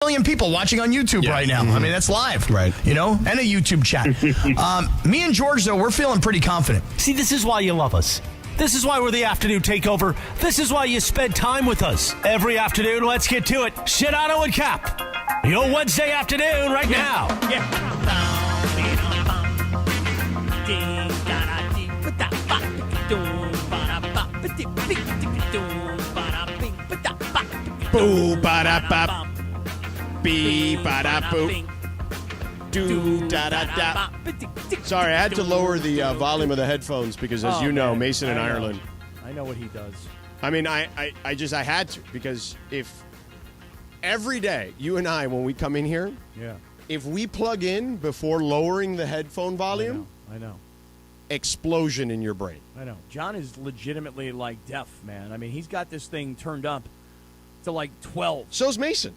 million people watching on YouTube right now. I mean, that's live. Right. You know, and a YouTube chat. Me and George, though, we're feeling pretty confident. See, this is why you love us. This is why we're the afternoon takeover. This is why you spend time with us. Every afternoon, let's get to it. Sedano and Kap. Your Wednesday afternoon right now. Boo, ba-da-bop. Bee, ba-da-boop. Do, da-da-da. Sorry, I had to lower the volume of the headphones because, as you know, Mason in Ireland. I know what he does. I mean, I had to, because if every day, you and I, when we come in here, if we plug in before lowering the headphone volume, I know. Explosion in your brain. I know. John is legitimately, like, deaf, man. I mean, he's got this thing turned up to, like, 12. So's Mason.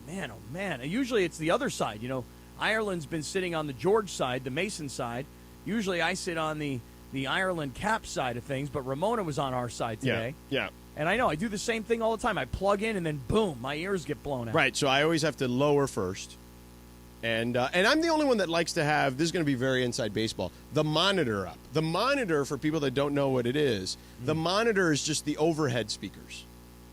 Man, oh, man. And usually it's the other side. You know, Ireland's been sitting on the George side, the Mason side. Usually I sit on the Ireland Cap side of things, but Ramona was on our side today. Yeah. And I know, I do the same thing all the time. I plug in and then, boom, my ears get blown out. Right, so I always have to lower first. And I'm the only one that likes to have, this is going to be very inside baseball, the monitor up. The monitor, for people that don't know what it is, the monitor is just the overhead speakers.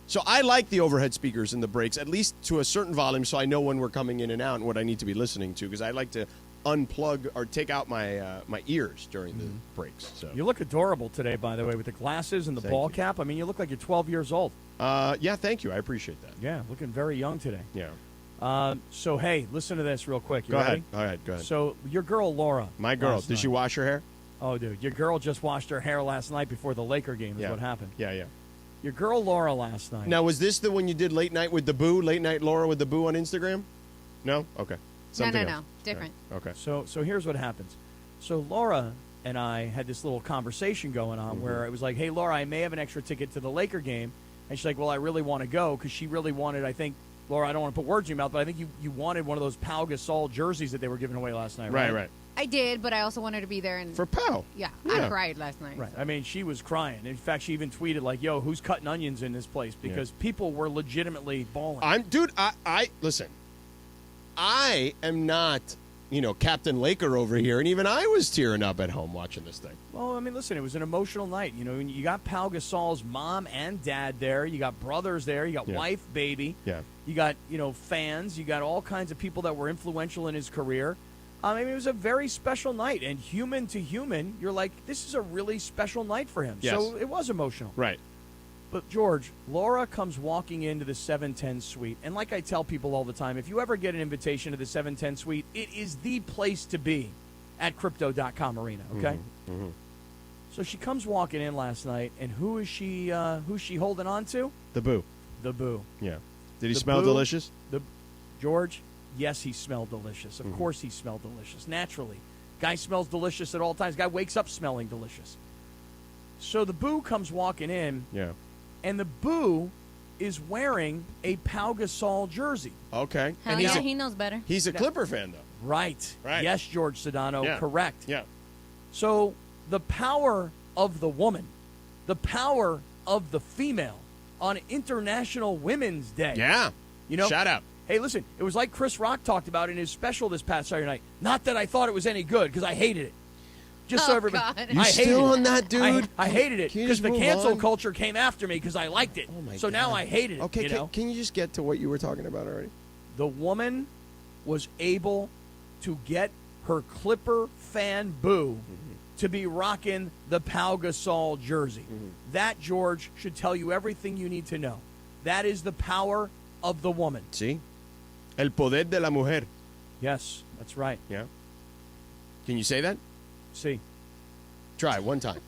So I like the overhead speakers in the breaks, at least to a certain volume, so I know when we're coming in and out and what I need to be listening to, because I like to unplug or take out my my ears during the breaks. So you look adorable today, by the way, with the glasses and the ball cap. I mean, you look like you're 12 years old. Yeah, thank you. I appreciate that. Yeah, looking very young today. Yeah. So, hey, listen to this real quick. You Go ready? ahead. All right, go ahead. So, your girl, Laura. My girl. Did she wash her hair? Oh, dude. Your girl just washed her hair last night before the Laker game is what happened. Yeah. Your girl, Laura, last night. Now, was this the one you did late night with the boo? Late night Laura with the boo on Instagram? No? Okay. Something No. else. Different. Okay. So here's what happens. So Laura and I had this little conversation going on where it was like, hey, Laura, I may have an extra ticket to the Laker game. And she's like, well, I really want to go because she really wanted, I think, Laura, I don't want to put words in your mouth, but I think you wanted one of those Pau Gasol jerseys that they were giving away last night, right? Right. I did, but I also wanted to be there. And For Pau. Yeah, I cried last night. Right. I mean, she was crying. In fact, she even tweeted like, yo, who's cutting onions in this place? Because people were legitimately bawling. Dude, I listen, I am not, Captain Laker over here, and even I was tearing up at home watching this thing. Well, I mean, listen, it was an emotional night. You know, you got Pau Gasol's mom and dad there. You got brothers there. You got wife, baby. Yeah. You got, fans. You got all kinds of people that were influential in his career. I mean, it was a very special night. And human to human, you're like, this is a really special night for him. Yes. So it was emotional. Right. But, George, Laura comes walking into the 710 suite. And like I tell people all the time, if you ever get an invitation to the 710 suite, it is the place to be at Crypto.com Arena, okay? Mm-hmm. So she comes walking in last night, and who's she holding on to? The boo. The boo. Yeah. Did he The smell boo, delicious? George, yes, he smelled delicious. Of course he smelled delicious, naturally. Guy smells delicious at all times. Guy wakes up smelling delicious. So the boo comes walking in. Yeah. And the boo is wearing a Pau Gasol jersey. Okay. Hell and yeah, he knows better. He's a Clipper fan, though. Right. Yes, George Sedano, correct. Yeah. So the power of the woman, the power of the female on International Women's Day. Yeah. Shout out. Hey, listen, it was like Chris Rock talked about in his special this past Saturday night. Not that I thought it was any good, because I hated it. Just so everybody, God. You I hated still it. on that, dude? I hated it Can you because just the move cancel on? culture came after me because I liked it. Oh my so God. now I hated it. Okay, can you just get to what you were talking about already? The woman was able to get her Clipper fan boo to be rocking the Pau Gasol jersey. That, George, should tell you everything you need to know. That is the power of the woman. Sí. El poder de la mujer. Yes, that's right. Yeah. Can you say that? See, Try one time.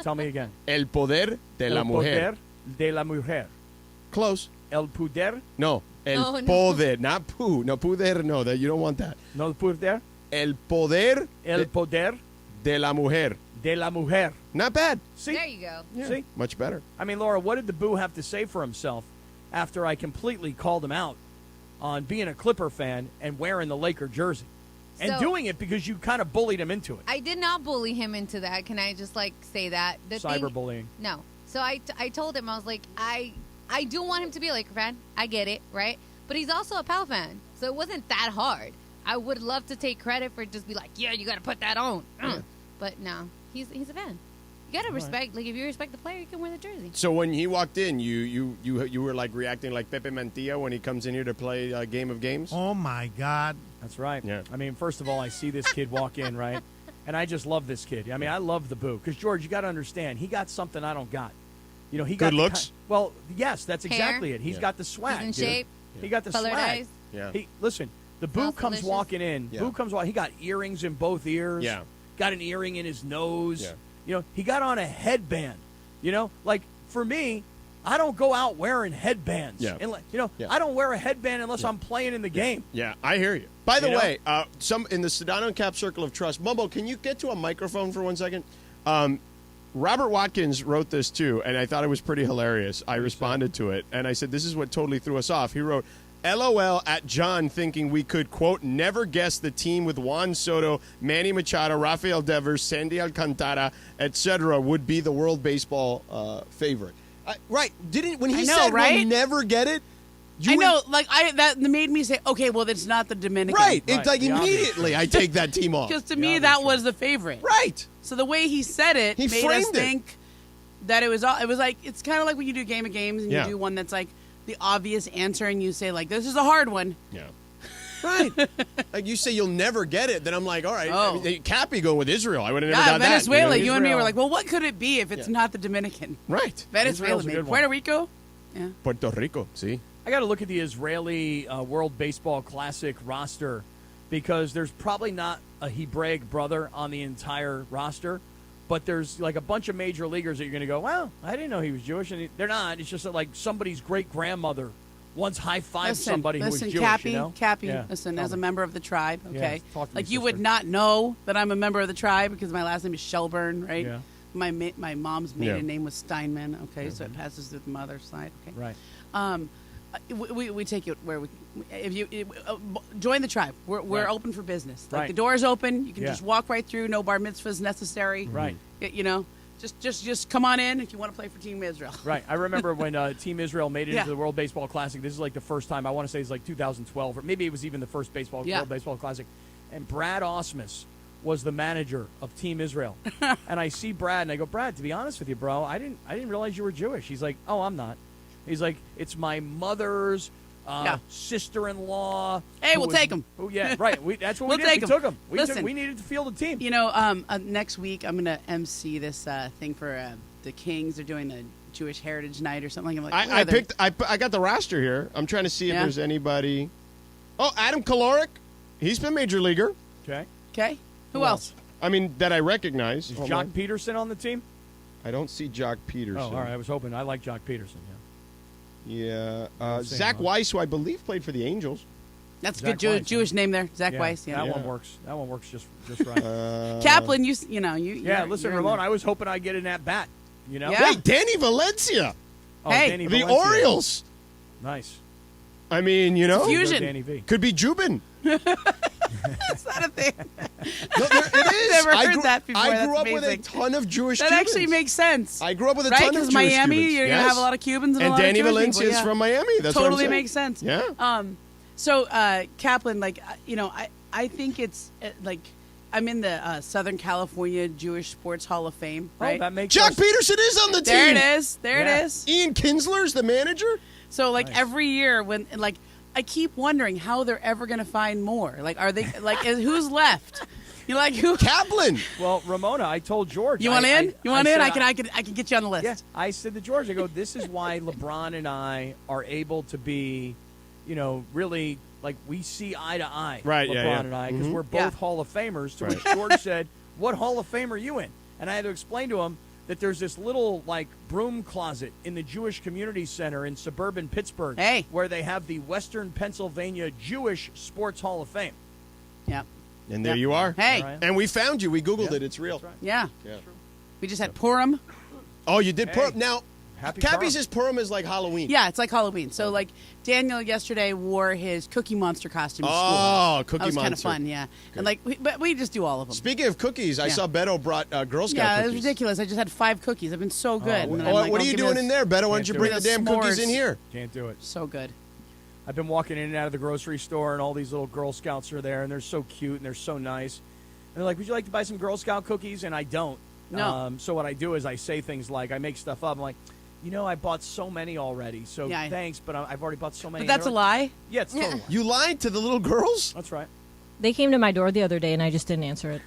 tell me again. El poder de la El mujer. poder de la mujer. Close. El poder. No. El Oh, no. poder. Not poo. No, poder. No, that you don't want that. No poder. El poder El poder de la mujer. de la mujer. Not bad. See? There you go. Yeah. See? Much better. I mean, Laura, what did the boo have to say for himself after I completely called him out on being a Clipper fan and wearing the Laker jersey? And So- doing it because you kind of bullied him into it. I did not bully him into that. Can I just say that? Cyberbullying. No. So I told him, I was like, I do want him to be a Laker fan. I get it, right? but he's also a Pal fan, so it wasn't that hard. I would love to take credit for just be like, yeah, you got to put that on. But no, he's a fan. You gotta respect. Like, if you respect the player, you can wear the jersey. So when he walked in, you were like reacting like Pepe Mantilla when he comes in here to play a game of games. Oh my God! That's right. Yeah. I mean, first of all, I see this kid walk in, right, and I just love this kid. I mean, I love the boo because George, you got to understand, he got something I don't got. You know, he got good looks. Well, yes, that's Hair. exactly it. He's got the swag. He's in dude. shape. He got the Colored swag. eyes. Yeah. Listen, the boo Smells comes delicious. walking in. Yeah. Boo comes walking. He got earrings in both ears. Yeah. Got an earring in his nose. Yeah. You know, he got on a headband. You know, like for me, I don't go out wearing headbands. Yeah. And, I don't wear a headband unless I'm playing in the game. Yeah, I hear you. By the You know? way, some in the Sedano Kap Circle of Trust, Mumbo, can you get to a microphone for 1 second? Robert Watkins wrote this too, and I thought it was pretty hilarious. I responded to it, and I said, this is what totally threw us off. He wrote, LOL at John thinking we could, quote, never guess the team with Juan Soto, Manny Machado, Rafael Devers, Sandy Alcantara, etc. would be the World Baseball favorite. Right. When he I know, said right? we'll never get it, I know, that made me say, okay, well, it's not the Dominican. Right. Right, It's like the obvious. immediately I take that team off. Because to me, that was the favorite. Right. So the way he said it He made us framed it. think that it was like, it's kind of like when you do Game of Games and Yeah. you do one that's like the obvious answer and you say, like, this is a hard one. Yeah. Right. Like you say you'll never get it, then I'm like, all right. Oh. I mean, Cappy going with Israel. I would have never Yeah, got Venezuela. that. You and me Israel. were like, well, what could it be if it's not the Dominican? Right. Venezuela, Israel's a maybe. good one. Puerto Rico? Yeah. Puerto Rico, see? I got to look at the Israeli World Baseball Classic roster because there's probably not a Hebraic brother on the entire roster, but there's like a bunch of major leaguers that you're going to go, well, I didn't know he was Jewish. And they're not. It's just that, like, somebody's great-grandmother once high-fived somebody who was Jewish, Cappy, you know? Cappy, Yeah. listen, Tell as a me. member of the tribe, Yeah, okay? talk to me, Like, you would sister. not know that I'm a member of the tribe because my last name is Shelburne, right? Yeah. My mom's maiden Yeah. name was Steinman, okay? So it passes through the mother's side, okay? Right. We take you where we if you join the tribe. We're Right. open for business. Like Right. the door is open. You can Yeah. just walk right through. No bar mitzvahs necessary. Right. You know, just come on in if you want to play for Team Israel. Right. I remember when Team Israel made it Yeah. into the World Baseball Classic. This is like the first time. I want to say it's like 2012, or maybe it was even the first Yeah. World Baseball Classic. And Brad Osmus was the manager of Team Israel. And I see Brad, and I go, Brad, to be honest with you, bro, I didn't realize you were Jewish. He's like, oh, I'm not. He's like, it's my mother's sister-in-law. Hey, who we'll was- take 'em. Oh, yeah, right. That's what We'll we did. take We 'em. took him. Listen. We needed to field a team. You know, next week I'm gonna MC this thing for the Kings. They're doing the Jewish Heritage Night or something. I'm like, I got the roster here. I'm trying to see if Yeah. there's anybody. Oh, Adam Kaloric. He's been major leaguer. Okay. Okay. Who Who else? I mean, that I recognize. Is Hold Jock on. Peterson on the team? I don't see Jock Peterson. Oh, all right. I was hoping. I like Jock Peterson, yeah. Yeah. Don't say Zach much. Weiss, who I believe played for the Angels. That's a Zach good Weiss, Jewish name there, Zach Yeah, Weiss. Yeah. That one Yeah. works. That one works just right. Kaplan, you know you. Yeah, you're- listen, you're in Ramon, there. I was hoping I'd get an at bat. You know? Yeah. Wait, Danny Valencia. Oh, Hey. Danny The Valencia. Orioles. Nice. I mean, you know. Fusion. Danny V. Could be Jubin. That's not a thing. No, it is. Never I heard grew, that before. I That's grew up with a amazing. ton of Jewish That Cubans. actually makes sense. I grew up with a right? ton of Because Jewish Miami, Cubans. you're Yes. gonna have a lot of Cubans and, And a lot Danny of Jewish Valencia people, is yeah. from Miami. That's what I'm Totally saying. makes sense. Yeah. So Kaplan, like I think it's like I'm in the Southern California Jewish Sports Hall of Fame, right? Oh, that makes Jock us- Peterson is on the team. there it is. There Yeah. it is. Ian Kinsler's the manager. So like Nice. every year when like I keep wondering how they're ever going to find more. Like are they like who's left? You like who? Kaplan. Well, Ramona, I told George. You want in? You want in? said I can get you on the list. Yeah, I said to George, I go, this is why LeBron and I are able to be, you know, really, like, we see eye to eye, Right, LeBron yeah, yeah. and I, because we're both Yeah. Hall of Famers, to Right. which George said, what Hall of Fame are you in? And I had to explain to him that there's this little, like, broom closet in the Jewish Community Center in suburban Pittsburgh Hey. where they have the Western Pennsylvania Jewish Sports Hall of Fame. Yeah. And there Yep. you are. Hey. All right. And we found you. We Googled Yeah. it. It's real. That's right. Yeah. Yeah. We just had Purim. Oh, you did Hey. Purim. Now, Happy Cappy Purim. says Purim is like Halloween. Yeah, it's like Halloween. So like Daniel yesterday wore his Cookie Monster costume to school. Oh, Cookie That was kind of Monster. fun, yeah. And like, but we just do all of them. Speaking of cookies, I Yeah. saw Beto brought Girl Scout Yeah, it cookies. was ridiculous. I just had 5 cookies. I've been so good. well. And then Oh, I'm like, what oh, are you give me doing those- in there, Beto? Why don't you Can't bring do the it. damn cookies S'mores. in here? Can't do it. So good. I've been walking in and out of the grocery store, and all these little Girl Scouts are there, and they're so cute and they're so nice. And they're like, "Would you like to buy some Girl Scout cookies?" And I don't. No. So what I do is I say things like, I make stuff up. I'm like, I bought so many already, so Yeah. thanks, but I've already bought so many. But that's a And they're like, lie. Yeah, it's totally. You lied to the little girls? That's right. They came to my door the other day, and I just didn't answer it.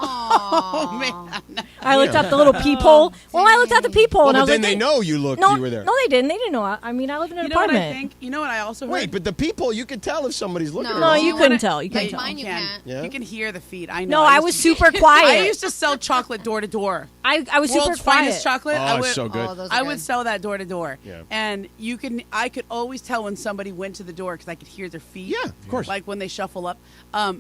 Oh man. I looked out the little peephole. Well, I looked out the peephole, Well, and I but was then like, they know you looked. No, you were there. no, they didn't. They didn't know. I mean, I live in an You know what apartment. I think? You know what I also heard? Wait, but the people, you can tell if somebody's looking. No. No, around. you couldn't tell. You couldn't Like tell. mine, you can't. Yeah? You can hear the feet. I know. No, I used was to- super quiet. I used to sell chocolate door to door. I was super World's quiet. finest chocolate. Oh, I would, it's so good. Oh, those are I good. would sell that door to door. Yeah. And I could always tell when somebody went to the door because I could hear their feet. Yeah, of course. Like when they shuffle up.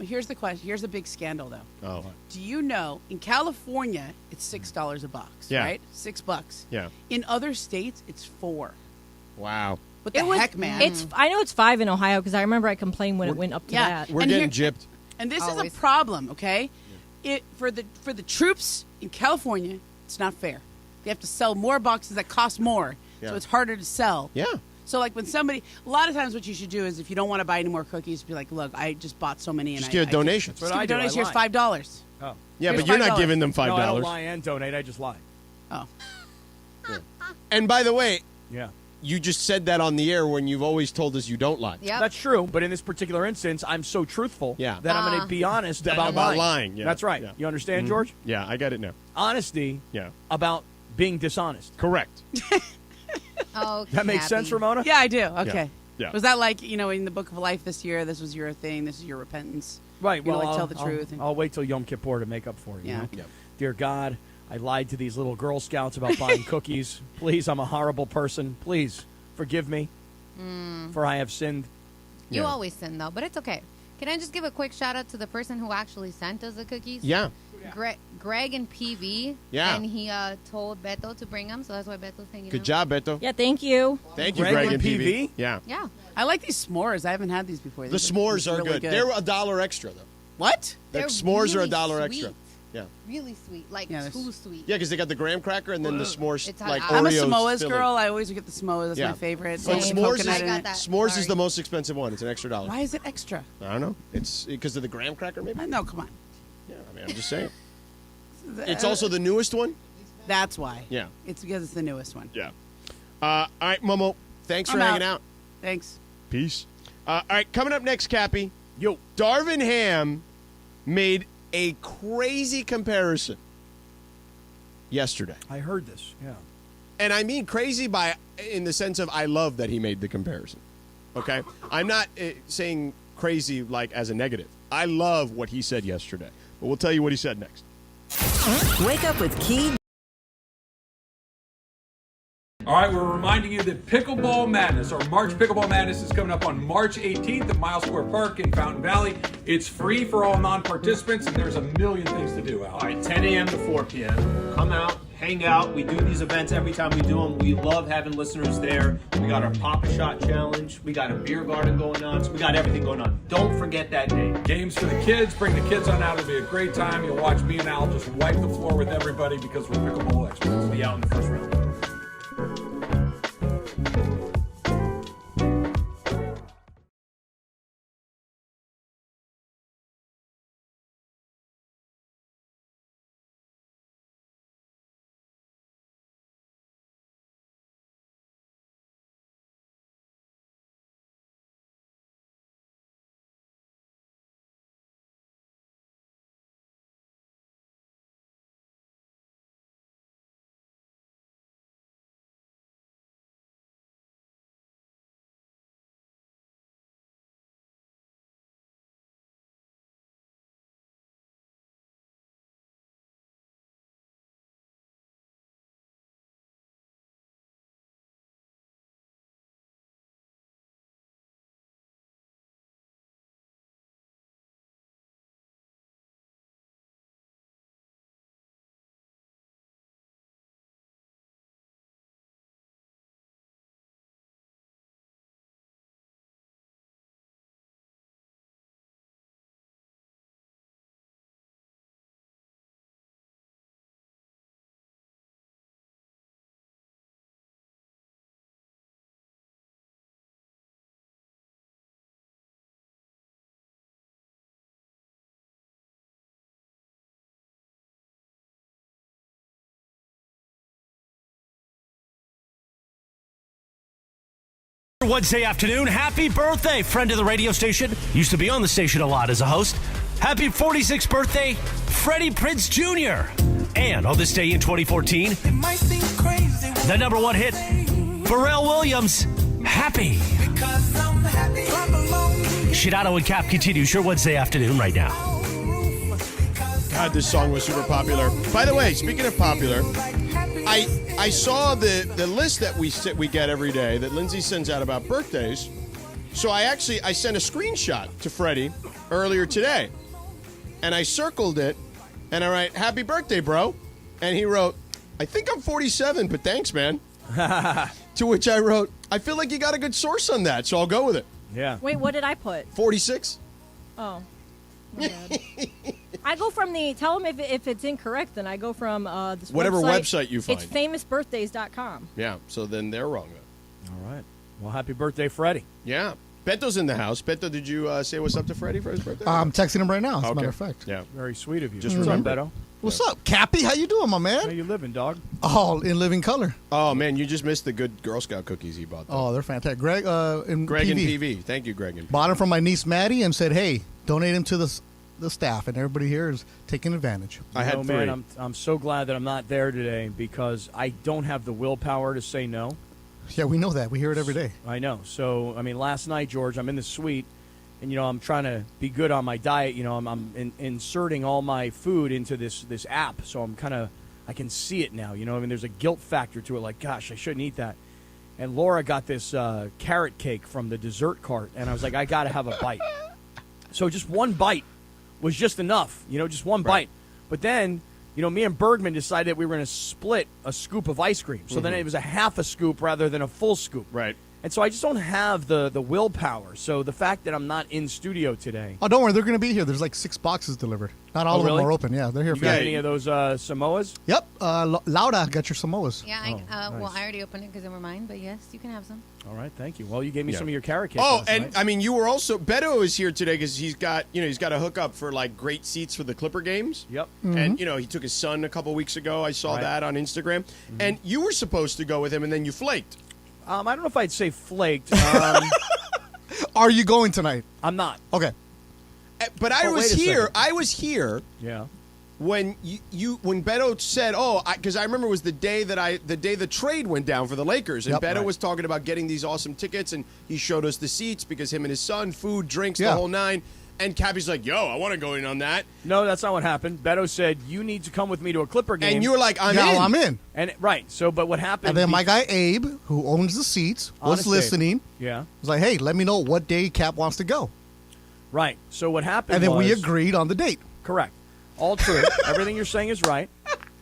Here's the question. Here's a big scandal, though. Oh. Do you know in California it's $6 a box? Yeah. Right. $6. Yeah. In other states it's $4. Wow. What the heck, man? I know it's 5 in Ohio because I remember I complained when it went up to yeah. that. We're And getting here- gypped. And this Always. is a problem, okay? For the troops in California, it's not fair. They have to sell more boxes that cost more, Yeah. so it's harder to sell. Yeah. So like when somebody, a lot of times what you should do is if you don't want to buy any more cookies, be like, look, I just bought so many, and Just I give a donation. Just That's give what a I do. donation. I Here's lie. $5. Oh. Yeah, Here's but you're not $5. giving them $5. No, I don't lie and donate. I just lie. Oh, And by the way, Yeah. you just said that on the air when you've always told us you don't lie. Yep. That's true, but in this particular instance, I'm so truthful Yeah. that I'm going to be honest About about lying, yeah. That's right. Yeah. You understand, George? Yeah, I get it now. Honesty Yeah. about being dishonest. Correct. Oh, That makes Cappy. sense, Ramona? yeah, I do. Okay. Yeah. Was that like in the Book of Life this year? This was your thing. This is your repentance. Right. You're Well, gonna, like, I'll, tell the truth. I'll wait till Yom Kippur to make up for it. Yeah. You know? Yeah. Dear God, I lied to these little Girl Scouts about buying cookies. Please, I'm a horrible person. Please forgive me, for I have sinned. You Yeah. always sin, though, but it's okay. Can I just give a quick shout out to the person who actually sent us the cookies? Yeah. Greg and PV. Yeah. And he told Beto to bring them, so that's why Beto's hanging Good out. job, Beto. Yeah, thank you. Thank you, Greg Greg and and PV. PV? Yeah. Yeah. I like these s'mores. I haven't had these before. The These s'mores are really good. They're $1 extra, though. What? The They're s'mores are really $1 sweet. extra. Yeah. Really sweet. Like, Yeah, too sweet. Yeah, because they got the graham cracker and then the s'mores, It's like hot. I'm a Oreos Samoa's filling. girl. I always get the Samoas. That's Yeah. my favorite. But Same. s'mores, Coconut I in got it. that. s'mores is Sorry. the most expensive one. It's an extra $1. Why is it extra? I don't know. It's because of the graham cracker, maybe? No, come on. Yeah, I mean, I'm just saying. It's also the newest one? That's why. Yeah. It's because it's the newest one. Yeah. All right, Momo. Thanks for I'm hanging out. out. Thanks. Peace. All right, coming up next, Cappy. Yo. Darvin Ham made a crazy comparison yesterday. I heard this. Yeah. And I mean crazy in the sense of I love that he made the comparison. Okay? I'm not saying crazy like as a negative. I love what he said yesterday. But we'll tell you what he said next. Wake up with Key. All right, we're reminding you that Pickleball Madness, or March Pickleball Madness, is coming up on March 18th at Miles Square Park in Fountain Valley. It's free for all non-participants, and there's a million things to do, Al. All right, 10 a.m. to 4 p.m. Come out, hang out. We do these events every time we do them. We love having listeners there. We got our Pop-A-Shot Challenge. We got a beer garden going on. So we got everything going on. Don't forget that day. Games for the kids. Bring the kids on out. It'll be a great time. You'll watch me and Al just wipe the floor with everybody because we're pickleball experts. We'll be out in the first round. Wednesday afternoon. Happy birthday, friend of the radio station. Used to be on the station a lot as a host. Happy 46th birthday, Freddie Prinze Jr. And on this day in 2014, the number one hit, Pharrell Williams, Happy. Sedano and Kap continues your Wednesday afternoon right now. God, this song was super popular. By the way, speaking of popular, I saw the list that we get every day that Lindsay sends out about birthdays. So I sent a screenshot to Freddie earlier today, and I circled it, and I write, "Happy birthday, bro," and he wrote, "I think I'm 47, but thanks, man." To which I wrote, "I feel like you got a good source on that, so I'll go with it." Yeah. Wait, what did I put? 46. Oh. My bad. I go from tell them if it's incorrect, then I go from this whatever website you find. It's famousbirthdays.com. Yeah, so then they're wrong then. All right. Well, happy birthday, Freddie. Yeah. Beto's in the house. Beto, did you say what's up to Freddie for his birthday? I'm texting him right now, as a Okay. matter of fact. Yeah. Very sweet of you. Just What's up, remember. Beto? What's up, Cappy? How you doing, my How man? you living, dog? Oh, in living color. Oh, man, you just missed the good Girl Scout cookies he bought. Oh, they're fantastic. Greg in Greg PV. and PV. Thank you, Greg and PV. Bought them from my niece Maddie and said, hey, donate them to the staff, and everybody here is taking advantage. I had 3. Man, I'm so glad that I'm not there today because I don't have the willpower to say no. Yeah, we know that. We hear it every day. I know. So, I mean, last night, George, I'm in the suite, and, I'm trying to be good on my diet. I'm inserting all my food into this app, so I can see it now. There's a guilt factor to it, like, gosh, I shouldn't eat that. And Laura got this carrot cake from the dessert cart, and I was like, I got to have a bite. So just one bite was just enough, just one bite. But then, me and Bergman decided we were going to split a scoop of ice cream. So then it was a half a scoop rather than a full scoop. Right. And so I just don't have the willpower. So the fact that I'm not in studio today. Oh, don't worry. They're going to be here. There's like 6 boxes delivered. Not all of really? them are open. Yeah, they're here You for got you. any of those Samoas? Yep. Laura got your Samoas. Yeah, nice. well, I already opened it because they were mine, but yes, you can have some. All right, thank you. Well, you gave me Yeah. some of your carrot cake. Oh, last and night. I mean, you were also Beto is here today because he's got a hookup for like great seats for the Clipper games. Yep. And he took his son a couple weeks ago. I saw Right. that on Instagram. And you were supposed to go with him, and then you flaked. I don't know if I'd say flaked. Are you going tonight? I'm not. Okay. But I Oh, was wait a here. second. I was here Yeah. when when Beto said, because I remember it was the day the trade went down for the Lakers, and Yep. Beto Right. was talking about getting these awesome tickets, and he showed us the seats because him and his son, food, drinks, Yeah. the whole 9. And Cappy's like, "Yo, I want to go in on that," No, that's not what happened. Beto said, you need to come with me to a Clipper game. and you were like, "I'm Yeah, in." I'm in. And right. So, but what happened? And then my guy Abe, who owns the seats, was Honest Abe. listening. Yeah. Was like, hey, let me know what day Cap wants to go. Right. So what happened? And then we was- agreed on the date. Correct. All true. Everything you're saying is right.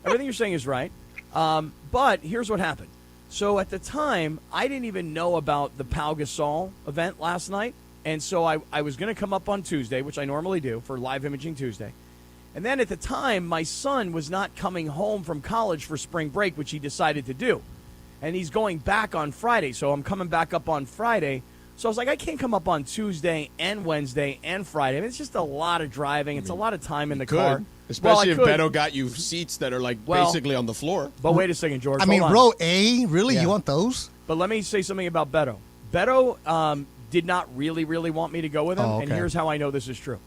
Everything you're saying is right. But here's what happened. So at the time, I didn't even know about the Pau Gasol event last night. And so I was going to come up on Tuesday, which I normally do for Live Imaging Tuesday. And then at the time, my son was not coming home from college for spring break, which he decided to do. And he's going back on Friday. So I'm coming back up on Friday. So I was like, I can't come up on Tuesday and Wednesday and Friday. I mean, it's just a lot of driving. It's a lot of time in the car. Especially Well, I if could. Beto got you seats that are like Well- basically on the floor. But wait a second, George. I mean, Hold on. row A? Really? Yeah. You want those? But let me say something about Beto. Beto did not really want me to go with him, Oh, and okay. here's how I know this is true.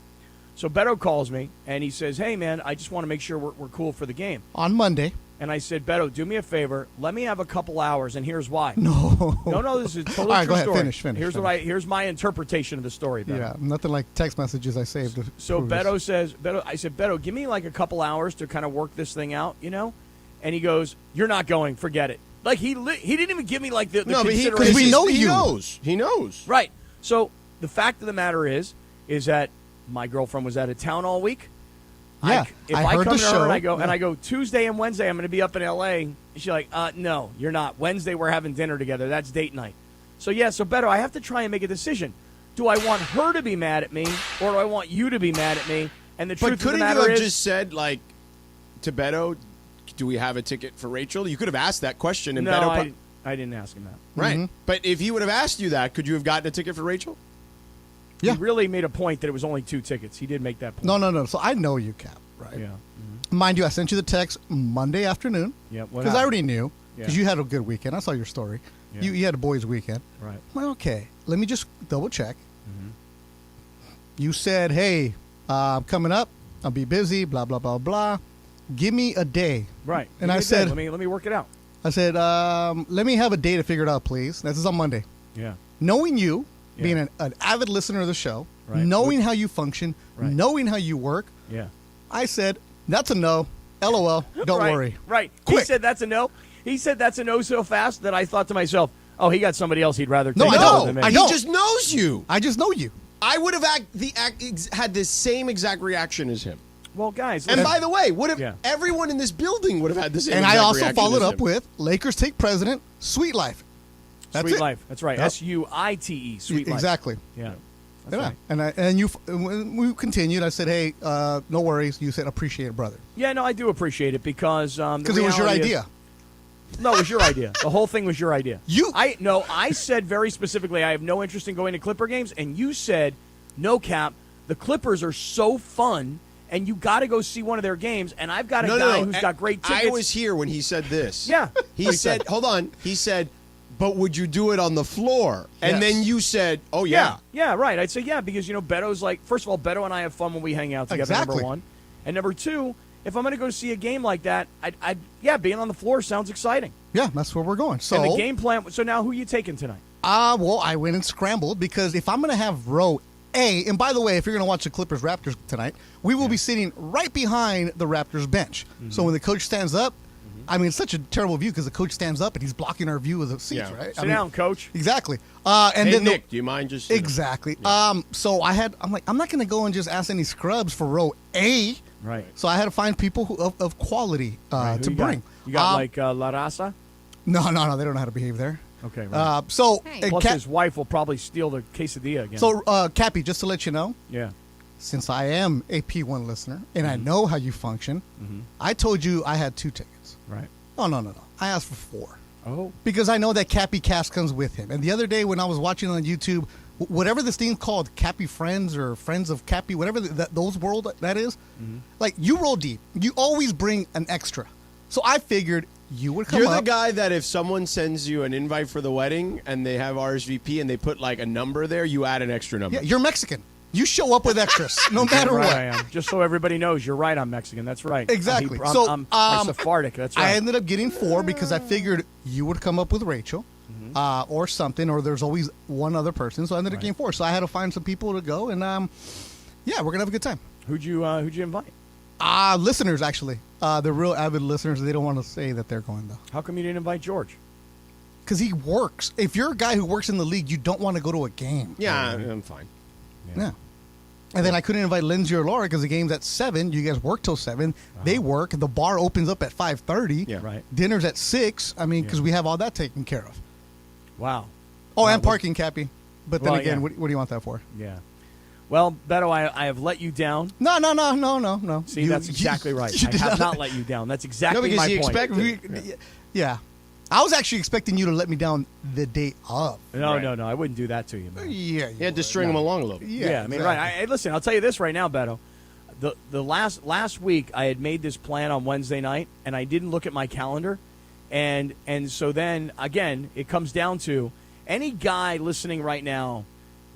So Beto calls me, and he says, hey, man, I just want to make sure we're cool for the game. On Monday. And I said, Beto, do me a favor. Let me have a couple hours, and here's why. No. No, this is a totally All right, true go ahead. story. Finish. Here's my interpretation of the story, Beto. Yeah, nothing like text messages I saved. to So prove this. I said, Beto, give me like a couple hours to kind of work this thing out, And he goes, you're not going. Forget it. Like he didn't even give me like the No, but consideration. because we know he you. knows. He knows. Right. So the fact of the matter is that my girlfriend was out of town all week. Yeah, if I I heard come the to her show. and I go Tuesday and Wednesday I'm going to be up in L.A. She's like, no, you're not. Wednesday we're having dinner together. That's date night. So Beto, I have to try and make a decision. Do I want her to be mad at me, or do I want you to be mad at me? And the truth But of the couldn't you matter have is, just said, like, to Beto, do we have a ticket for Rachel? You could have asked that question. And no, Beto I didn't ask him that. Right. Mhm. But if he would have asked you that, could you have gotten a ticket for Rachel? Yeah. He really made a point that it was only 2 tickets. He did make that point. No. So I know you, Cap, right? Yeah. Mind you, I sent you the text Monday afternoon Yeah. What because I happened? already knew because Yeah. you had a good weekend. I saw your story. Yeah. You had a boys' weekend. Right. I'm like, okay, let me just double check. You said, hey, coming up, I'll be busy, blah, blah, blah, blah. Give me a day. Right. And You I did said, that. let me work it out. I said, let me have a day to figure it out, please. This is on Monday. Yeah. Knowing you, Yeah. being an avid listener of the show, Right. knowing how you function, Right. knowing how you work, Yeah. I said, that's a no. LOL. Don't Right, worry. Right. Quick. He said that's a no. He said that's a no so fast that I thought to myself, oh, he got somebody else he'd rather take. No, I over don't. than me. I He don't. just knows you. I just know you. I would have had the same exact reaction as him. Well, guys. And by the way, would have Yeah. everyone in this building would have had the same. And I exact also reaction followed as up him. with Lakers take president, sweet life. That's Sweet it. Life. That's right. Yep. SUITE. Sweet Life. Exactly. Yeah. That's Yeah. right. And when we continued, I said, hey, no worries. You said, appreciate it, brother. Yeah, no, I do appreciate it because Because it was your idea. No, it was your idea. The whole thing was your idea. I said very specifically, I have no interest in going to Clipper games, and you said, no, Cap, the Clippers are so fun, and you got to go see one of their games, and I've got a guy who's got great tickets. I was here when he said this. Yeah. He said, hold on. He said, but would you do it on the floor? And Yes. then you said, oh, yeah. Yeah, right. I'd say yeah because, Beto's like, first of all, Beto and I have fun when we hang out together, Exactly. number one. And number two, if I'm going to go see a game like that, I'd being on the floor sounds exciting. Yeah, that's where we're going. So, And the game plan, so now who are you taking tonight? well, I went and scrambled because if I'm going to have row A, and by the way, if you're going to watch the Clippers Raptors tonight, we will be sitting right behind the Raptors bench. So when the coach stands up, I mean, it's such a terrible view because the coach stands up and he's blocking our view of the seats, Yeah. right? Sit down, coach. Exactly. And Hey, then Nick, do you mind just... exactly. So I'm like, I'm not going to go and just ask any scrubs for row A. Right. So I had to find people of quality Right, who to you got? bring. You got like La Raza? No, they don't know how to behave there. Okay, right. So, Hey. and Plus, Cap- his wife will probably steal the quesadilla again. so Cappy, just to let you know, yeah. since I am a P1 listener and I know how you function, I told you I had 2 tickets. Right. Oh, no. I asked for 4 Oh. because I know that Cappy Cast comes with him. And the other day when I was watching on YouTube, whatever this thing called, Cappy Friends or Friends of Cappy, whatever those world that is, like you roll deep. You always bring an extra. So I figured you would come You're up. the guy that if someone sends you an invite for the wedding and they have RSVP and they put like a number there, you add an extra number. Yeah, you're Mexican. You show up with extras, no matter Right, what. I am. Just so everybody knows, you're right. I'm Mexican. That's right. Exactly. I'm Sephardic. That's right. I ended up getting 4 because I figured you would come up with Rachel or something, or there's always one other person. So I ended up getting 4. So I had to find some people to go, and yeah, we're gonna have a good time. Who'd you invite? Listeners, actually, the real avid listeners. They don't want to say that they're going though, How come you didn't invite George? because he works. If you're a guy who works in the league, you don't want to go to a game. Yeah, I'm fine. Yeah. And then I couldn't invite Lindsay or Laura because the game's at 7. You guys work till 7. They work. The bar opens up at 5:30. Yeah. Right. Dinner's at 6. I mean, because we have all that taken care of. Wow. Oh, Wow, and parking, Cappy. But then Well, again, yeah. what do you want that for? Yeah. Well, Beto, I have let you down. No. See, that's exactly right. you I did have not let you down. That's exactly No, because my you point. expect Yeah. I was actually expecting you to let me down the day of. No, Right. no, I wouldn't do that to you, man. Yeah. You had to string them along a little bit. Yeah, I mean, right. Listen, I'll tell you this right now, Beto. The last week I had made this plan on Wednesday night, and I didn't look at my calendar, and so then again it comes down to any guy listening right now.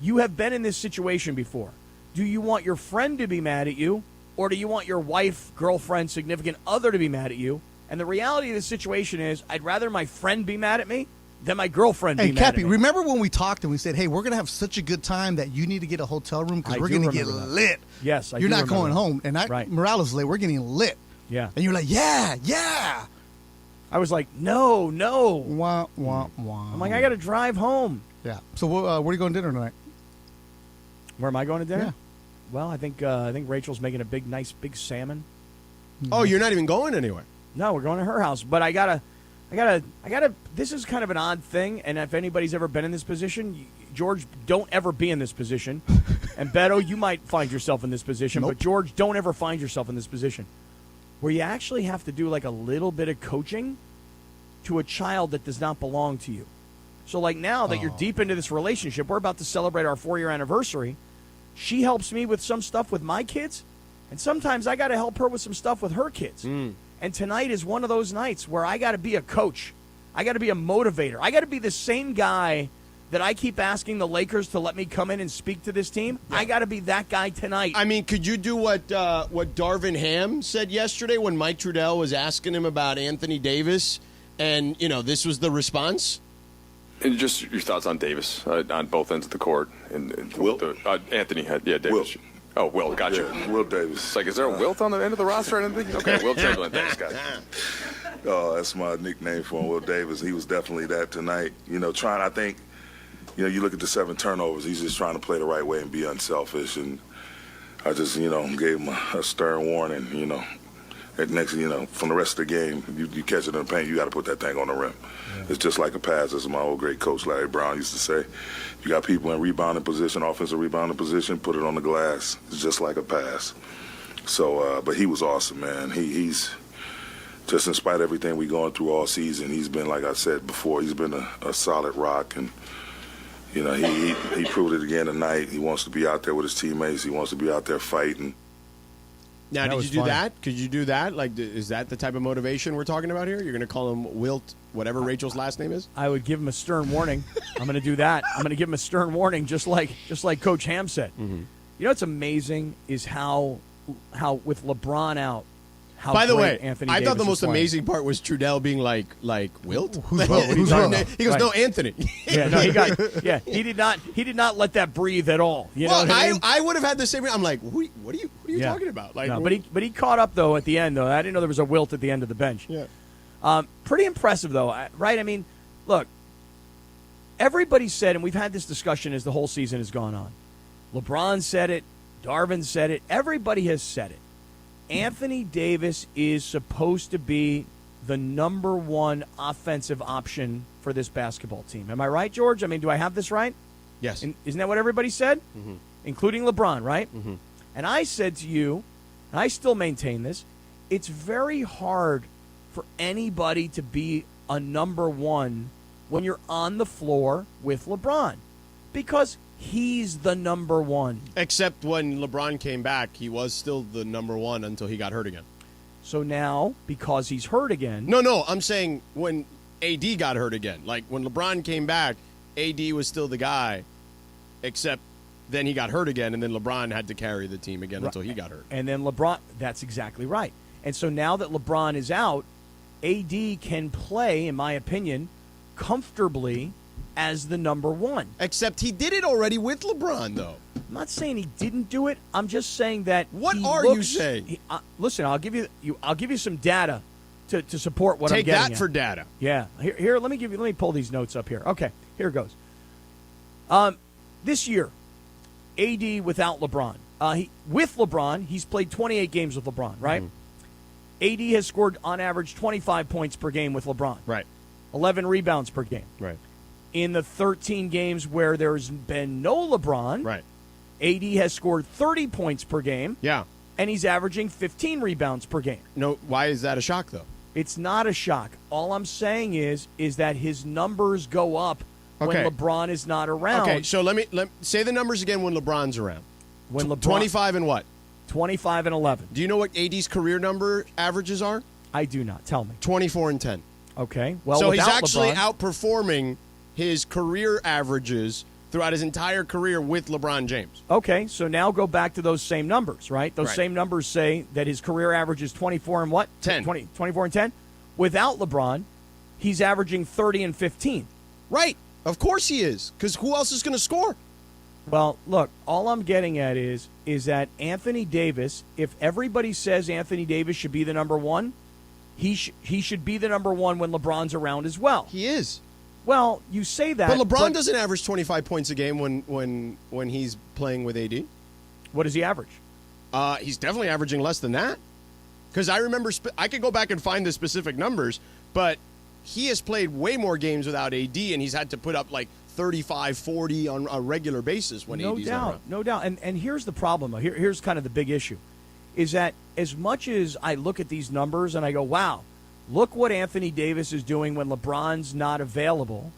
You have been in this situation before. Do you want your friend to be mad at you, or do you want your wife, girlfriend, significant other to be mad at you? And the reality of the situation is, I'd rather my friend be mad at me than my girlfriend be Hey, mad at Cappy, me. remember when we talked and we said, hey, we're going to have such a good time that you need to get a hotel room because I we're do going to get remember that. lit. Yes, I You're do not remember going that. home. And Right. Morale is late. We're getting lit. Yeah. And you're like, yeah. I was like, no. Wah, wah, wah. I'm like, I got to drive home. Yeah. So where are you going to dinner tonight? Where am I going to dinner? Yeah. Well, I think Rachel's making a nice big salmon. Oh, you're not even going anywhere. No, we're going to her house. But I gotta. This is kind of an odd thing, and if anybody's ever been in this position, George, don't ever be in this position. And Beto, you might find yourself in this position, Nope. but George, don't ever find yourself in this position where you actually have to do like a little bit of coaching to a child that does not belong to you. So, like now that you're deep into this relationship, we're about to celebrate our 4-year anniversary. She helps me with some stuff with my kids, and sometimes I got to help her with some stuff with her kids. And tonight is one of those nights where I got to be a coach. I got to be a motivator. I got to be the same guy that I keep asking the Lakers to let me come in and speak to this team. Yeah. I got to be that guy tonight. I mean, could you do what Darvin Ham said yesterday when Mike Trudell was asking him about Anthony Davis, and this was the response? And just your thoughts on Davis on both ends of the court. And Wilt? Anthony had, Davis. Wilt. Oh, Wilt, gotcha. Yeah, Wilt Davis. It's like, is there a Wilt on the end of the roster or anything? Okay, Wilt Chamberlain, thanks, guys. Oh, that's my nickname for him, Wilt Davis. He was definitely that tonight. I think, you look at the 7 turnovers, he's just trying to play the right way and be unselfish. And I just, gave him a stern warning, At next, from the rest of the game, you catch it in the paint, you got to put that thing on the rim. Yeah. It's just like a pass, as my old great coach Larry Brown used to say. You got people in rebounding position, offensive rebounding position, put it on the glass. It's just like a pass. So, but he was awesome, man. He's just, in spite of everything we're going through all season, he's been, like I said before, he's been a solid rock. And, he proved it again tonight. He wants to be out there with his teammates. He wants to be out there fighting. Now, did you do that? Could you do that? Like, is that the type of motivation we're talking about here? You're going to call him Wilt, whatever Rachel's last name is? I would give him a stern warning. I'm going to do that. I'm going to give him a stern warning, just like Coach Ham said. Mm-hmm. You know what's amazing is how with LeBron out, how by the great way, Anthony I Davis thought the most is playing. amazing part was Trudell being like Wilt? Who's Wilt? He goes, Right. no, Anthony. Yeah, no, he did not let that breathe at all. You know well, what I mean? I would have had the same. I'm like, what are you talking about? Like, no, but he caught up though at the end though. I didn't know there was a Wilt at the end of the bench. Yeah, pretty impressive though, right? I mean, look, everybody said, and we've had this discussion as the whole season has gone on. LeBron said it, Darvin said it, everybody has said it. Anthony Davis is supposed to be the number one offensive option for this basketball team. Am I right, George? I mean, do I have this right? Yes. Isn't that what everybody said? Mm-hmm. Including LeBron, right? Mm-hmm. And I said to you, and I still maintain this, it's very hard for anybody to be a number one when you're on the floor with LeBron because he's the number one. Except when LeBron came back, he was still the number one until he got hurt again. So now, because he's hurt again... No, I'm saying when AD got hurt again. Like, when LeBron came back, AD was still the guy, except then he got hurt again, and then LeBron had to carry the team again until he got hurt. And then LeBron... That's exactly right. And so now that LeBron is out, AD can play, in my opinion, comfortably as the number one. Except he did it already with LeBron, though. I'm not saying he didn't do it. I'm just saying that. What are you saying? Listen, I'll give you some data to support what I'm getting at. Take that for data. Yeah. Here, let me pull these notes up here. Okay, here it goes. This year, AD without LeBron. With LeBron, he's played 28 games with LeBron, right? Mm-hmm. AD has scored on average 25 points per game with LeBron. Right. 11 rebounds per game. Right. In the 13 games where there's been no LeBron, right, AD has scored 30 points per game. Yeah. And he's averaging 15 rebounds per game. No, why is that a shock, though? It's not a shock. All I'm saying is that his numbers go up when LeBron is not around. Okay, so let me say the numbers again when LeBron's around. When LeBron 25 and what? 25 and 11. Do you know what AD's career number averages are? I do not. Tell me. 24 and 10. Okay. Well, so he's actually LeBron, outperforming his career averages throughout his entire career with LeBron James. Okay, so now go back to those same numbers, right? Those same numbers say that his career average is 24 and what? 10. 24 and 10. Without LeBron, he's averaging 30 and 15. Right. Of course he is, because who else is going to score? Well, look, all I'm getting at is that Anthony Davis, if everybody says Anthony Davis should be the number one, he should be the number one when LeBron's around as well. He is. Well, you say that. But LeBron doesn't average 25 points a game when he's playing with AD. What does he average? He's definitely averaging less than that. Because I remember, I could go back and find the specific numbers, but he has played way more games without AD, and he's had to put up like 35, 40 on a regular basis when AD's not around. No doubt. And here's the problem. Here's kind of the big issue, is that as much as I look at these numbers and I go, wow, look what Anthony Davis is doing when LeBron's not available.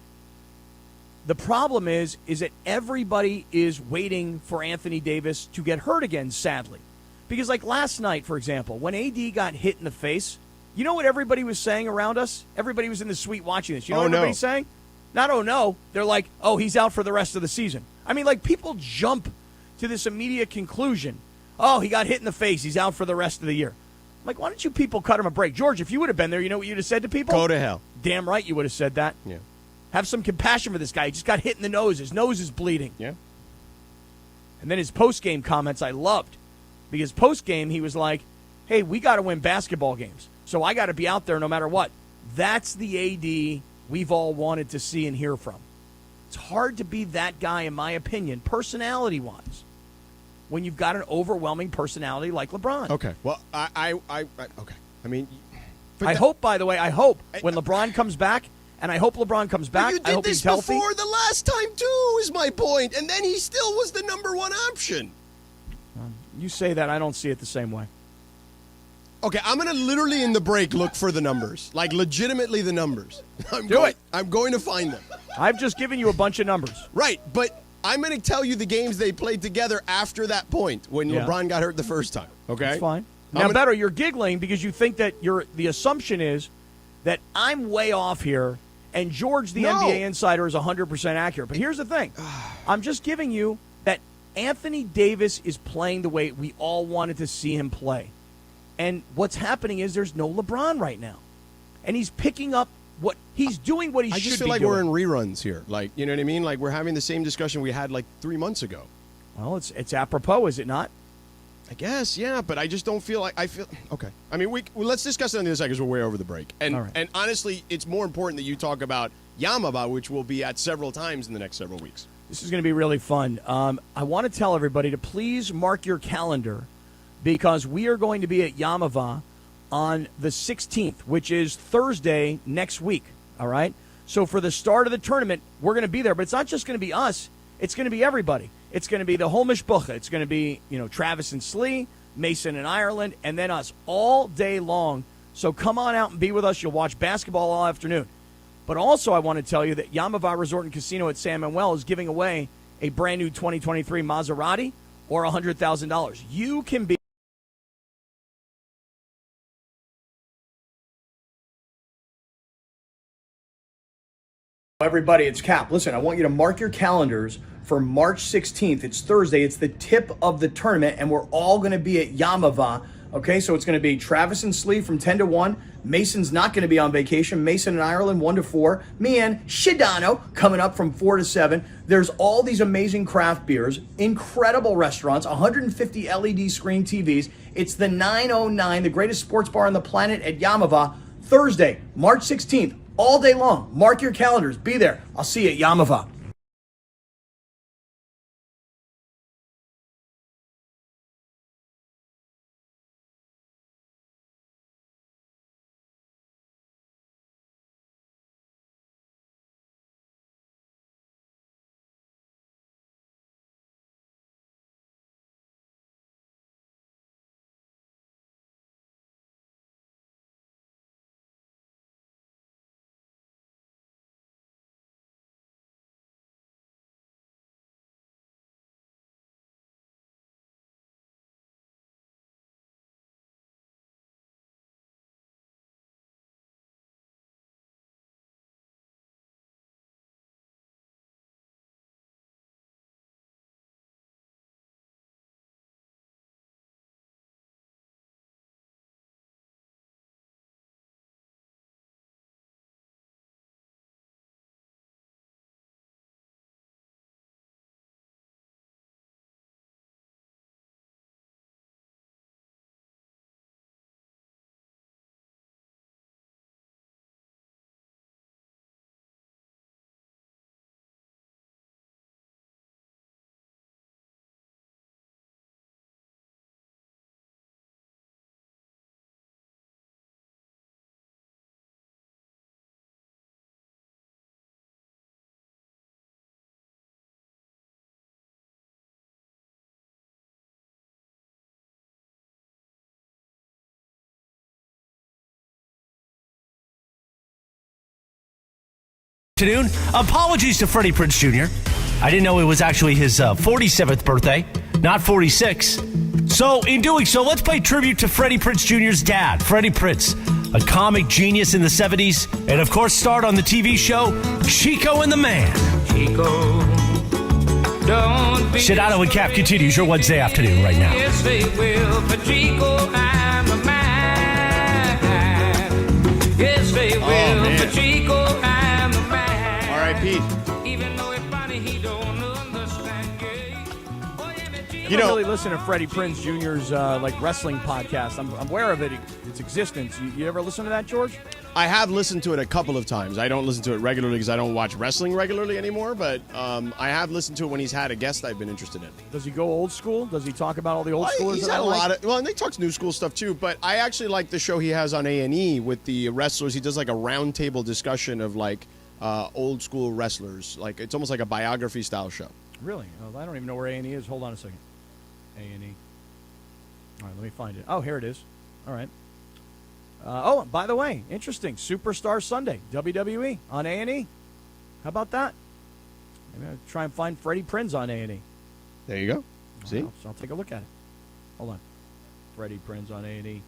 The problem is that everybody is waiting for Anthony Davis to get hurt again, sadly. Because like last night, for example, when AD got hit in the face, You know what everybody was saying around us? Everybody was in the suite watching this. You know Oh, what no. everybody's saying? Not, oh, no. They're like, oh, he's out for the rest of the season. I mean, like, people jump to this immediate conclusion. Oh, he got hit in the face. He's out for the rest of the year. Like, why don't you people cut him a break? George, if you would have been there, you know what you'd have said to people? Go to hell. Damn right you would have said that. Yeah. Have some compassion for this guy. He just got hit in the nose. His nose is bleeding. Yeah. And then his post-game comments I loved. Because post-game, he was like, hey, we got to win basketball games. So I got to be out there no matter what. That's the AD we've all wanted to see and hear from. It's hard to be that guy, in my opinion, personality-wise, when you've got an overwhelming personality like LeBron. Okay. Well, I okay. I mean, I hope, by the way, when LeBron comes back, and I hope LeBron comes back, you I did hope this he's healthy. before the last time too. Is my point, and then he still was the number one option. You say that, I don't see it the same way. Okay, I'm going to literally in the break look for the numbers. Like, legitimately the numbers. I'm going to find them. I've just given you a bunch of numbers. Right, but I'm going to tell you the games they played together after that point when LeBron got hurt the first time. Okay? That's fine. Now, Beto, you're giggling because you think that the assumption is that I'm way off here and George, the NBA insider, is 100% accurate. But here's the thing. I'm just giving you that Anthony Davis is playing the way we all wanted to see him play. And what's happening is there's no LeBron right now. And he's picking up he's doing what he should be doing. I just feel like we're in reruns here. Like, you know what I mean? Like, we're having the same discussion we had like 3 months ago. Well, it's apropos, is it not? I guess, yeah, but I just don't feel like okay. I mean, let's discuss it on the other side because we're way over the break. And and honestly, it's more important that you talk about Yamava, which we'll be at several times in the next several weeks. This is going to be really fun. I want to tell everybody to please mark your calendar because we are going to be at Yamava on the 16th, which is Thursday next week, all right? So for the start of the tournament, we're going to be there, but it's not just going to be us. It's going to be everybody. It's going to be the whole mishpucha. It's going to be, Travis and Slee, Mason and Ireland, and then us all day long. So come on out and be with us. You'll watch basketball all afternoon. But also I want to tell you that Yamava Resort and Casino at San Manuel is giving away a brand new 2023 Maserati or $100,000. You can be Everybody, it's Cap. Listen, I want you to mark your calendars for March 16th. It's Thursday. It's the tip of the tournament, and we're all going to be at Yamava. Okay, so it's going to be Travis and Slee from 10 to 1. Mason's not going to be on vacation. Mason and Ireland 1 to 4. Me and Sedano coming up from 4 to 7. There's all these amazing craft beers, incredible restaurants, 150 LED screen TVs. It's the 909, the greatest sports bar on the planet at Yamava. Thursday, March 16th. All day long. Mark your calendars. Be there. I'll see you at Yamava. Afternoon. Apologies to Freddie Prinze Jr. I didn't know it was actually his 47th birthday, not 46. So in doing so, let's pay tribute to Freddie Prinze Jr.'s dad, Freddie Prinze. a comic genius in the 70s, and of course starred on the TV show Chico and the Man. Chico, don't be Sedano and Kap continues your Wednesday afternoon right now. Yes, they will, but Chico, I'm a man. Yes, they will, but Chico, I'm a man. All right, Pete. Even though it's funny, he don't understand. You don't really listen to Freddie Prinze Jr.'s like wrestling podcast. I'm aware of its existence. You ever listen to that, George? I have listened to it a couple of times. I don't listen to it regularly because I don't watch wrestling regularly anymore, but I have listened to it when he's had a guest I've been interested in. Does he go old school? Does he talk about all the old schoolers? He's had a lot of, well, and they talk new school stuff too, but I actually like the show he has on A&E with the wrestlers. He does like a roundtable discussion of like old school wrestlers. Like it's almost like a biography style show. Really? Oh, I don't even know where A&E is. Hold on a second. A&E. All right, let me find it. Oh, here it is. All right. By the way, interesting. Superstar Sunday, WWE on A&E. How about that? Maybe I'll try and find Freddie Prinze on A&E. There you go. See? I'll take a look at it. Hold on. Freddie Prinze on A&E.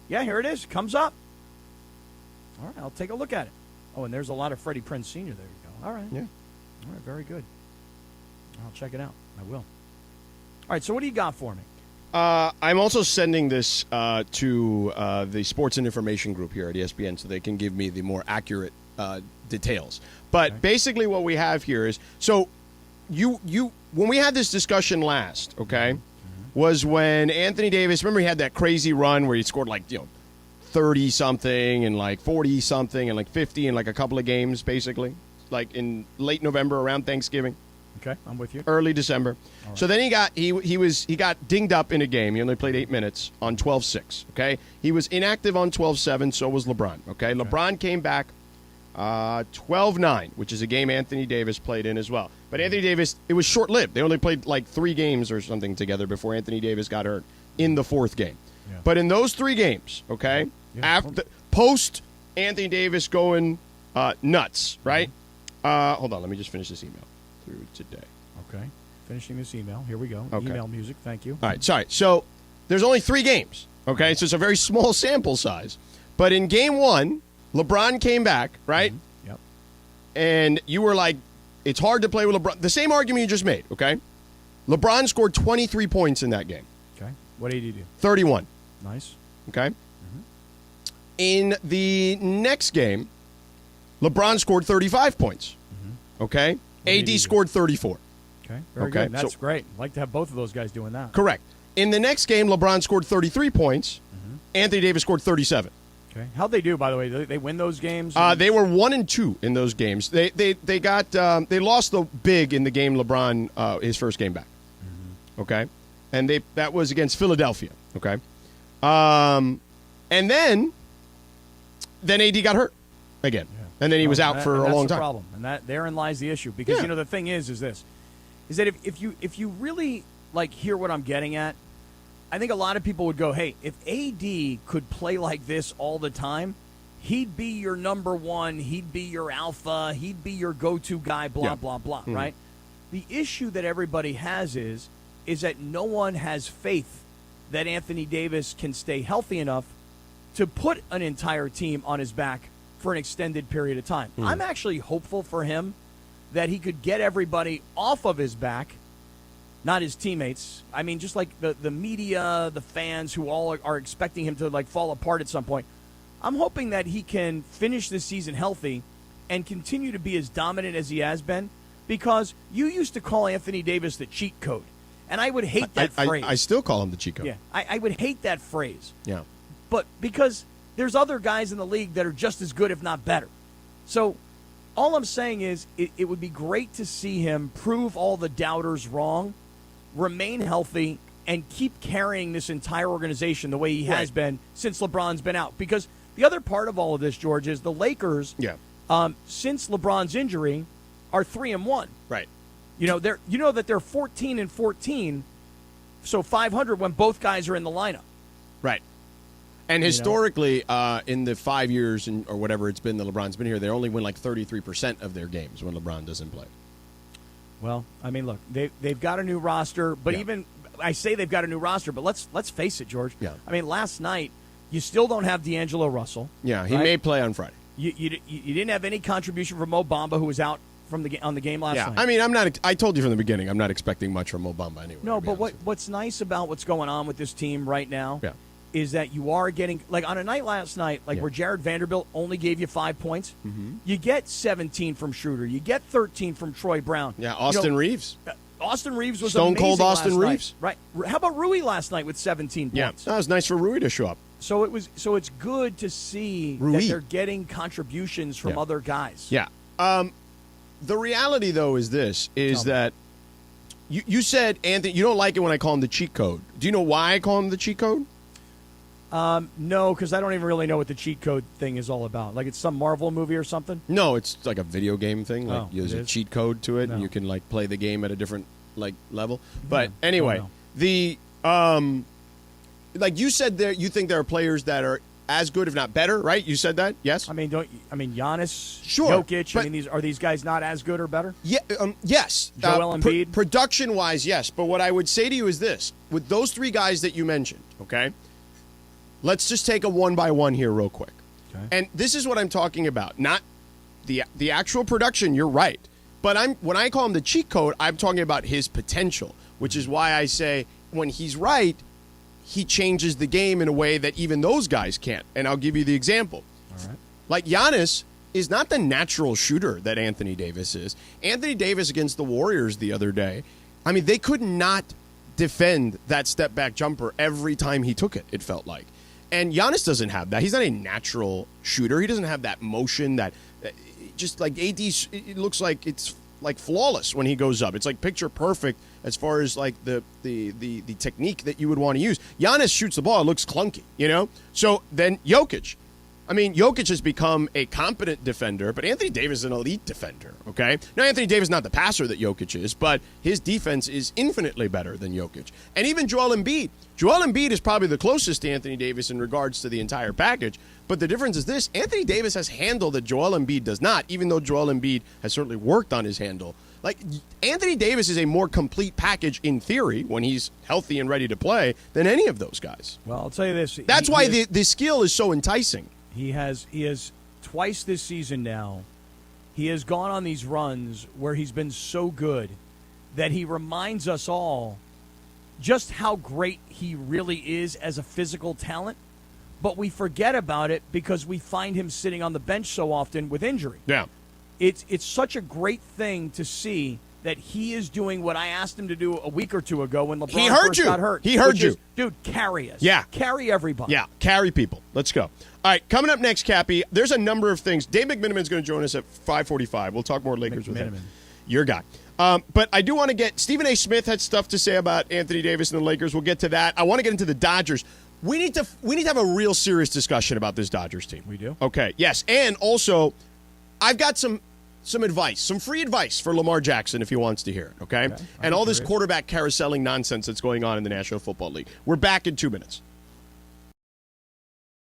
Yeah, here it is. Comes up. All right, I'll take a look at it. Oh, and there's a lot of Freddie Prinze Sr. There you go. All right. Yeah. All right, very good. I'll check it out. I will. All right, so what do you got for me? I'm also sending this to the Sports and Information Group here at ESPN so they can give me the more accurate details. But basically what we have here is, so you when we had this discussion last, okay, was when Anthony Davis, remember he had that crazy run where he scored like, 30-something and like 40-something and like 50 in like a couple of games, basically, like in late November around Thanksgiving. Okay, I'm with you. Early December. Right. So then he got dinged up in a game. He only played 8 minutes on 12-6. Okay, he was inactive on 12-7. So was LeBron. Okay, LeBron came back 12-9, which is a game Anthony Davis played in as well. But Anthony Davis, it was short-lived. They only played like 3 games or something together before Anthony Davis got hurt in the 4th game. Yeah. But in those 3 games, okay, after post Anthony Davis going nuts, right? Hold on, let me just finish this email. Through today. Okay. Finishing this email. Here we go. Okay. Email music. Thank you. All right. Sorry. So there's only 3 games. Okay. So it's a very small sample size. But in game 1, LeBron came back, right? Mm-hmm. Yep. And you were like, it's hard to play with LeBron. The same argument you just made, okay? LeBron scored 23 points in that game. Okay. What did he do? 31. Nice. Okay. Mm-hmm. In the next game, LeBron scored 35 points. Mm-hmm. Okay. AD scored 34. Okay, very good. That's great. I'd like to have both of those guys doing that. Correct. In the next game, LeBron scored 33 points. Mm-hmm. Anthony Davis scored 37. Okay. How'd they do, by the way? They win those games? They were 1-2 in those games. They lost the big in the game LeBron his first game back. Mm-hmm. Okay, and that was against Philadelphia. Okay, and then AD got hurt again. Yeah. And then he was out for a long time. That's the problem, and therein lies the issue. Because the thing is that if you really like hear what I'm getting at, I think a lot of people would go, "Hey, if AD could play like this all the time, he'd be your number one. He'd be your alpha. He'd be your go-to guy." Blah blah blah. Mm-hmm. Right? The issue that everybody has is that no one has faith that Anthony Davis can stay healthy enough to put an entire team on his back for an extended period of time. I'm actually hopeful for him that he could get everybody off of his back, not his teammates. I mean, just like the media, the fans who all are expecting him to like fall apart at some point. I'm hoping that he can finish this season healthy and continue to be as dominant as he has been, because you used to call Anthony Davis the cheat code, and I would hate that phrase. I still call him the cheat code. Yeah, I would hate that phrase. Yeah. But because there's other guys in the league that are just as good, if not better. So all I'm saying is it would be great to see him prove all the doubters wrong, remain healthy, and keep carrying this entire organization the way he has been since LeBron's been out. Because the other part of all of this, George, is the Lakers, since LeBron's injury, are 3-1. Right. You know that they're 14-14, so 500 when both guys are in the lineup. Right. And historically, in the 5 years or whatever it's been that LeBron's been here, they only win like 33% of their games when LeBron doesn't play. Well, I mean, look, they've got a new roster, but even I say they've got a new roster, but let's face it, George. Yeah. I mean, last night You still don't have D'Angelo Russell. Yeah, he right? may play on Friday. You didn't have any contribution from Mo Bamba, who was out from on the game last night. I mean, I'm not. I told you from the beginning, I'm not expecting much from Mo Bamba anyway. No, but what's nice about what's going on with this team right now Yeah. is that you are getting, like on a night last night, like where Jared Vanderbilt only gave you 5 points, you get 17 from Schroeder, you get 13 from Troy Brown. Yeah, Austin Reeves. Austin Reeves was Stone cold amazing Austin last Reeves. night. Right? How about Rui last night with 17 points? Yeah, that was nice for Rui to show up. So it's good to see Rui. that they're getting contributions from other guys. Yeah. The reality, though, is this: that you said, Anthony, you don't like it when I call him the cheat code. Do you know why I call him the cheat code? No, because I don't even really know what the cheat code thing is all about. Like it's some Marvel movie or something? No, it's like a video game thing. Like there's it a is? cheat code to it, No. and you can like play the game at a different like level. But anyway, no. the like you said, there you think there are players that are as good, if not better, right? You said that, yes. I mean, Giannis, Sure, Jokic. but- Are these guys not as good or better? Yeah, yes. Joel Embiid? Production-wise, yes. But what I would say to you is this. With those three guys that you mentioned, okay, let's just take a one-by-one here real quick. Okay. And this is what I'm talking about. Not the actual production, you're right. But when I call him the cheat code, I'm talking about his potential, which is why I say when he's right, he changes the game in a way that even those guys can't. And I'll give you the example. All right. Like Giannis is not the natural shooter that Anthony Davis is. Anthony Davis against the Warriors the other day, I mean, they could not defend that step-back jumper every time he took it, it felt like. And Giannis doesn't have that. He's not a natural shooter. He doesn't have that motion that just like AD, it looks like it's like flawless when he goes up. It's like picture perfect as far as like the technique that you would want to use. Giannis shoots the ball, it looks clunky, you know? So then Jokic. I mean, Jokic has become a competent defender, but Anthony Davis is an elite defender, okay? Now, Anthony Davis is not the passer that Jokic is, but his defense is infinitely better than Jokic. And even Joel Embiid. Joel Embiid is probably the closest to Anthony Davis in regards to the entire package, but the difference is this. Anthony Davis has handle that Joel Embiid does not, even though Joel Embiid has certainly worked on his handle. Like, Anthony Davis is a more complete package in theory when he's healthy and ready to play than any of those guys. Well, I'll tell you this. That's why the skill is so enticing. He has twice this season now, he has gone on these runs where he's been so good that he reminds us all just how great he really is as a physical talent, but we forget about it because we find him sitting on the bench so often with injury. Yeah. It's such a great thing to see that he is doing what I asked him to do a week or two ago when LeBron first got hurt. He heard which you. is, dude, carry us. Yeah. Carry everybody. Yeah, carry people. Let's go. All right, coming up next, Cappy, there's a number of things. Dave McMiniman's going to join us at 5:45. We'll talk more Lakers with him. Your guy. But I do want to get – Stephen A. Smith had stuff to say about Anthony Davis and the Lakers. We'll get to that. I want to get into the Dodgers. We need to have a real serious discussion about this Dodgers team. We do? Okay, yes. And also, I've got some advice, some free advice for Lamar Jackson if he wants to hear it, okay? And all this quarterback carouseling nonsense that's going on in the National Football League. We're back in 2 minutes.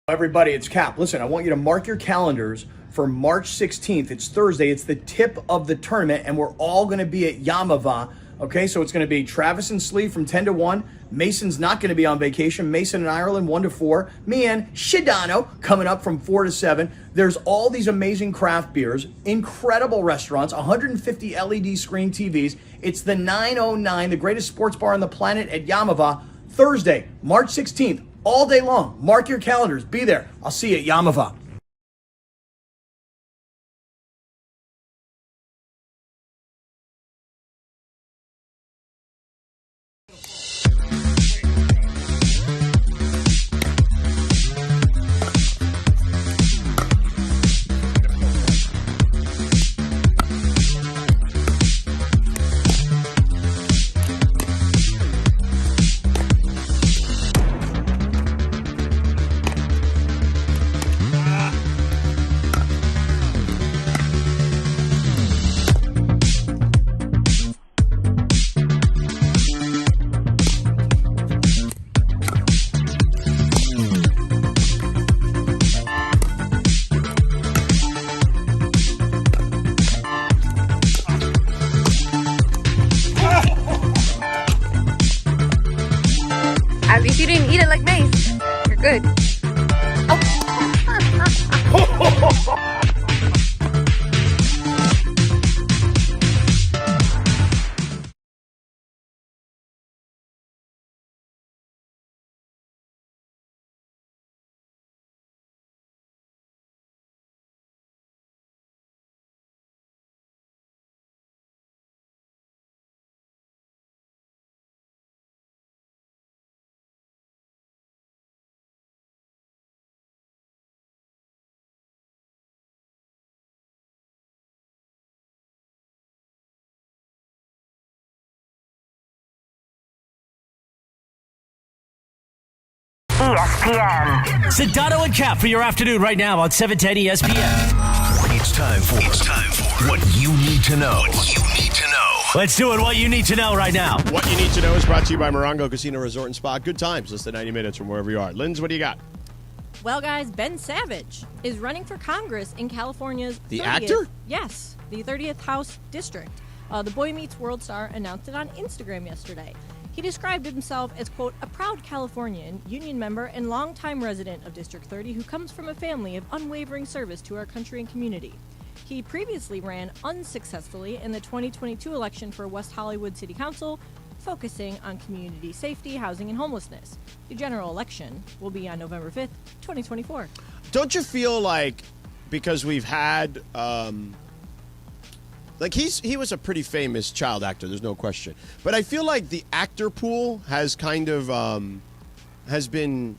Everybody, it's Cap. Listen, I want you to mark your calendars for March 16th. It's Thursday. It's the tip of the tournament, and we're all going to be at Yamava. Okay, so it's going to be Travis and Slee from 10 to 1. Mason's not going to be on vacation. Mason in Ireland, 1 to 4. Me and Sedano coming up from 4 to 7. There's all these amazing craft beers, incredible restaurants, 150 LED screen TVs. It's the 909, the greatest sports bar on the planet at Yamava. Thursday, March 16th, all day long. Mark your calendars. Be there. I'll see you at Yamava. At least you didn't eat it like Mace. You're good. ESPN. Sedano and Kap for your afternoon right now on 710 ESPN. It's time for what you need to know. Let's do it. What you need to know right now. What you need to know is brought to you by Morongo Casino Resort and Spa. Good times, less than 90 minutes from wherever you are. Linz, what do you got? Well, guys, Ben Savage is running for Congress in California's The 30th actor? Yes, the 30th House District. The Boy Meets World star announced it on Instagram yesterday. He described himself as, quote, a proud Californian, union member, and longtime resident of District 30 who comes from a family of unwavering service to our country and community. He previously ran unsuccessfully in the 2022 election for West Hollywood City Council, focusing on community safety, housing, and homelessness. The general election will be on November 5th, 2024. Don't you feel like, because we've had, like he was a pretty famous child actor, there's no question. But I feel like the actor pool has kind of, has been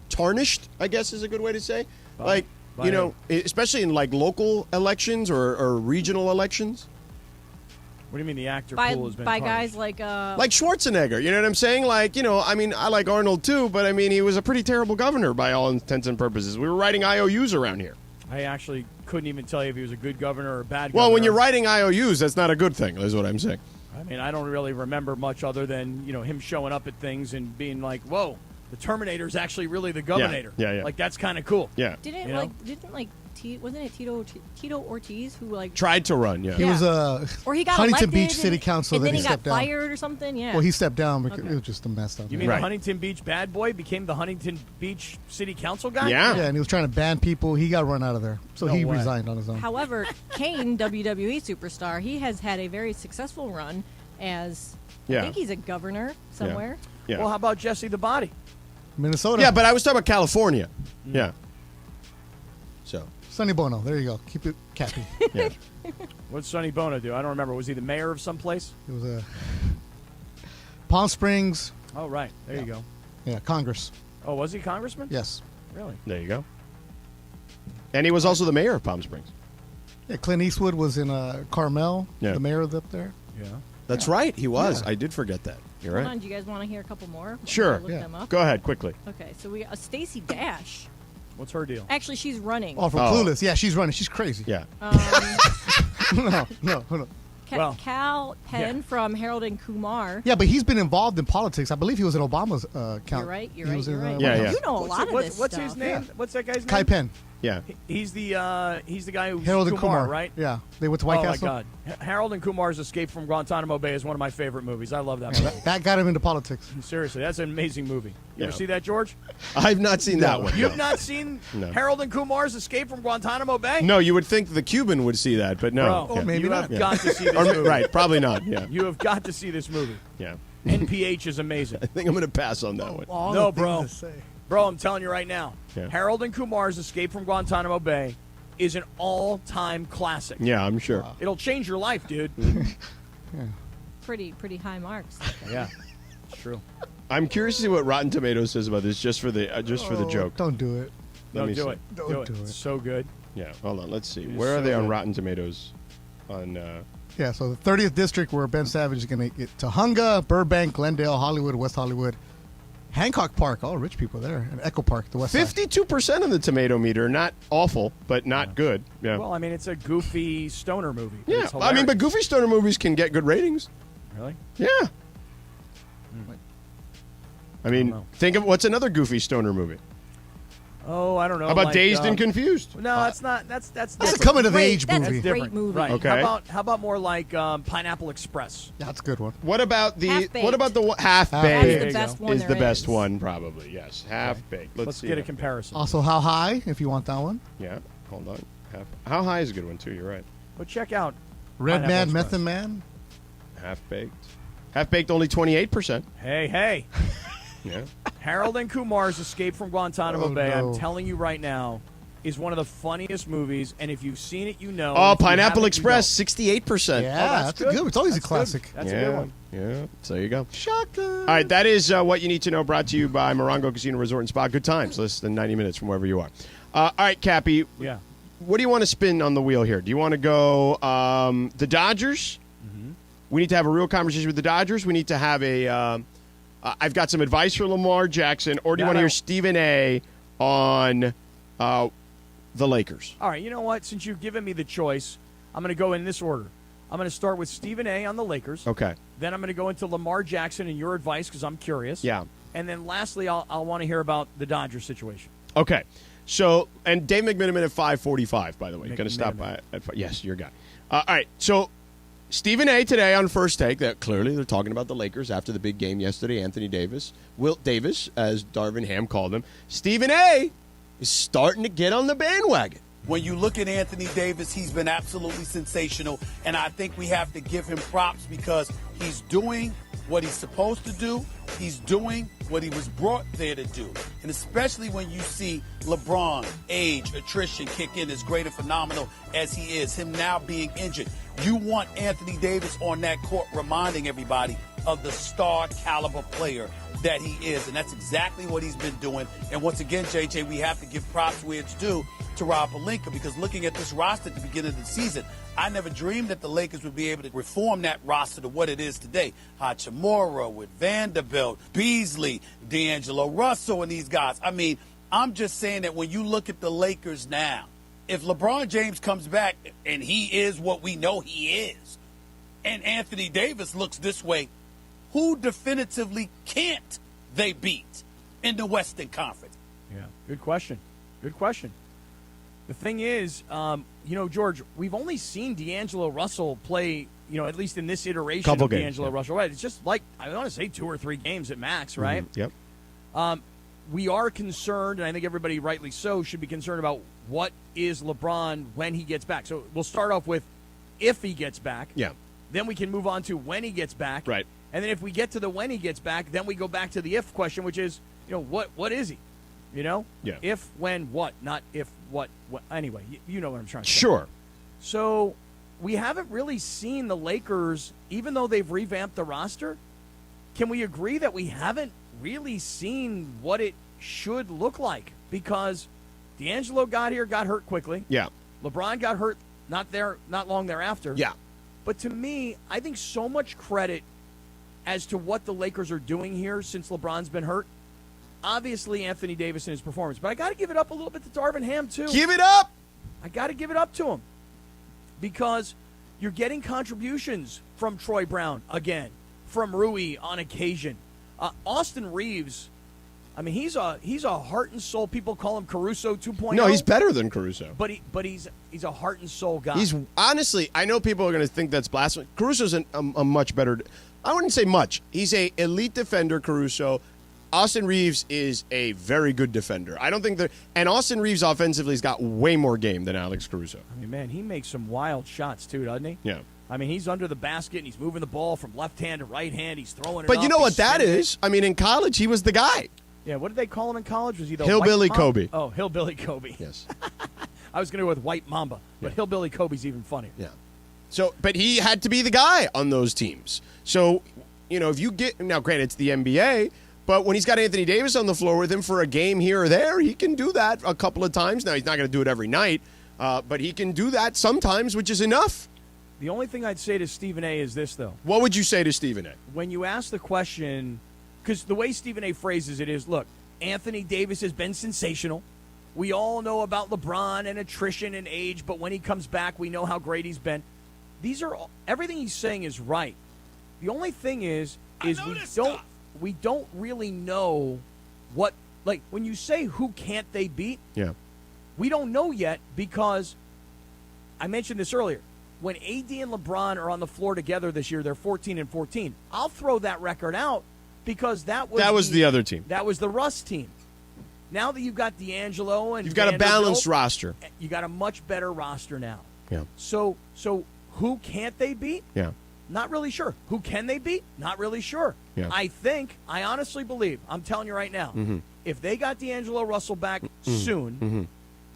tarnished, I guess is a good way to say. Like, you know, especially in like local elections or regional elections. What do you mean the actor By pool has been guys tarnished? like Schwarzenegger, you know what I'm saying? Like, you know, I mean, I like Arnold too, but I mean, he was a pretty terrible governor by all intents and purposes. We were writing IOUs around here. I actually couldn't even tell you if he was a good governor or a bad governor. Well, when you're writing IOUs, that's not a good thing, is what I'm saying. I mean, I don't really remember much other than, you know, him showing up at things and being like, whoa, the Terminator's actually really the governor. Yeah. Like, that's kind of cool. Yeah. wasn't it Tito Ortiz who like tried to run? Yeah. He was or he got Huntington elected Beach City Council, and then he got stepped down. fired or something. Yeah. Well, he stepped down because it was just a mess up. You mean the Huntington Beach bad boy became the Huntington Beach City Council guy? Yeah, and he was trying to ban people. He got run out of there, so No he way. resigned on his own. However, Kane, WWE superstar, he has had a very successful run as I think he's a governor somewhere. Yeah. Well, how about Jesse the Body? Minnesota. Yeah, but I was talking about California. Yeah. So. Sonny Bono. There you go. Keep it cappy. Yeah. What's Sonny Bono do? I don't remember. Was he the mayor of some place? It was a Palm Springs. Oh, right. There you go. Yeah, Congress. Oh, was he congressman? Yes. Really? There you go. And he was also the mayor of Palm Springs. Yeah, Clint Eastwood was in Carmel, Yeah. the mayor up there. Yeah. That's right. He was. Yeah. I did forget that. You're Hold right. on, do you guys want to hear a couple more? Sure. Look them up. Go ahead, quickly. Okay, so we Stacey Dash. What's her deal? Actually, she's running. Oh, from Clueless. Yeah, she's running. She's crazy. Yeah. No. Cal Penn from Harold and Kumar. Yeah, but he's been involved in politics. I believe he was in Obama's count. You're right. He was in, Yeah, yeah. You know a lot of this What's stuff. his name? What's that guy's name? Kai Penn. Yeah. He's the guy who's Harold and Kumar, right? Yeah, they went to White oh Castle. my God, Harold and Kumar's Escape from Guantanamo Bay is one of my favorite movies. I love that movie. That got him into politics. Seriously, that's an amazing movie. You ever Yeah. see that, George? I've not seen that one. You've not seen No. Harold and Kumar's Escape from Guantanamo Bay? No, you would think the Cuban would see that, but no. Bro, Yeah. maybe you not. have got to see this Or, movie. right, probably not. Yeah. You have got to see this movie. Yeah. NPH is amazing. I think I'm going to pass on that one. All No, the things bro. to say. Bro, I'm telling you right now, Yeah. Harold and Kumar's Escape from Guantanamo Bay is an all-time classic. Yeah, I'm sure. It'll change your life, dude. Pretty high marks. Yeah, it's true. I'm curious to see what Rotten Tomatoes says about this, just for the joke. Don't do it. Let me do see. it. Don't do it. do it. It's so good. Yeah, hold on. Let's see. It is Where are so they on good. Rotten Tomatoes? On Yeah, so the 30th district where Ben Savage is going to get Tahunga, Burbank, Glendale, Hollywood, West Hollywood, Hancock Park, all rich people there, and Echo Park, the west side. 52% on the tomato meter. Not awful, but not good. Yeah. Well, I mean, it's a goofy stoner movie. but Yeah, it's I mean, but Goofy Stoner movies can get good ratings. Really? Yeah. I mean, think of what's another Goofy Stoner movie. Oh, I don't know. How about like, Dazed and Confused? No, that's not. That's That's a coming of age That's movie. a great different. movie. Right. Okay. How about more like Pineapple Express? That's a good one. What about the Half-Baked. Half That's Baked? the best one Is the there best is. one probably? Yes, Half Baked. Let's see get a that. comparison. Also, How High, if you want that one. Yeah, hold on. How High is a good one too. You're right. But check out Red Pineapple Man, Express. Method Man. Half Baked. Half Baked only 28%. Hey. Yeah. Harold and Kumar's Escape from Guantanamo Oh, Bay, no. I'm telling you right now, is one of the funniest movies. And if you've seen it, you know. Oh, If you Pineapple haven't, you Express, don't. 68%. Yeah, that's that's a good. good one. It's always That's a classic. Good. That's a good one. Yeah. So there you go. Shotgun. All right, that is what you need to know. Brought to you by Morongo Casino Resort and Spa. Good times, less than 90 minutes from wherever you are. All right, Cappy. Yeah. What do you want to spin on the wheel here? Do you want to go the Dodgers? Mm-hmm. We need to have a real conversation with the Dodgers. We need to have a. I've got some advice for Lamar Jackson, or do you want to hear Stephen A. on the Lakers? All right, you know what? Since you've given me the choice, I'm going to go in this order. I'm going to start with Stephen A. on the Lakers. Okay. Then I'm going to go into Lamar Jackson and your advice because I'm curious. Yeah. And then lastly, I'll want to hear about the Dodgers situation. Okay. So, and Dave McMiniman at 5:45, by the way. Going to stop McMiniman. by at 5. Yes, your guy. All right. So, Stephen A. today on First Take, that clearly they're talking about the Lakers after the big game yesterday. Anthony Davis, Wilt Davis, as Darvin Ham called him. Stephen A. is starting to get on the bandwagon. When you look at Anthony Davis, he's been absolutely sensational, and I think we have to give him props because he's doing what he's supposed to do. He's doing what he was brought there to do. And especially when you see LeBron, age, attrition kick in as great and phenomenal as he is, him now being injured. You want Anthony Davis on that court reminding everybody of the star caliber player that he is. And that's exactly what he's been doing. And once again, JJ, we have to give props where it's due to Rob Pelinka, because looking at this roster at the beginning of the season, I never dreamed that the Lakers would be able to reform that roster to what it is today. Hachimura with Vanderbilt, Beasley, D'Angelo Russell, and these guys. I mean, I'm just saying that when you look at the Lakers now, if LeBron James comes back and he is what we know he is, and Anthony Davis looks this way, who definitively can't they beat in the Western Conference? Yeah, good question. Good question. The thing is, George, we've only seen D'Angelo Russell play, at least in this iteration Couple of games, D'Angelo yeah. Russell. Right? It's just like, I want to say 2 or 3 games at max, right? Yep. We are concerned, and I think everybody rightly so should be concerned about what is LeBron when he gets back. So we'll start off with if he gets back. Yeah. Then we can move on to when he gets back. Right. And then if we get to the when he gets back, then we go back to the if question, which is, what is he? Yeah. If, when, what, not if, what. Anyway, you know what I'm trying to say. Sure. So we haven't really seen the Lakers, even though they've revamped the roster. Can we agree that we haven't really seen what it should look like? Because D'Angelo got hurt quickly. Yeah. LeBron got hurt not long thereafter. Yeah. But to me, I think so much credit as to what the Lakers are doing here since LeBron's been hurt. Obviously, Anthony Davis and his performance. But I got to give it up a little bit to Darvin Ham, too. Give it up! I got to give it up to him. Because you're getting contributions from Troy Brown, again, from Rui on occasion. Austin Reeves, I mean, he's a heart and soul. People call him Caruso 2.0. No, he's better than Caruso. But he's a heart and soul guy. He's honestly, I know people are going to think that's blasphemous. Caruso's a much better. I wouldn't say much. He's a elite defender, Caruso. Austin Reeves is a very good defender. I don't think that. And Austin Reeves offensively has got way more game than Alex Caruso. I mean, man, he makes some wild shots too, doesn't he? Yeah. I mean, he's under the basket and he's moving the ball from left hand to right hand. He's throwing it. But up, you know what he's that spinning it. is? I mean, in college, he was the guy. Yeah, what did they call him in college? Was he the Hillbilly White Mamba? Kobe. Oh, Hillbilly Kobe. Yes. I was going to go with White Mamba, but Hillbilly Kobe's even funnier. Yeah. So, but he had to be the guy on those teams. So, if you get now, granted, it's the NBA. But when he's got Anthony Davis on the floor with him for a game here or there, he can do that a couple of times. Now, he's not going to do it every night, but he can do that sometimes, which is enough. The only thing I'd say to Stephen A. is this, though. What would you say to Stephen A.? When you ask the question, because the way Stephen A. phrases it is, look, Anthony Davis has been sensational. We all know about LeBron and attrition and age, but when he comes back, we know how great he's been. Everything he's saying is right. The only thing is we don't really know what like when you say who can't they beat, Yeah. we don't know yet because I mentioned this earlier. When AD and LeBron are on the floor together this year, they're 14-14. I'll throw that record out because that was the other team. That was the Russ team. Now that you've got D'Angelo and You've got a balanced roster. You got a much better roster now. Yeah. So who can't they beat? Yeah. Not really sure. Who can they beat? Not really sure. Yeah. I honestly believe, I'm telling you right now, Mm-hmm. if they got D'Angelo Russell back soon,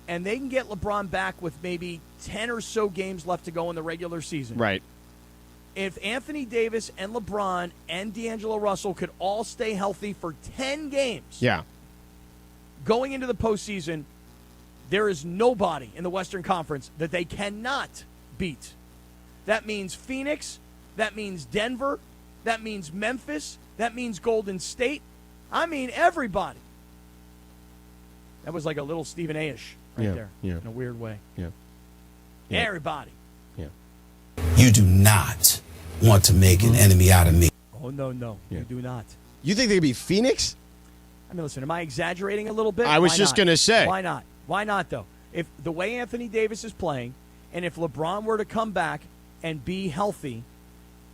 and they can get LeBron back with maybe 10 or so games left to go in the regular season. Right. If Anthony Davis and LeBron and D'Angelo Russell could all stay healthy for 10 games Yeah. going into the postseason, there is nobody in the Western Conference that they cannot beat. That means Phoenix. That means Denver. That means Memphis. That means Golden State. I mean everybody. That was like a little Stephen A-ish right there in a weird way. Yeah. Everybody. Yeah. You do not want to make an enemy out of me. Oh, no. You do not. You think they could be Phoenix? I mean, listen, am I exaggerating a little bit? I was Why just not? going to say. Why not? Why not, though? If the way Anthony Davis is playing, and if LeBron were to come back and be healthy,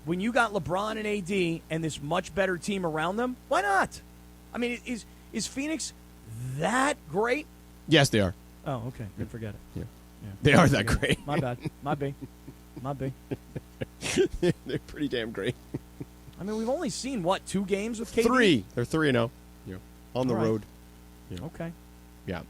when you got LeBron and AD and this much better team around them, why not? I mean, is Phoenix that great? Yes, they are. Oh, okay. Then forget it. Yeah. Yeah. They are that great. My bad. My B. They're pretty damn great. I mean, we've only seen, 2 games with KD? 3. They're 3-0. Yeah. On the All right. road. Yeah. Okay. Yeah.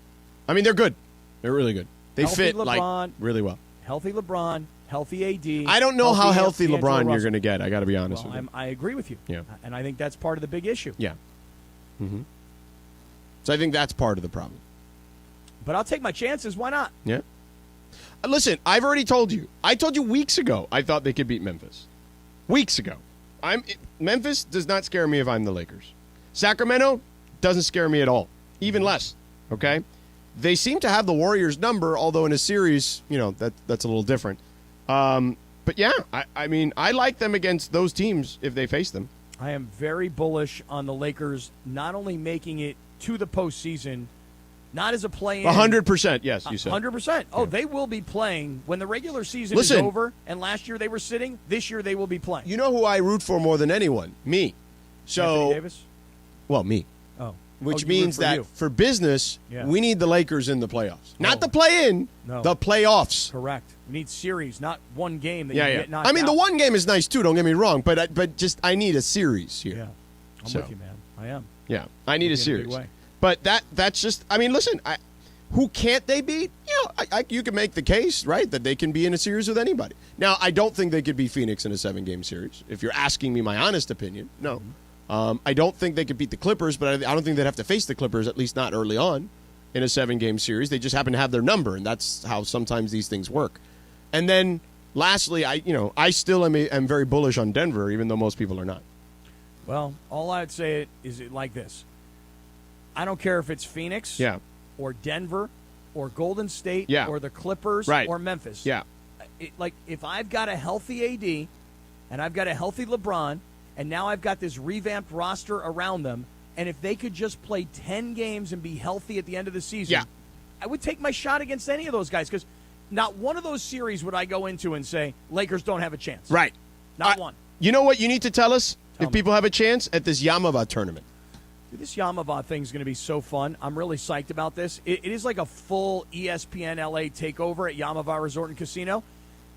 I mean, they're good. They're really good. They Healthy fit LeBron, really well. Healthy LeBron, healthy AD. I don't know how healthy D'Angelo LeBron you're Russell. going to get. I got to be honest Well, with you. I agree with you. Yeah. And I think that's part of the big issue. Yeah. Mm-hmm. So I think that's part of the problem. But I'll take my chances. Why not? Yeah. Listen, I've already told you. I told you weeks ago I thought they could beat Memphis. Weeks ago. Memphis does not scare me if I'm the Lakers. Sacramento doesn't scare me at all. Even less. Okay? They seem to have the Warriors' number, although in a series, that's a little different. But yeah, I mean, I like them against those teams if they face them. I am very bullish on the Lakers not only making it to the postseason, not as a play-in. 100%, yes, you said. 100%. Oh, they will be playing when the regular season is over, and last year they were sitting. This year they will be playing. You know who I root for more than anyone? Me. So, Anthony Davis? Well, me. Oh. Which you root means for that you. for business, Yeah. we need the Lakers in the playoffs. Not the play-in, No. the playoffs. Correct. We need series, not one game that Yeah, you yeah. get knocked I mean, out. the one game is nice too. Don't get me wrong, but just I need a series here. Yeah, I'm So, with you, man. I am. Yeah, I need a With you in a big series. way. But that's just. I mean, listen. Who can't they beat? You can make the case, right, that they can be in a series with anybody. Now, I don't think they could beat Phoenix in a 7-game series. If you're asking me my honest opinion, no. I don't think they could beat the Clippers, but I don't think they'd have to face the Clippers, at least not early on, in a 7-game series. They just happen to have their number, and that's how sometimes these things work. And then, lastly, I still am very bullish on Denver, even though most people are not. Well, all I'd say is it like this. I don't care if it's Phoenix or Denver or Golden State or the Clippers or Memphis. Yeah. If I've got a healthy AD and I've got a healthy LeBron and now I've got this revamped roster around them, and if they could just play 10 games and be healthy at the end of the season, I would take my shot against any of those guys because not one of those series would I go into and say, Lakers don't have a chance. Right. Not one. You know what you need to tell us if people have a chance at this Yamava tournament? Dude, this Yamava thing is going to be so fun. I'm really psyched about this. It is like a full ESPNLA takeover at Yamava Resort and Casino.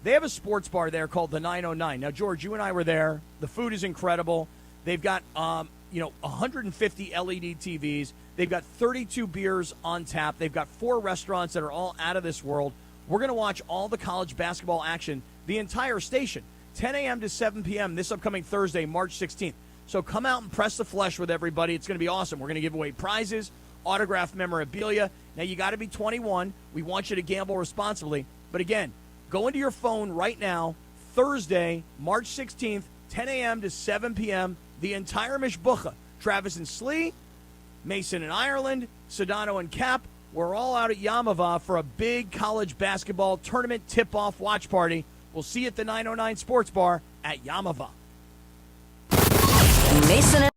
They have a sports bar there called the 909. Now, George, you and I were there. The food is incredible. They've got 150 LED TVs. They've got 32 beers on tap. They've got 4 restaurants that are all out of this world. We're going to watch all the college basketball action, the entire station, 10 a.m. to 7 p.m. this upcoming Thursday, March 16th. So come out and press the flesh with everybody. It's going to be awesome. We're going to give away prizes, autographed memorabilia. Now, you got to be 21. We want you to gamble responsibly. But again, go into your phone right now, Thursday, March 16th, 10 a.m. to 7 p.m., the entire Mishbucha. Travis and Slee, Mason and Ireland, Sedano and Kap. We're all out at Yamava for a big college basketball tournament tip-off watch party. We'll see you at the 909 Sports Bar at Yamava. Mason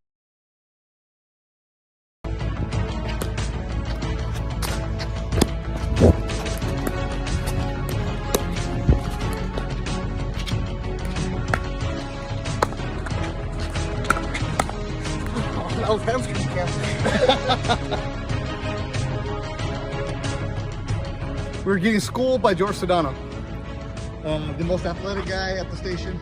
I was hamstring camp. We were getting schooled by George Sedano, the most athletic guy at the station.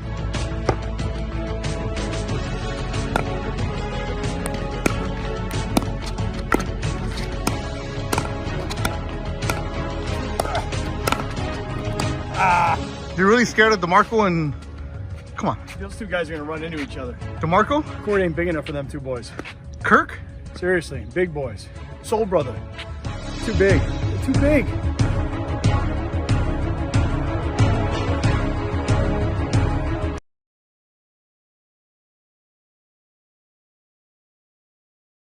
You're really scared of DeMarco and... Come on. Those two guys are going to run into each other. DeMarco? Court ain't big enough for them two boys. Kirk? Seriously, big boys. Soul brother. Too big. They're too big.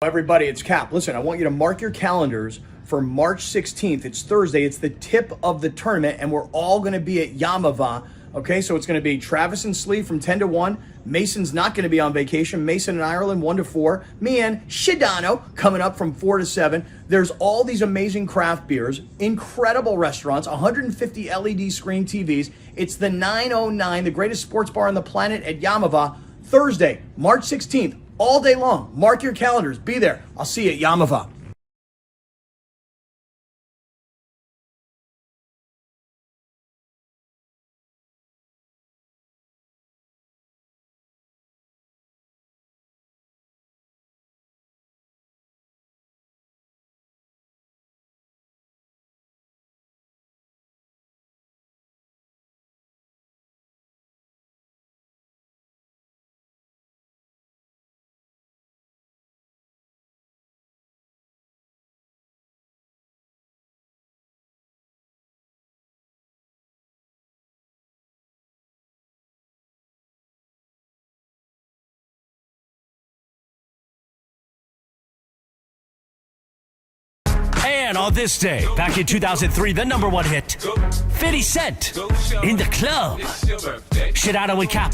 Everybody, it's Cap. Listen, I want you to mark your calendars for March 16th. It's Thursday. It's the tip of the tournament, and we're all going to be at Yamava. Okay, so it's going to be Travis and Slee from 10 to 1. Mason's not going to be on vacation. Mason in Ireland, 1 to 4. Me and Sedano coming up from 4 to 7. There's all these amazing craft beers, incredible restaurants, 150 LED screen TVs. It's the 909, the greatest sports bar on the planet at Yamava. Thursday, March 16th, all day long. Mark your calendars. Be there. I'll see you at Yamava. And on this day, back in 2003, the number one hit, 50 Cent, In the Club. Sedano and Kap.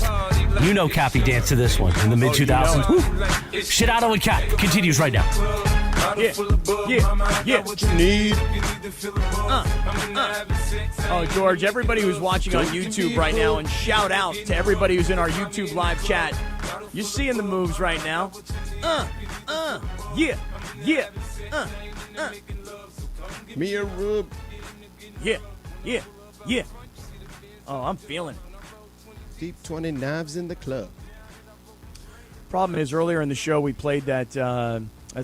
You know Cappy danced to this one in the mid-2000s. Sedano and Kap continues right now. Yeah. What you need. Oh, George, everybody who's watching on YouTube right now, and shout out to everybody who's in our YouTube live chat. You're seeing the moves right now. Yeah. Mia Rube. Yeah. Oh, I'm feeling it. Deep 20 knives in the club. Problem is, earlier in the show, we played that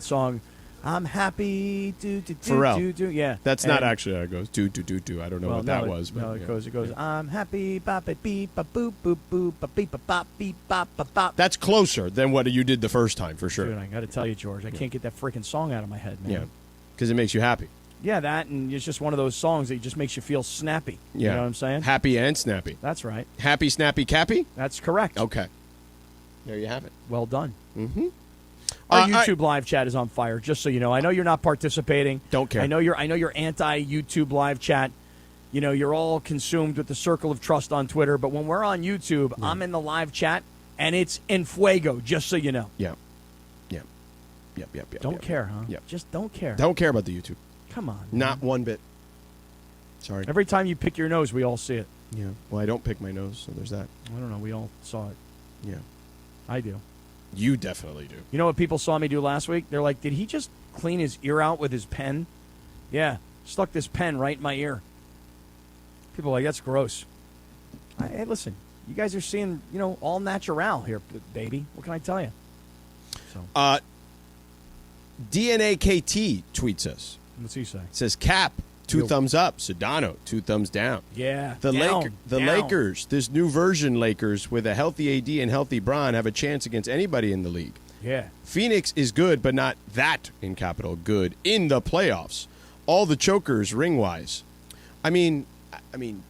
song, I'm happy, do. Pharrell. Yeah. That's not actually how it goes. Do. I don't know what that was. No, But it goes, I'm happy, bop it, beep, ba boop, boop, boop, ba beep, ba bop, beep, bop, ba bop. That's closer than what you did the first time, for sure. Dude, I got to tell you, George, I can't get that freaking song out of my head, man. Yeah, because it makes you happy. Yeah, that, and it's just one of those songs that just makes you feel snappy. Yeah. You know what I'm saying? Happy and snappy. That's right. Happy, snappy, cappy? That's correct. Okay. There you have it. Well done. Mm-hmm. Our YouTube live chat is on fire, just so you know. I know you're not participating. Don't care. I know you're anti-YouTube live chat. You know, you're all consumed with the circle of trust on Twitter, but when we're on YouTube, I'm in the live chat, and it's en fuego, just so you know. Yep. Don't care, huh? Yep. Just don't care. Don't care about the YouTube. Come on. Not one bit. Sorry. Every time you pick your nose, we all see it. Yeah. Well, I don't pick my nose, so there's that. I don't know. We all saw it. Yeah. I do. You definitely do. You know what people saw me do last week? They're like, did he just clean his ear out with his pen? Yeah. Stuck this pen right in my ear. People are like, that's gross. Hey, listen. You guys are seeing, all natural here, baby. What can I tell you? So. DNAKT tweets us. What's he say? Says Cap, 2 thumbs up. Sedano, 2 thumbs down. Yeah. The down. Lakers, this new version Lakers with a healthy AD and healthy Bron have a chance against anybody in the league. Yeah. Phoenix is good, but not that, in capital, good in the playoffs. All the chokers ring-wise. I mean,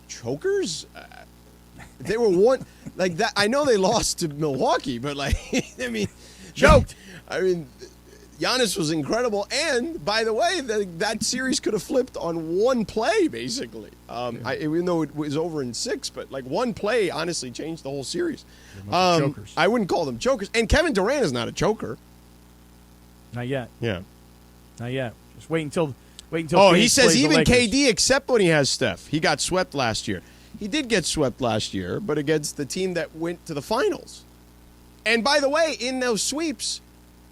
chokers? They were one like that. I know they lost to Milwaukee, but choked. Giannis was incredible, and by the way, that series could have flipped on one play, basically. Even though it was over in 6, but one play honestly changed the whole series. Chokers. I wouldn't call them chokers, and Kevin Durant is not a choker. Not yet. Yeah, not yet. Just wait until. Oh, he says even Lakers. KD, except when he has Steph. He got swept last year. He did get swept last year, but against the team that went to the finals. And by the way, in those sweeps,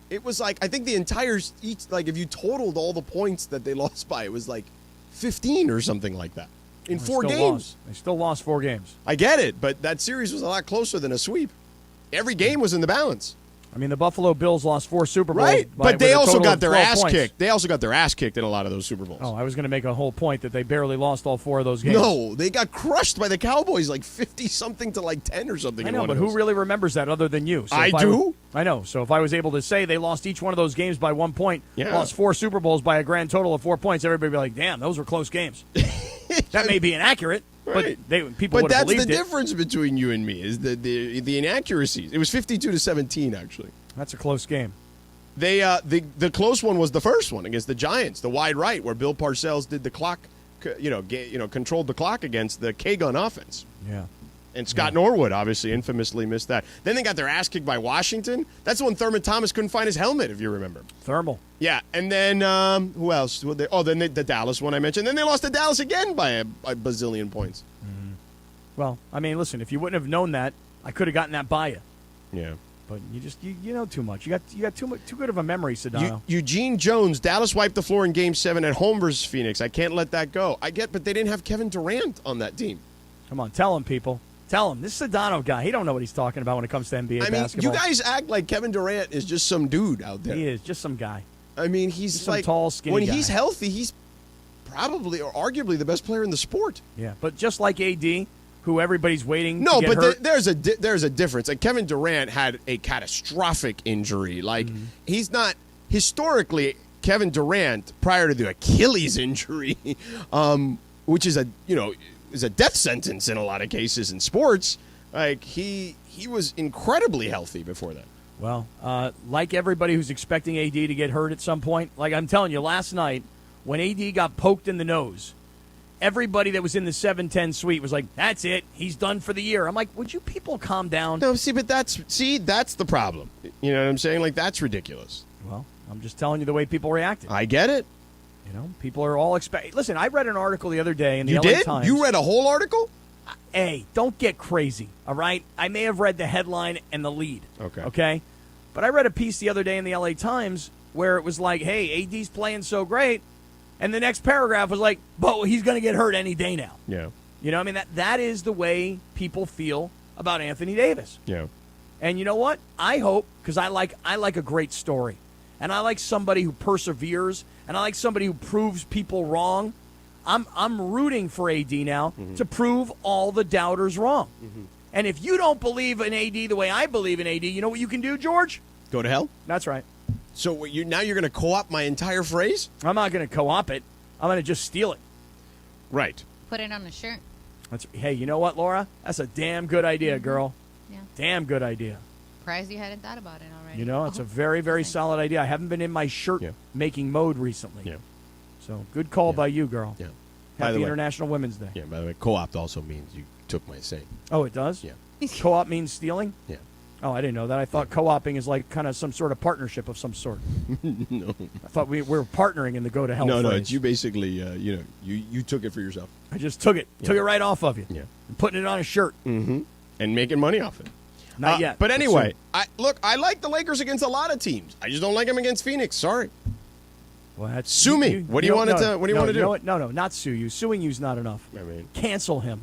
It was like, I think the entire, if you totaled all the points that they lost by, it was like 15 or something like that in 4 games. They still lost 4 games. I get it, but that series was a lot closer than a sweep. Every game was in the balance. I mean, the Buffalo Bills lost 4 Super Bowls. Right, but they also got their ass points. kicked. They also got their ass kicked in a lot of those Super Bowls. Oh, I was going to make a whole point that they barely lost all 4 of those games. No, they got crushed by the Cowboys, like 50-something to like 10 or something. I know, but who really remembers that other than you? So I do. I know. So if I was able to say they lost each one of those games by 1 point, Yeah. lost 4 Super Bowls by a grand total of 4 points, everybody would be like, damn, those were close games. That may be inaccurate, Right. but people would have that's believed the it. difference between you and me, is the inaccuracies. It was 52-17, actually. That's a close game. They the close one was the first one against the Giants, the wide right, where Bill Parcells did the clock, controlled the clock against the K-gun offense. Yeah. And Scott Norwood obviously infamously missed that. Then they got their ass kicked by Washington. That's when Thurman Thomas couldn't find his helmet, if you remember. Thermal. Yeah, and then who else? The Dallas one I mentioned. Then they lost to Dallas again by a bazillion points. Well, I mean, listen, if you wouldn't have known that, I could have gotten that by you. Yeah. But you know too much. You got too good of a memory, Sedano. Eugene Jones, Dallas wiped the floor in Game 7 at home versus Phoenix. I can't let that go. But they didn't have Kevin Durant on that team. Come on, tell him, people. Tell him. This Sedano guy, he don't know what he's talking about when it comes to NBA basketball. You guys act like Kevin Durant is just some dude out there. He is, just some guy. I mean, he's just some like tall, skinny when guy. he's healthy, he's probably or arguably the best player in the sport. Yeah, but just like AD, who everybody's waiting No, to get but hurt. there's a difference. Like Kevin Durant had a catastrophic injury. Like he's not historically Kevin Durant prior to the Achilles injury, which is a death sentence in a lot of cases in sports. Like he was incredibly healthy before that. Well, like everybody who's expecting AD to get hurt at some point, like I'm telling you, last night when AD got poked in the nose, everybody that was in the 7-10 suite was like, that's it. He's done for the year. I'm like, would you people calm down? No, but that's the problem. You know what I'm saying? Like, that's ridiculous. Well, I'm just telling you the way people reacted. I get it. You know, people are all expecting. Listen, I read an article the other day in the You LA did? Times. You read a whole article? Hey, don't get crazy, all right? I may have read the headline and the lead. Okay. But I read a piece the other day in the LA Times where it was like, hey, AD's playing so great. And the next paragraph was like, but he's going to get hurt any day now. Yeah. You know, I mean, that is the way people feel about Anthony Davis. Yeah. And you know what? I hope, because I like a great story. And I like somebody who perseveres. And I like somebody who proves people wrong. I'm rooting for AD now to prove all the doubters wrong. And if you don't believe in AD the way I believe in AD, you know what you can do, George? Go to hell? That's right. So now you're going to co-opt my entire phrase? I'm not going to co-op it. I'm going to just steal it. Right. Put it on a shirt. Hey, you know what, Laura? That's a damn good idea, girl. Yeah. Damn good idea. Surprised you hadn't thought about it already. You know, it's a very, very solid idea. I haven't been in my shirt-making mode recently. Yeah. So, good call by you, girl. Yeah. By Happy the way- International Women's Day. Yeah, by the way, co-opt also means you took my saying. Oh, it does? Yeah. Co-op means stealing? Yeah. Oh, I didn't know that. I thought co-oping is like kind of some sort of partnership of some sort. No. I thought we were partnering in the go to hell No, phrase. it's you basically, you took it for yourself. I just took it. Yeah. Took it right off of you. Yeah. And putting it on a shirt. Mm-hmm. And making money off it. Not yet. But anyway, soon. I like the Lakers against a lot of teams. I just don't like them against Phoenix. Sorry. Well, that's, Sue me. What do you want to do? You know what? No, not sue you. Suing you's not enough. I mean, cancel him.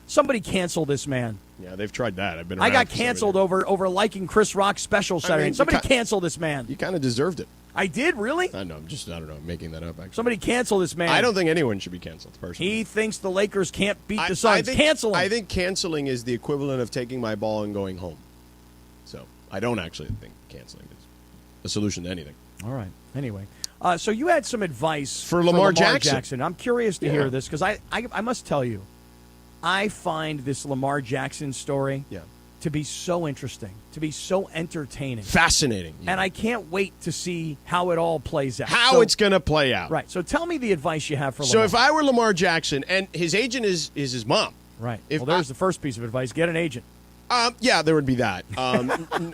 Somebody cancel this man. Yeah, they've tried that. I've been. I around got for canceled over liking Chris Rock's special Saturday. mean, Somebody cancel this man. You kind of deserved it. I did, really? I know. I don't know. I'm making that up. Actually, Somebody cancel this man. I don't think anyone should be canceled. Personally, He thinks the Lakers can't beat the Suns. Cancel him. I think canceling is the equivalent of taking my ball and going home. So I don't actually think canceling is a solution to anything. All right. Anyway, so you had some advice for Lamar Jackson. I'm curious to hear this because I must tell you, I find this Lamar Jackson story to be so interesting, to be so entertaining. Fascinating. And I can't wait to see how it all plays out. How it's going to play out. Right. So tell me the advice you have for Lamar. So if I were Lamar Jackson, and his agent is his mom. Right. Well, there's the first piece of advice. Get an agent. Yeah, there would be that.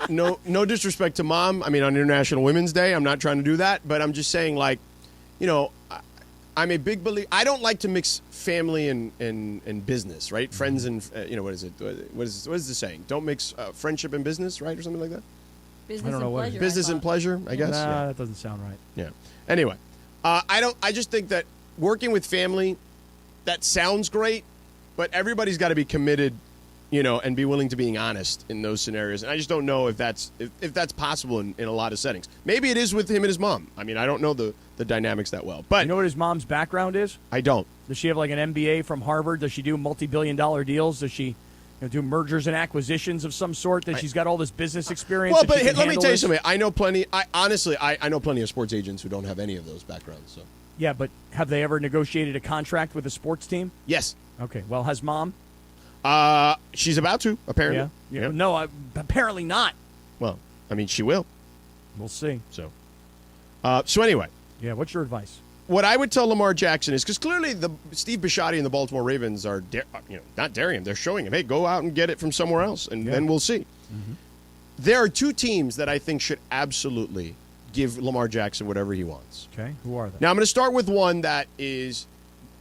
No disrespect to mom. I mean, on International Women's Day, I'm not trying to do that. But I'm just saying, like, I'm a big believer. I don't like to mix family and business, right? Friends and, what is it? What is the saying? Don't mix friendship and business, right? Or something like that? Business don't know and what it pleasure. is. Business and pleasure, I guess. Nah, that doesn't sound right. Yeah. Anyway, I just think that working with family, that sounds great, but everybody's got to be committed, and be willing to being honest in those scenarios. And I just don't know if that's possible in a lot of settings. Maybe it is with him and his mom. I mean, I don't know the dynamics that well. But you know what his mom's background is? I don't. Does she have like an MBA from Harvard? Does she do multi-billion-dollar deals? Does she do mergers and acquisitions of some sort? That she's got all this business experience? Well, that she but can let me handle tell you this? something. I know plenty. I know plenty of sports agents who don't have any of those backgrounds. So Yeah, but have they ever negotiated a contract with a sports team? yes. Okay. Well, has mom? She's about to, apparently. Yeah. No, apparently not. Well, I mean, she will. We'll see. So anyway, Yeah. What's your advice? what I would tell Lamar Jackson is, because clearly Steve Bisciotti and the Baltimore Ravens are, not daring him. They're showing him, hey, go out and get it from somewhere else, and then we'll see. Mm-hmm. There are two teams that I think should absolutely give Lamar Jackson whatever he wants. Okay. Who are they? Now, I'm going to start with one that is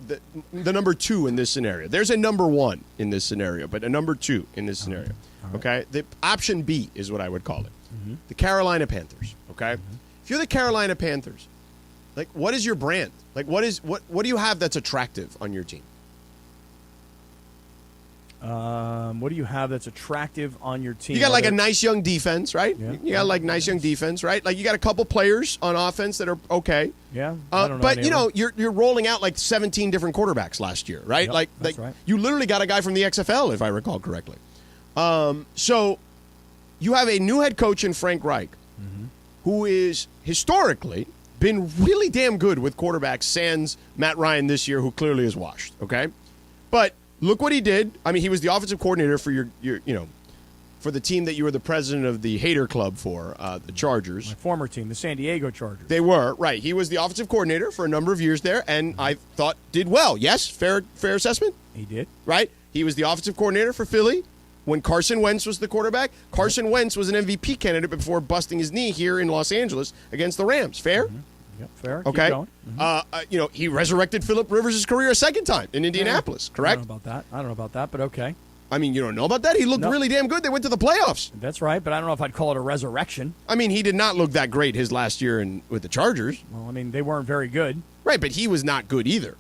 the number 2 in this scenario. There's a number 1 in this scenario, but a number 2 in this scenario. right. Okay? The option B is what I would call it. Mm-hmm. The Carolina Panthers. Okay? If you're the Carolina Panthers, like, what is your brand? Like, what do you have that's attractive on your team? What do you have that's attractive on your team? You got like a nice young defense, right? Yeah. You got like nice young defense, right? Like you got a couple players on offense that are okay. Yeah. I don't know But any of them. you're rolling out like 17 different quarterbacks last year, right? Yep, like that's right. you literally got a guy from the XFL, if I recall correctly. So you have a new head coach in Frank Reich, Mm-hmm. who is historically been really damn good with quarterbacks, sans Matt Ryan this year, who clearly is washed. Okay, but look what he did. I mean, he was the offensive coordinator for your for the team that you were the president of the Hater Club for, the Chargers. My former team, the San Diego Chargers. They were, right. He was the offensive coordinator for a number of years there, and I thought did well. Yes? Fair assessment? He did. Right? He was the offensive coordinator for Philly when Carson Wentz was the quarterback. Carson Wentz was an MVP candidate before busting his knee here in Los Angeles against the Rams. Fair? Yep, fair. Okay. Keep going. He resurrected Philip Rivers' career a second time in Indianapolis, correct? I don't know about that, but okay. I mean, you don't know about that? He looked really damn good. They went to the playoffs. That's right, but I don't know if I'd call it a resurrection. I mean, he did not look that great his last year with the Chargers. Well, I mean, they weren't very good. Right, but he was not good either.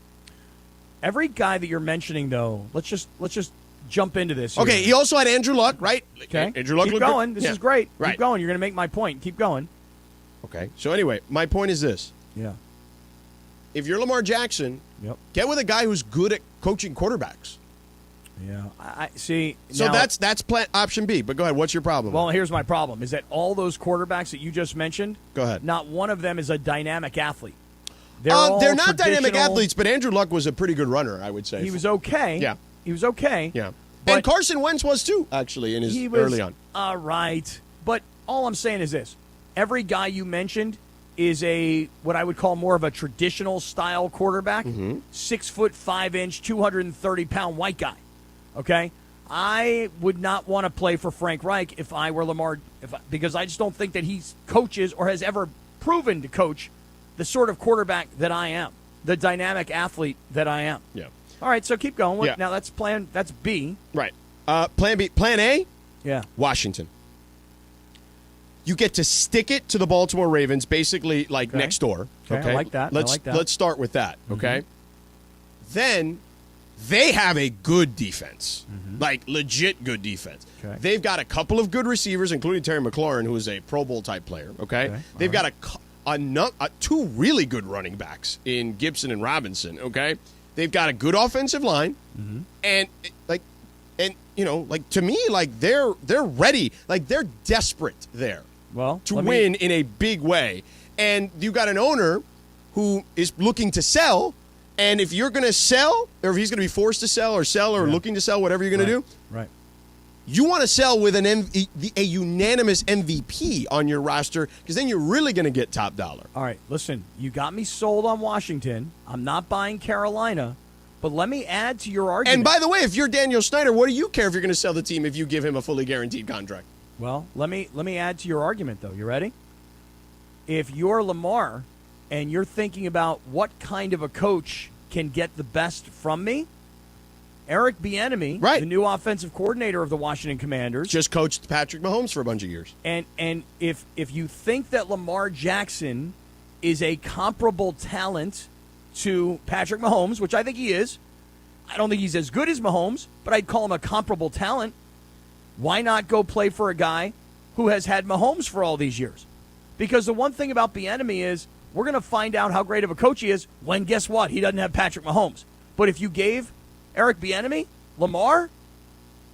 Every guy that you're mentioning, though, let's just jump into this. Okay, here. he also had Andrew Luck, right? Okay. Andrew Luck Keep looked going. good. This Yeah. is great. Right. Keep going. You're going to make my point. Keep going. Okay. So anyway, my point is this. Yeah. If you're Lamar Jackson, Yep. get with a guy who's good at coaching quarterbacks. Yeah. I see. So now, that's plan option B. But go ahead. What's your problem? Well, here's my problem: is that all those quarterbacks that you just mentioned, go ahead. not one of them is a dynamic athlete. They're not dynamic traditional- athletes, but Andrew Luck was a pretty good runner, I would say. He was okay. Yeah. He was okay. Yeah. But And Carson Wentz was too, actually, in his he was early on. all right. But all I'm saying is this: every guy you mentioned is what I would call more of a traditional style quarterback, 6'5", 230-pound white guy. Okay, I would not want to play for Frank Reich if I were Lamar, because I just don't think that he coaches or has ever proven to coach the sort of quarterback that I am, the dynamic athlete that I am. Yeah. All right, so keep going. Yeah. Now that's B. Right. Plan B. Plan A? Yeah. Washington. You get to stick it to the Baltimore Ravens, basically like Okay. next door. Okay, I like that. I like that. Let's start with that, okay? Then they have a good defense, like legit good defense. Okay. They've got a couple of good receivers, including Terry McLaurin, who is a Pro Bowl type player, okay? They've got two really good running backs in Gibson and Robinson, okay? They've got a good offensive line, and to me, like they're ready, like they're desperate there. Well, to win in a big way. And you got an owner who is looking to sell, and if you're going to sell, or if he's going to be forced to sell or looking to sell, whatever you're going to do, Right. you want to sell with a unanimous MVP on your roster, because then you're really going to get top dollar. All right, listen, you got me sold on Washington. I'm not buying Carolina, but let me add to your argument. And by the way, if you're Daniel Snyder, what do you care if you're going to sell the team if you give him a fully guaranteed contract? Well, let me add to your argument, though. You ready? If you're Lamar and you're thinking about what kind of a coach can get the best from me, Eric Bieniemy, the new offensive coordinator of the Washington Commanders, just coached Patrick Mahomes for a bunch of years. And if you think that Lamar Jackson is a comparable talent to Patrick Mahomes, which I think he is, I don't think he's as good as Mahomes, but I'd call him a comparable talent. Why not go play for a guy who has had Mahomes for all these years? Because the one thing about Bieniemy is we're going to find out how great of a coach he is when, guess what, he doesn't have Patrick Mahomes. But if you gave Eric Bieniemy Lamar,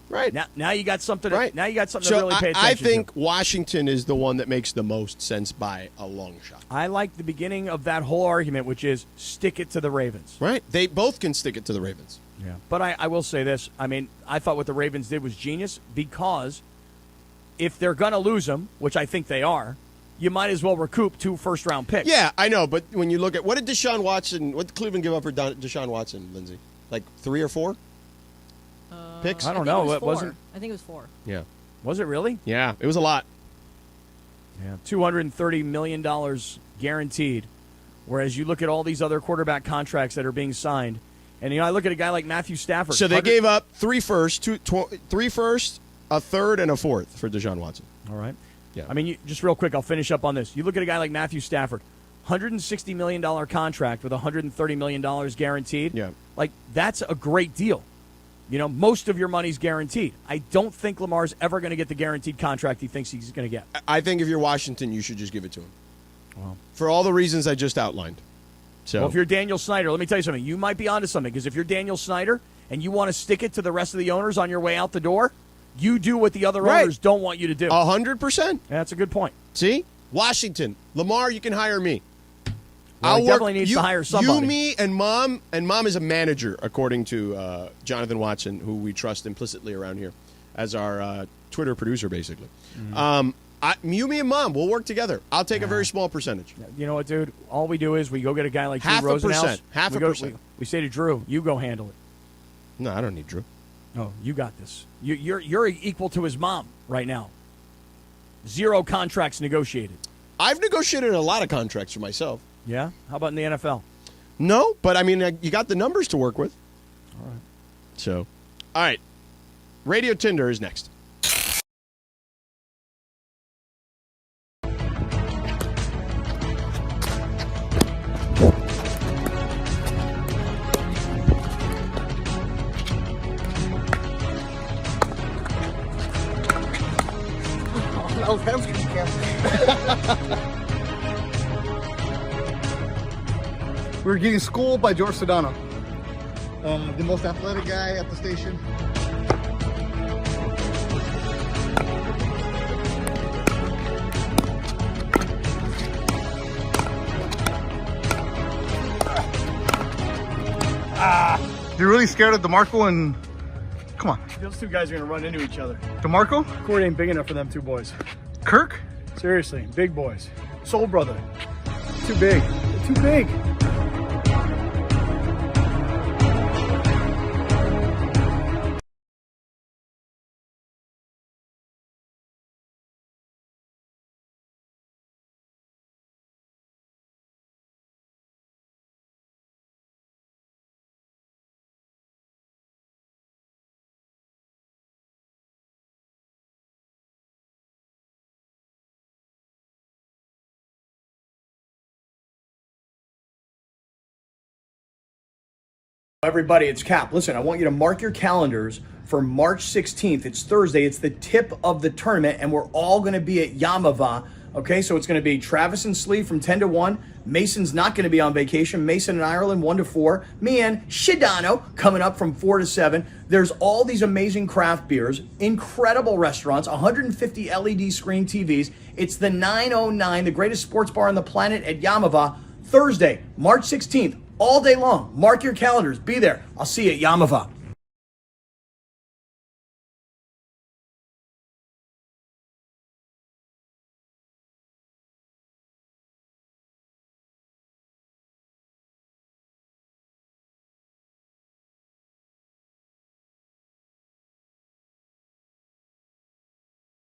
right now you got something. Right. Now you got something So to really pay attention I think to. Washington is the one that makes the most sense by a long shot. I like the beginning of that whole argument, which is stick it to the Ravens. Right. They both can stick it to the Ravens. Yeah. But I will say this. I mean, I thought what the Ravens did was genius because if they're going to lose them, which I think they are, you might as well recoup 2 first-round picks. Yeah, I know. But when you look at what did Cleveland give up for Deshaun Watson, Lindsay? Like 3 or 4 picks? I don't know. It It wasn't. I think it was 4. Yeah. Was it really? Yeah, it was a lot. Yeah, $230 million guaranteed. Whereas you look at all these other quarterback contracts that are being signed, and I look at a guy like Matthew Stafford. So they gave up 3 firsts, 3 firsts, a third, and a fourth for Deshaun Watson. All right. Yeah. I mean, just real quick, I'll finish up on this. You look at a guy like Matthew Stafford, $160 million contract with $130 million guaranteed. Yeah. Like, that's a great deal. Most of your money's guaranteed. I don't think Lamar's ever going to get the guaranteed contract he thinks he's going to get. I think if you're Washington, you should just give it to him. Well, for all the reasons I just outlined. So, well, if you're Daniel Snyder, let me tell you something. You might be onto something, because if you're Daniel Snyder and you want to stick it to the rest of the owners on your way out the door, you do what the other owners don't want you to do. 100%. That's a good point. See? Washington. Lamar, you can hire me. Well, he definitely needs to hire somebody. You, me, and Mom. And Mom is a manager, according to Jonathan Watson, who we trust implicitly around here as our Twitter producer, basically. You, me, and Mom, we'll work together. I'll take a very small percentage. You know what, dude? All we do is we go get a guy like Drew 0.5%. Rosenhaus. We say to Drew, you go handle it. No, I don't need Drew. No, you got this. You're equal to his mom right now. 0 contracts negotiated. I've negotiated a lot of contracts for myself. Yeah? How about in the NFL? No, but I mean, you got the numbers to work with. All right. So, all right. Radio Tinder is next. We were getting schooled by George Sedano, the most athletic guy at the station. You're really scared of DeMarco and... Come on. Those 2 guys are going to run into each other. DeMarco? Court ain't big enough for them 2 boys. Kirk? Seriously, big boys. Soul brother. Too big. They're too big. Everybody, it's Cap. Listen, I want you to mark your calendars for March 16th. It's Thursday. It's the tip of the tournament, and we're all going to be at Yamava. Okay, so it's going to be Travis and Slee from 10 to 1. Mason's not going to be on vacation. Mason in Ireland, 1 to 4. Me and Sedano coming up from 4 to 7. There's all these amazing craft beers, incredible restaurants, 150 LED screen TVs. It's the 909, the greatest sports bar on the planet at Yamava. Thursday, March 16th. All day long. Mark your calendars. Be there. I'll see you at Yamava.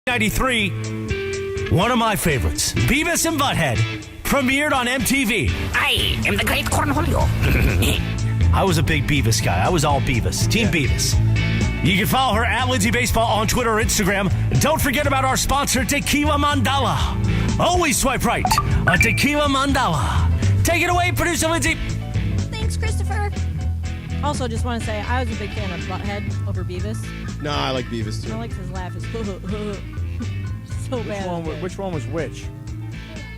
'93, one of my favorites, Beavis and Butthead, premiered on MTV. I am the great Cornholio. I was a big Beavis guy. I was all Beavis. Team Beavis. You can follow her at Lindsay Baseball on Twitter or Instagram. And don't forget about our sponsor, Tequila Mandala. Always swipe right on Tequila Mandala. Take it away, producer Lindsay. Thanks, Christopher. Also, just want to say, I was a big fan of Butthead over Beavis. No, I like Beavis, too. I like his laugh. Is so bad. Which one was which?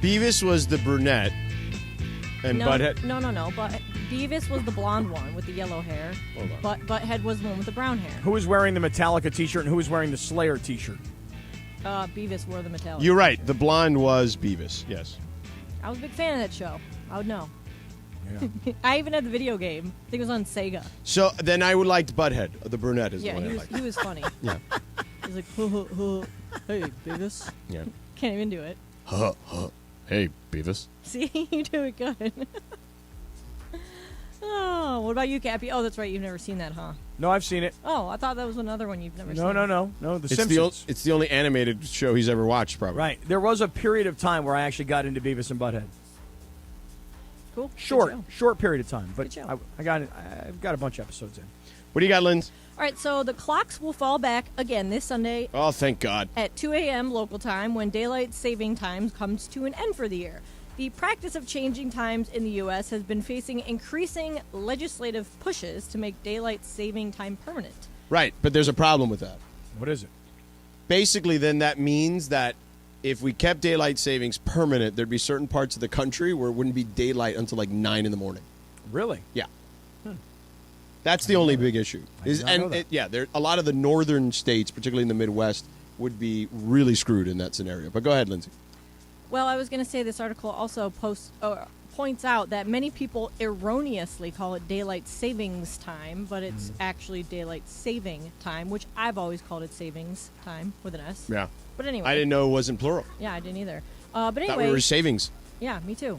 Beavis was the brunette, and Butthead... No. But Beavis was the blonde one with the yellow hair. Hold on. But Butthead was the one with the brown hair. Who was wearing the Metallica t-shirt and who was wearing the Slayer t-shirt? Beavis wore the Metallica. You're right. The blonde was Beavis, yes. I was a big fan of that show. I would know. Yeah. I even had the video game. I think it was on Sega. So then I would like Butthead. The brunette is the one I like. He was funny. Yeah. He's like, hey, Beavis. Yeah. Can't even do it. Hey, Beavis. See, you do it good. Oh, what about you, Cappy? Oh, that's right. You've never seen that, huh? No, I've seen it. Oh, I thought that was another one you've never seen. No. The It's Simpsons. it's the only animated show he's ever watched, probably. Right. There was a period of time where I actually got into Beavis and Butthead. Cool. Short period of time, but Good show. I've got a bunch of episodes in. What do you got, Linz? All right, so the clocks will fall back again this Sunday Oh, thank God. at 2 a.m. local time when daylight saving time comes to an end for the year. The practice of changing times in the U.S. has been facing increasing legislative pushes to make daylight saving time permanent. Right, but there's a problem with that. What is it? Basically, then that means that if we kept daylight savings permanent, there'd be certain parts of the country where it wouldn't be daylight until like 9 in the morning. Really? Yeah. That's the only big issue. There a lot of the northern states, particularly in the Midwest, would be really screwed in that scenario. But go ahead, Lindsay. Well, I was going to say this article also points out that many people erroneously call it daylight savings time, but it's actually daylight saving time, which I've always called it savings time with an S. Yeah. But anyway. I didn't know it wasn't plural. Yeah, I didn't either. But anyway. Thought we were savings. Yeah, me too.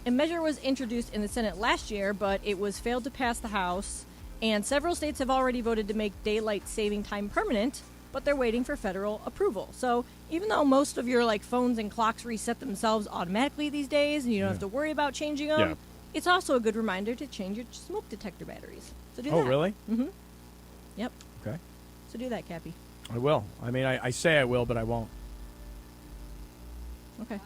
A measure was introduced in the Senate last year, but it was failed to pass the House, and several states have already voted to make daylight saving time permanent, but they're waiting for federal approval. So even though most of your phones and clocks reset themselves automatically these days, and you don't have to worry about changing them, it's also a good reminder to change your smoke detector batteries. So do that. Oh, really? Mm-hmm. Yep. Okay. So do that, Cappy. I will. I mean, I say I will, but I won't. Okay.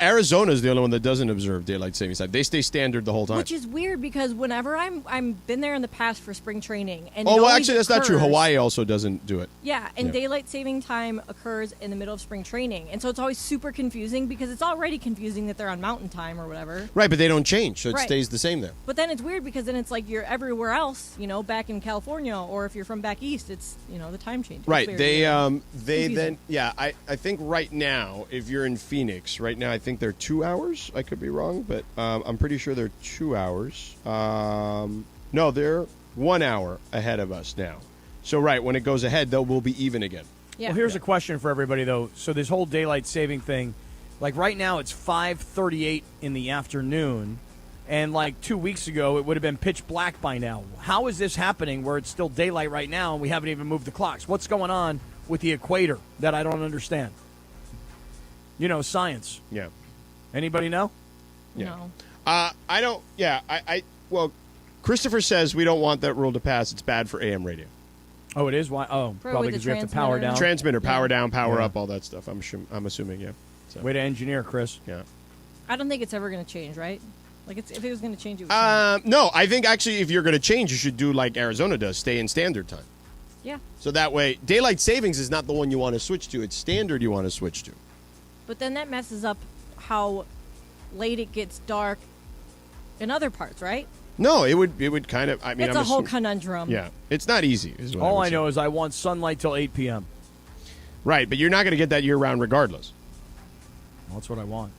Arizona is the only one that doesn't observe daylight savings time. They stay standard the whole time. Which is weird because whenever I'm been there in the past for spring training, and actually, that's not true. Hawaii also doesn't do it. Yeah, and daylight saving time occurs in the middle of spring training, and so it's always super confusing because it's already confusing that they're on mountain time or whatever. Right, but they don't change, so it Right. stays the same there. But then it's weird because then it's like you're everywhere else, back in California, or if you're from back east, it's the time change. It's Right. very They confusing. I think right now, if you're in Phoenix, right now I think they're 2 hours. I could be wrong, but I'm pretty sure they're 2 hours. No, they're 1 hour ahead of us now. So right, when it goes ahead, we'll be even again. Yeah. Well, here's a question for everybody though. So this whole daylight saving thing, like right now it's 5:38 in the afternoon, and like 2 weeks ago it would have been pitch black by now. How is this happening where it's still daylight right now and we haven't even moved the clocks? What's going on with the equator that I don't understand? Science. Yeah. Anybody know? Yeah. No. I don't. Yeah. Well, Christopher says we don't want that rule to pass. It's bad for AM radio. Oh, it is? Why? Oh, probably because we have to power down. Transmitter, power down, power Yeah. up, all that stuff. I'm assuming. Yeah. So. Way to engineer, Chris. Yeah. I don't think it's ever going to change, right? Like if it was going to change, it would change. No, I think actually if you're going to change, you should do like Arizona does, stay in standard time. Yeah. So that way, daylight savings is not the one you want to switch to. It's standard you want to switch to. But then that messes up how late it gets dark in other parts, right? No, it would kind of. I mean, It's a whole conundrum. Yeah, it's not easy. Is what All I I know is I want sunlight till 8 p.m. Right, but you're not going to get that year round regardless. Well, that's what I want.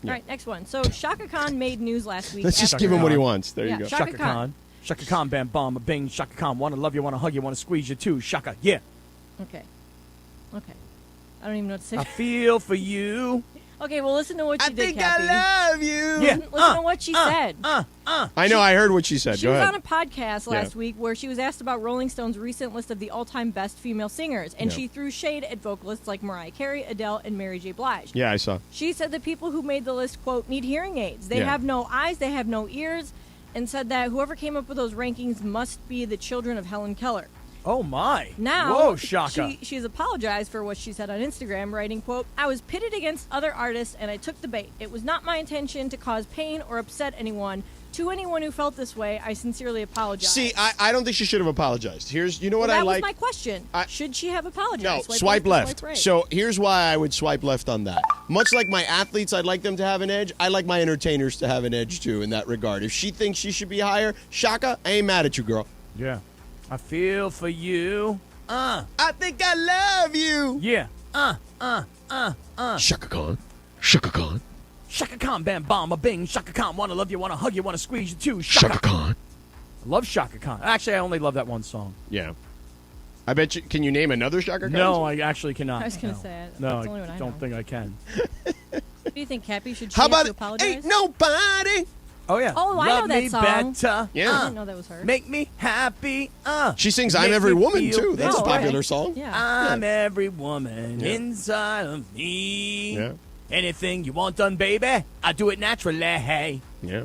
All right, next one. So Shaka Khan made news last week. Let's just after- give him what he wants. There Yeah, you go. Shaka Khan. Shaka Khan, bam, bomb, a bing, Shaka Khan. Want to love you, want to hug you, want to squeeze you too. Shaka, yeah. Okay. I don't even know what to say. I feel for you. Okay, well, listen to what she did, think Cappy. I love you. Yeah. Listen to what she said. I know. I heard what she said. She Go was ahead. on a podcast last week where she was asked about Rolling Stone's recent list of the all-time best female singers, and she threw shade at vocalists like Mariah Carey, Adele, and Mary J. Blige. Yeah, I saw. She said the people who made the list, quote, need hearing aids. They Yeah. have no eyes, they have no ears, and said that whoever came up with those rankings must be the children of Helen Keller. Oh, my. Now, Whoa, Shaka. she's apologized for what she said on Instagram, writing, quote, I was pitted against other artists and I took the bait. It was not my intention to cause pain or upset anyone. To anyone who felt this way, I sincerely apologize. See, I don't think she should have apologized. You know what that I like? was my question. Should she have No, apologized? swipe left. Right. So here's why I would swipe left on that. Much like my athletes, I'd like them to have an edge. I like my entertainers to have an edge, too, in that regard. If she thinks she should be higher, Shaka, I ain't mad at you, girl. Yeah. I feel for you. I think I love you. Yeah. Shaka Khan. Shaka Khan. Shaka Khan, bam, bomb, a bing. Shaka Khan, wanna love you, wanna hug you, wanna squeeze you too. Shaka Khan. I love Shaka Khan. Actually, I only love that one song. Yeah. I bet you. Can you name another Shaka Khan? No, I actually cannot. I was going to say it. No, That's the only one I I don't know. think I can. What do you think, Cappy? Should she How have about to apologize? Ain't nobody? Oh, yeah. Oh, I Love know that me song. better. Yeah. I didn't know that was her. Make me happy. She sings Make I'm Every me Woman, feel too. That's a Oh, popular okay. song. Yeah. I'm every woman Yeah. inside of me. Yeah. Anything you want done, baby, I do it naturally. Hey. Yeah.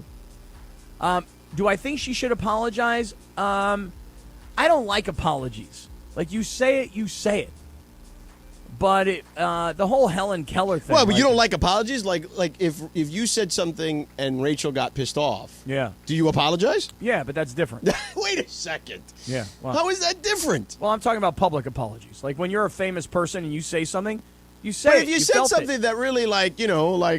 Do I think she should apologize? I don't like apologies. Like, you say it, you say it. But the whole Helen Keller thing. Well, but you don't like apologies? Like if you said something and Rachel got pissed off, Yeah. do you apologize? Yeah, but that's different. Wait a second. Yeah. Well, How is that different? well, I'm talking about public apologies. Like, when you're a famous person and you say something, you say But it. if you said felt it. something that really,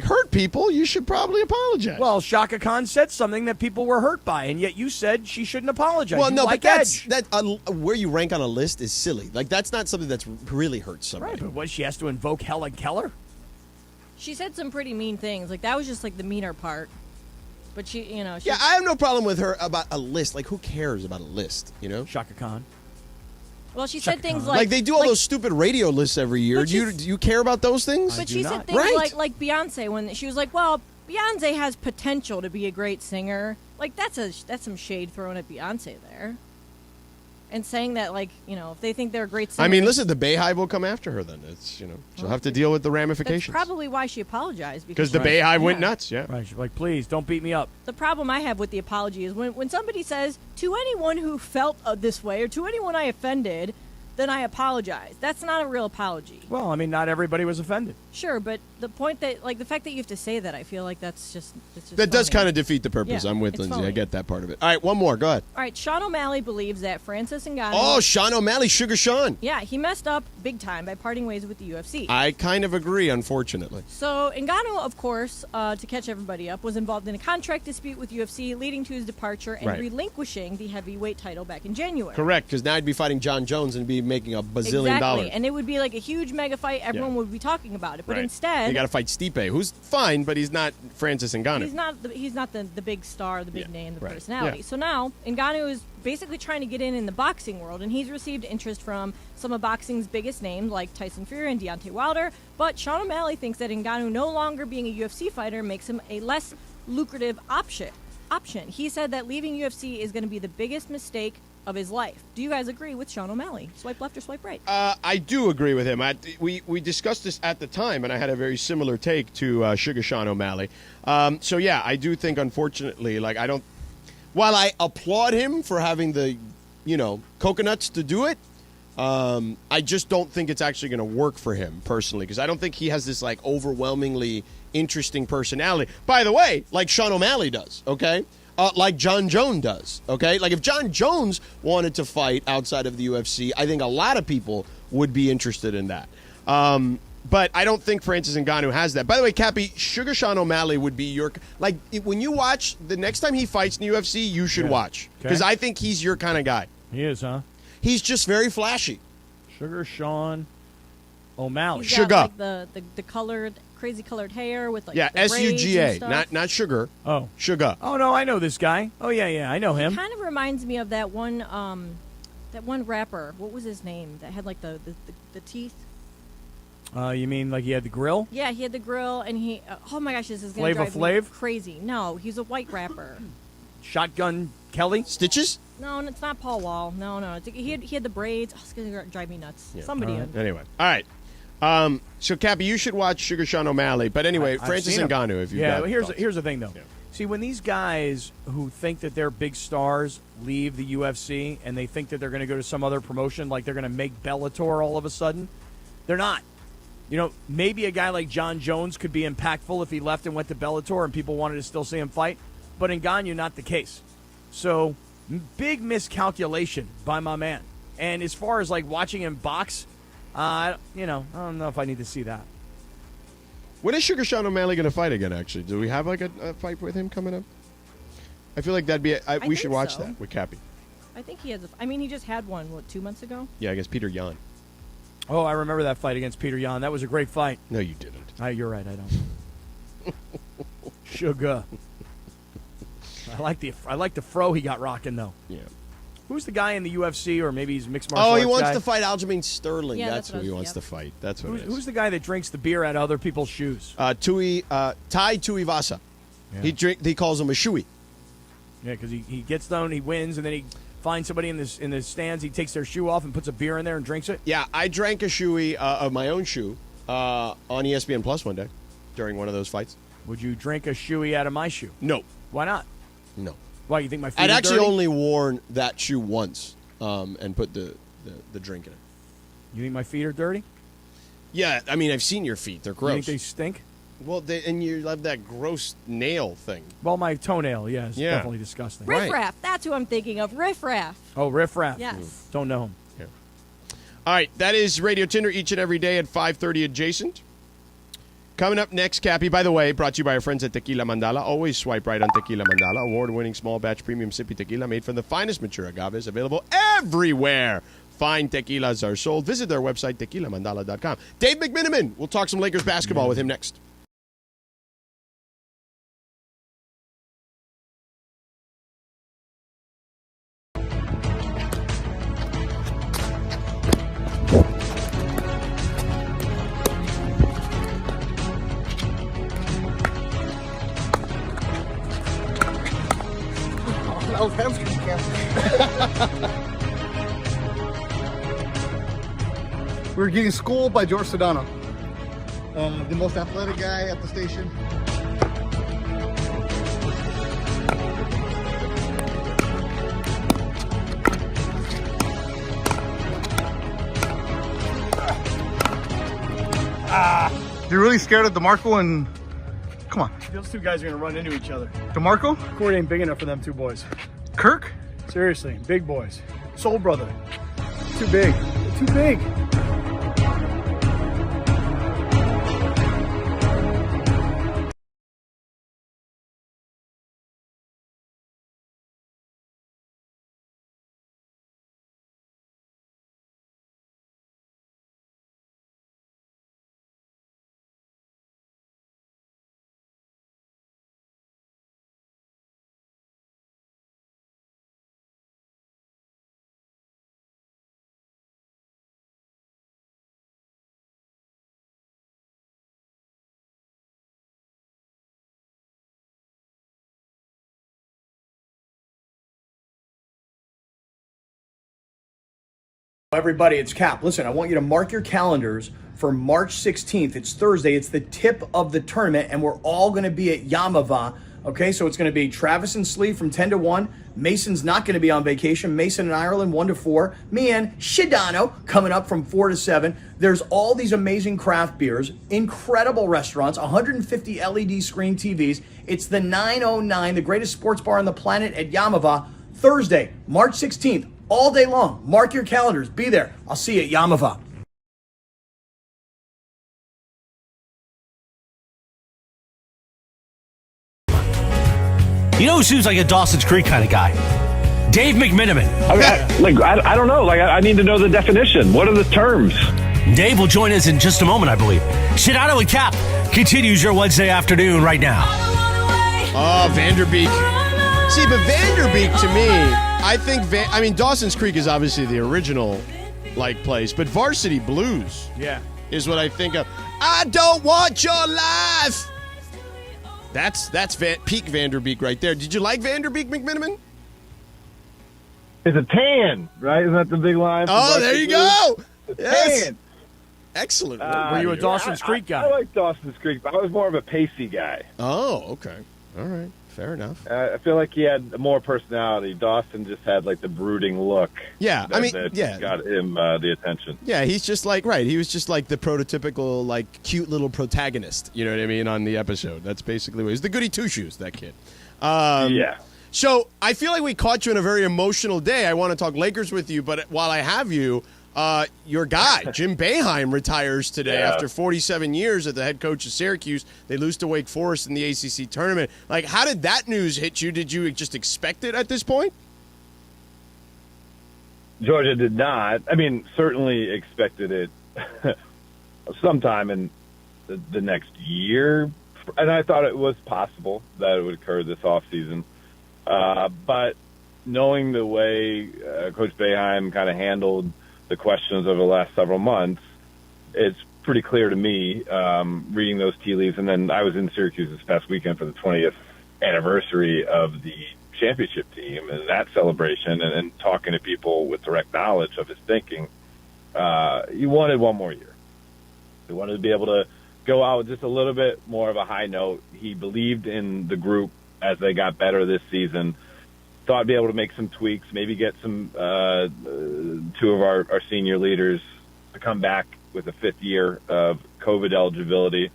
hurt people, you should probably apologize. Well, Shaka Khan said something that people were hurt by, and yet you said she shouldn't apologize. Well, You no, like but that's edge. where you rank on a list is silly. Like, that's not something that's really hurt somebody. Right, but what, she has to invoke Helen Keller? She said some pretty mean things. Like, that was just, like, the meaner part. But she, she... Yeah, I have no problem with her about a list. Like, who cares about a list, you know? Shaka Khan. Well, she said things Like they do all those stupid radio lists every year. But Do you care about those things? But she said things like Beyonce when she was like, well, Beyonce has potential to be a great singer. Like, that's some shade thrown at Beyonce there. And saying that, if they think they're a great singer. I mean, listen, the Bayhive will come after her then. It's, she'll have to deal with the That's ramifications. probably why she apologized. Because the Bayhive went nuts, yeah. Right, she's like, please, don't beat me up. The problem I have with the apology is when somebody says, to anyone who felt this way or to anyone I offended, then I apologize. That's not a real apology. Well, I mean, not everybody was offended. Sure, but the point that, the fact that you have to say that, I feel like it's just That does phony. kind of defeat the purpose. Yeah, I'm with it's Lindsay. I phony. get that part of it. All right, one more. Go ahead. All right, Sean O'Malley believes that Francis Ngannou... Oh, Sean O'Malley, Sugar Sean. Yeah, he messed up big time by parting ways with the UFC. I kind of agree, unfortunately. So Ngannou, of course, to catch everybody up, was involved in a contract dispute with UFC, leading to his departure and Right. relinquishing the heavyweight title back in January. Correct, because now he'd be fighting John Jones and be making a bazillion Exactly, dollars. and it would be like a huge mega fight. Everyone would be talking about it, but Right. instead, You got to fight Stipe, who's fine, but he's not Francis Ngannou. he's not the big star, the big name, the right. personality. Yeah. So now Ngannou is basically trying to get in the boxing world, and he's received interest from some of boxing's biggest names like Tyson Fury and Deontay Wilder. But Sean O'Malley thinks that Ngannou no longer being a UFC fighter makes him a less lucrative option. He said that leaving UFC is going to be the biggest mistake of his life. Do you guys agree with Sean O'Malley? Swipe left or swipe right? I do agree with him. We discussed this at the time, and I had a very similar take to Sugar Sean O'Malley. So, yeah, I do think, unfortunately, while I applaud him for having the, coconuts to do it, I just don't think it's actually going to work for him personally, because I don't think he has this, overwhelmingly interesting personality. By the way, like Sean O'Malley does, okay? Like John Jones does, okay? Like, if John Jones wanted to fight outside of the UFC, I think a lot of people would be interested in that. But I don't think Francis Ngannou has that. By the way, Cappy, Sugar Sean O'Malley would be your... when you watch, the next time he fights in the UFC, you should watch. Because I think he's your kind of guy. He is, huh? He's just very flashy. Sugar Sean O'Malley. He's got, the crazy colored hair with the braids and SUGA, stuff. not sugar. Oh, Sugar. Oh no, I know this guy. Oh yeah, I know him. He kind of reminds me of that one rapper. What was his name? That had the teeth. You mean like he had the grill? Yeah, he had the grill, and he. Oh my gosh, this is gonna Flava drive me Flav? crazy. No, he's a white rapper. Shotgun Kelly? Stitches? No, it's not Paul Wall. No, he had the braids. Oh, it's gonna drive me nuts. Yeah. Somebody. Anyway, all right. So, Cappy, you should watch Sugar Sean O'Malley. But anyway, I've Francis seen him. Ngannou, if you yeah. got Well, here's thoughts. here's the thing though. See, when these guys who think that they're big stars leave the UFC and they think that they're going to go to some other promotion, like they're going to make Bellator all of a sudden, they're not. You know, maybe a guy like John Jones could be impactful if he left and went to Bellator and people wanted to still see him fight. But in Ngannou, not the case. So, big miscalculation by my man. And as far as, like, watching him box, I don't know if I need to see that. When is Sugar Sean O'Malley going to fight again, actually? Do we have, like, a fight with him coming up? I feel like that'd be we should watch that with Cappy. I think he has he just had one, 2 months ago? Yeah, I guess Peter Yan. Oh, I remember that fight against Peter Yan. That was a great fight. No, you didn't. You're right, I don't. Sugar. I like the fro he got rocking, though. Yeah. Who's the guy in the UFC, or maybe he's mixed martial arts? Oh, he wants guy? to fight Aljamain Sterling. Yeah, that's who he wants to fight. That's what it is. Who's the guy that drinks the beer out of other people's shoes? Tai Tuivasa. Yeah. He calls him a shoey. Yeah, because he gets down, he wins, and then he finds somebody in the stands. He takes their shoe off and puts a beer in there and drinks it. Yeah, I drank a shoey of my own shoe on ESPN Plus one day during one of those fights. Would you drink a shoey out of my shoe? No. Why not? No. Why, you think my feet I'd are actually dirty? only worn that shoe once and put the drink in it. You think my feet are dirty? Yeah, I mean, I've seen your feet. They're gross. You think they stink? Well, and you have that gross nail thing. Well, my toenail, is definitely disgusting. Riff Raff. That's who I'm thinking of. Riff Raff. Oh, Riff Raff. Yes. Don't know him. Yeah. All right, that is Radio Tinder each and every day at 5:30 adjacent. Coming up next, Cappy, by the way, brought to you by our friends at Tequila Mandala. Always swipe right on Tequila Mandala. Award-winning small batch premium sippy tequila made from the finest mature agaves, available everywhere fine tequilas are sold. Visit their website, tequilamandala.com. Dave McMiniman. We'll talk some Lakers basketball with him next. We were getting schooled by George Sedano, the most athletic guy at the station. You're really scared of DeMarco and... Come on. Those two guys are going to run into each other. DeMarco? Court ain't big enough for them two boys. Kirk? Seriously, big boys. Soul brother. Too big. They're too big. Everybody, it's Cap. Listen, I want you to mark your calendars for March 16th. It's Thursday. It's the tip of the tournament, and we're all going to be at Yamava. Okay, so it's going to be Travis and Slee from 10 to 1. Mason's not going to be on vacation. Mason in Ireland, 1 to 4. Me and Sedano coming up from 4 to 7. There's all these amazing craft beers, incredible restaurants, 150 LED screen TVs. It's the 909, the greatest sports bar on the planet at Yamava. Thursday, March 16th. All day long. Mark your calendars. Be there. I'll see you at Yamava. You know who seems like a Dawson's Creek kind of guy? Dave McMiniman. Okay, I don't know. I need to know the definition. What are the terms? Dave will join us in just a moment, I believe. Sedano and Cap continues your Wednesday afternoon right now. Oh, Vanderbeek. See, but Vanderbeek to me... I think, Dawson's Creek is obviously the original, place, but Varsity Blues is what I think of. I don't want your life. That's peak Vanderbeek right there. Did you like Vanderbeek, McMiniman? It's a tan, right? Isn't that the big line? Oh, there you go. Yes. Tan. Excellent. Were you a Dawson's Creek guy? I like Dawson's Creek, but I was more of a Pacey guy. Oh, okay. All right. Fair enough. I feel like he had more personality. Dawson just had like the brooding look. Yeah, that got him the attention. Yeah, he's just like he was just like the prototypical like cute little protagonist. You know what I mean on the episode. That's basically what he's the goody two shoes. That kid. Yeah. So I feel like we caught you in a very emotional day. I want to talk Lakers with you, but while I have you, your guy Jim Boeheim retires today after 47 years as the head coach of Syracuse. They lose to Wake Forest in the ACC tournament. Like, how did that news hit you? Did you just expect it at this point? Georgia did not. I mean, certainly expected it sometime in the next year, and I thought it was possible that it would occur this offseason. But knowing the way Coach Boeheim kind of handled the questions over the last several months, it's pretty clear to me, reading those tea leaves. And then I was in Syracuse this past weekend for the 20th anniversary of the championship team and that celebration, and talking to people with direct knowledge of his thinking. He wanted one more year. He wanted to be able to go out with just a little bit more of a high note. He believed in the group as they got better this season. Thought I'd be able to make some tweaks, maybe get some two of our senior leaders to come back with a fifth year of COVID eligibility,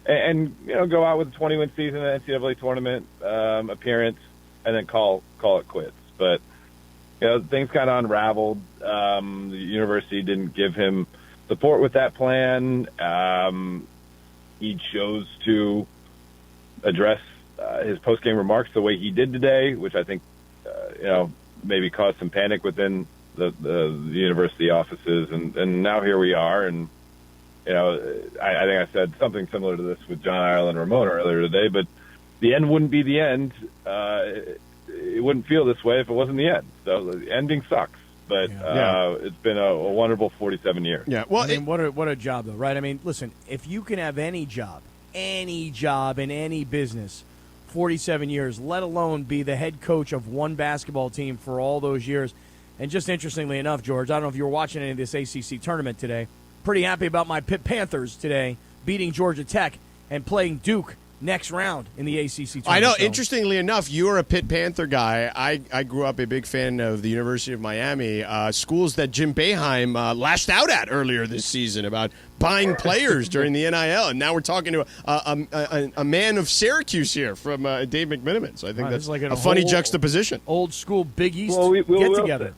and go out with a 20-win season, an NCAA tournament appearance, and then call it quits. But things kind of unraveled. The university didn't give him support with that plan. He chose to address his post-game remarks the way he did today, which I think maybe caused some panic within the university offices, and now here we are. And I think I said something similar to this with John Ireland Ramona earlier today, but the end wouldn't be the end. It wouldn't feel this way if it wasn't the end. So the ending sucks, but it's been a wonderful 47 years. Yeah, well, I mean, what a job though, right? I mean, listen, if you can have any job in any business, 47 years, let alone be the head coach of one basketball team for all those years. And just interestingly enough, George, I don't know if you were watching any of this ACC tournament today. Pretty happy about my Pitt Panthers today beating Georgia Tech and playing Duke next round in the ACC tournament. I know. So, interestingly enough, you're a Pitt Panther guy. I grew up a big fan of the University of Miami, schools that Jim Boeheim lashed out at earlier this season about buying players during the NIL. And now we're talking to a man of Syracuse here from Dave McMiniman. So I think that's like a funny juxtaposition. Old school Big East get together.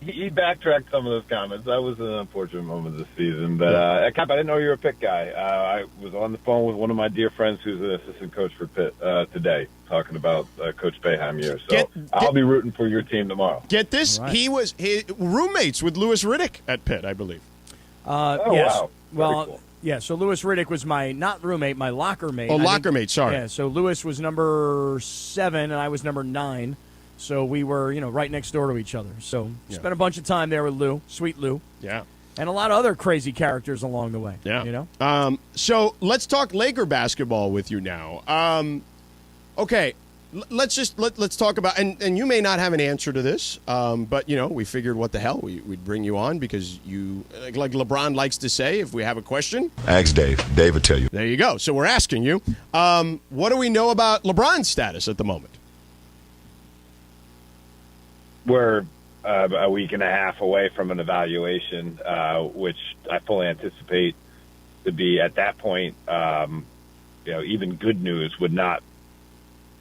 He backtracked some of those comments. That was an unfortunate moment this season. But, Cap, I didn't know you were a Pitt guy. I was on the phone with one of my dear friends who's an assistant coach for Pitt today, talking about Coach Boeheim year. So I'll be rooting for your team tomorrow. Get this. Right. He was roommates with Louis Riddick at Pitt, I believe. Yes. Wow. Well, cool. Yeah, so Louis Riddick was my, not roommate, my locker mate. Oh, locker mate, sorry. Yeah, so Louis was number 7 and I was number 9. So we were, right next door to each other. So spent a bunch of time there with Lou, sweet Lou. Yeah. And a lot of other crazy characters along the way. Yeah. So let's talk Laker basketball with you now. Okay. Let's talk about, and you may not have an answer to this, but we figured what the hell we'd bring you on because you, like LeBron likes to say, if we have a question, ask Dave. Dave will tell you. There you go. So we're asking you, what do we know about LeBron's status at the moment? We're a week and a half away from an evaluation, which I fully anticipate to be at that point. Even good news would not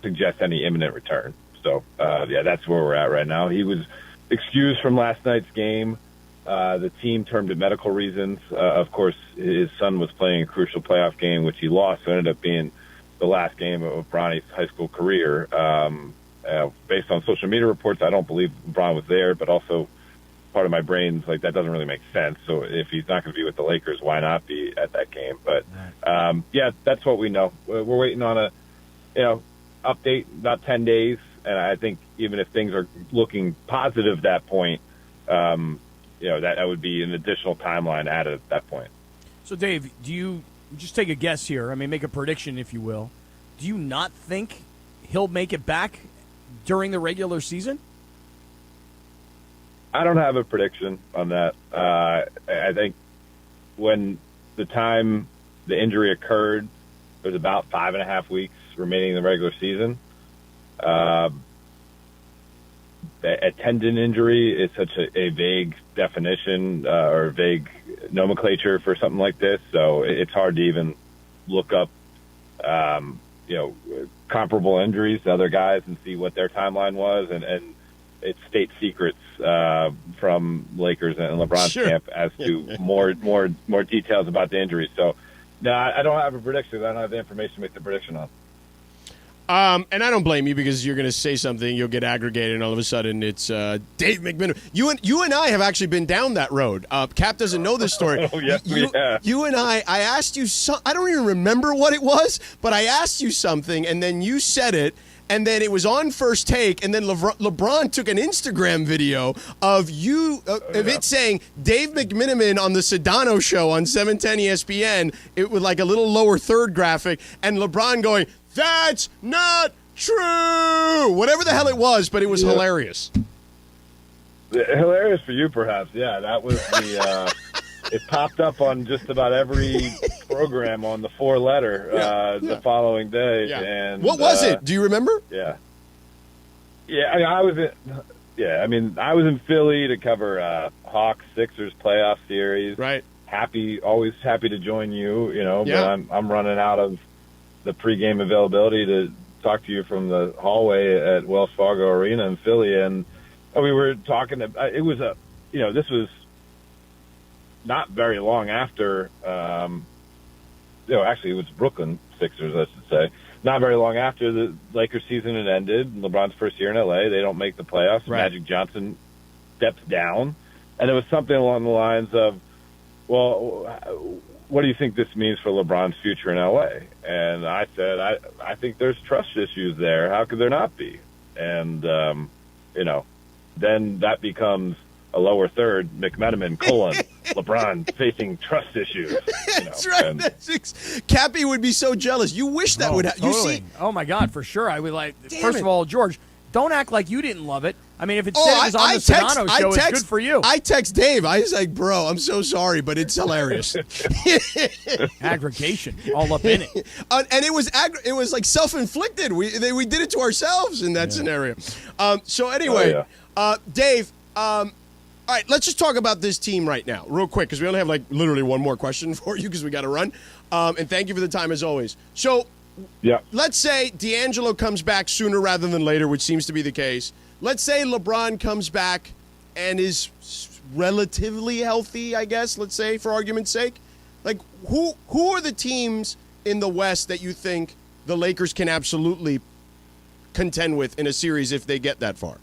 suggest any imminent return. So, that's where we're at right now. He was excused from last night's game. The team termed it medical reasons. Of course, his son was playing a crucial playoff game, which he lost. So it ended up being the last game of Bronny's high school career. Based on social media reports, I don't believe LeBron was there, but also part of my brain's like, that doesn't really make sense. So if he's not going to be with the Lakers, why not be at that game? But, that's what we know. We're waiting on a, update about 10 days. And I think even if things are looking positive at that point, that would be an additional timeline added at that point. So, Dave, do you just take a guess here? I mean, make a prediction, if you will. Do you not think he'll make it back during the regular season? I don't have a prediction on that. I think when the time the injury occurred, it was about 5.5 weeks remaining in the regular season. A tendon injury is such a vague definition or vague nomenclature for something like this, so it's hard to even look up, comparable injuries to other guys and see what their timeline was, and it's state secrets from Lakers and LeBron's camp as to more details about the injuries. So, no, I don't have a prediction. I don't have the information to make the prediction on. And I don't blame you because you're going to say something, you'll get aggregated, and all of a sudden it's Dave McMiniman. You and I have actually been down that road. Cap doesn't know this story. Oh, yes, we have. You and I asked you I don't even remember what it was, but I asked you something, and then you said it, and then it was on First Take, and then LeBron took an Instagram video of you, of it saying Dave McMiniman on the Sedano show on 710 ESPN, it with like a little lower third graphic, and LeBron going, "That's not true!" Whatever the hell it was, but it was hilarious. Hilarious for you, perhaps. Yeah, that was the... it popped up on just about every program on the four-letter the following day. Yeah. And what was it? Do you remember? Yeah. Yeah, I was in Philly to cover Hawks Sixers playoff series. Right. Always happy to join you, but I'm running out of the pregame availability to talk to you from the hallway at Wells Fargo Arena in Philly, and we were talking. It was this was not very long after. Actually, it was Brooklyn Sixers, I should say. Not very long after the Lakers season had ended, LeBron's first year in LA, they don't make the playoffs. Right. Magic Johnson steps down, and it was something along the lines of, well, what do you think this means for LeBron's future in LA? And I said, I think there's trust issues there. How could there not be? And, then that becomes a lower third, McMenamin, LeBron facing trust issues. That's right. Cappy would be so jealous. You wish that would happen. Totally. You see? Oh, my God, for sure. I would like, Damn first it. of all, George, don't act like you didn't love it. I mean, if it said it was on the Sedano show, it's good for you. I text Dave. I was like, bro, I'm so sorry, but it's hilarious. Aggregation, all up in it. And it was like self-inflicted. We did it to ourselves in that scenario. So anyway, Dave, all right, let's just talk about this team right now, real quick, because we only have like literally one more question for you because we got to run. And thank you for the time as always. So let's say D'Angelo comes back sooner rather than later, which seems to be the case. Let's say LeBron comes back and is relatively healthy, I guess, let's say, for argument's sake. Like, who are the teams in the West that you think the Lakers can absolutely contend with in a series if they get that far?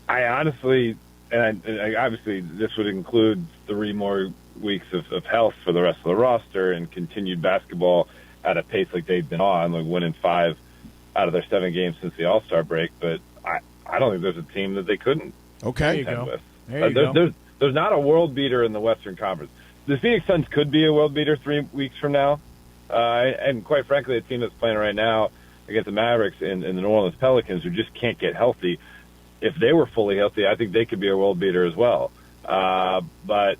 I honestly, and obviously this would include 3 more weeks of health for the rest of the roster and continued basketball at a pace like they've been on, like winning 5 out of their 7 games since the All-Star break. But I don't think there's a team that they couldn't contend with. There's not a world beater in the Western Conference. The Phoenix Suns could be a world beater 3 weeks from now. And quite frankly, a team that's playing right now against the Mavericks and the New Orleans Pelicans who just can't get healthy, if they were fully healthy, I think they could be a world beater as well. But,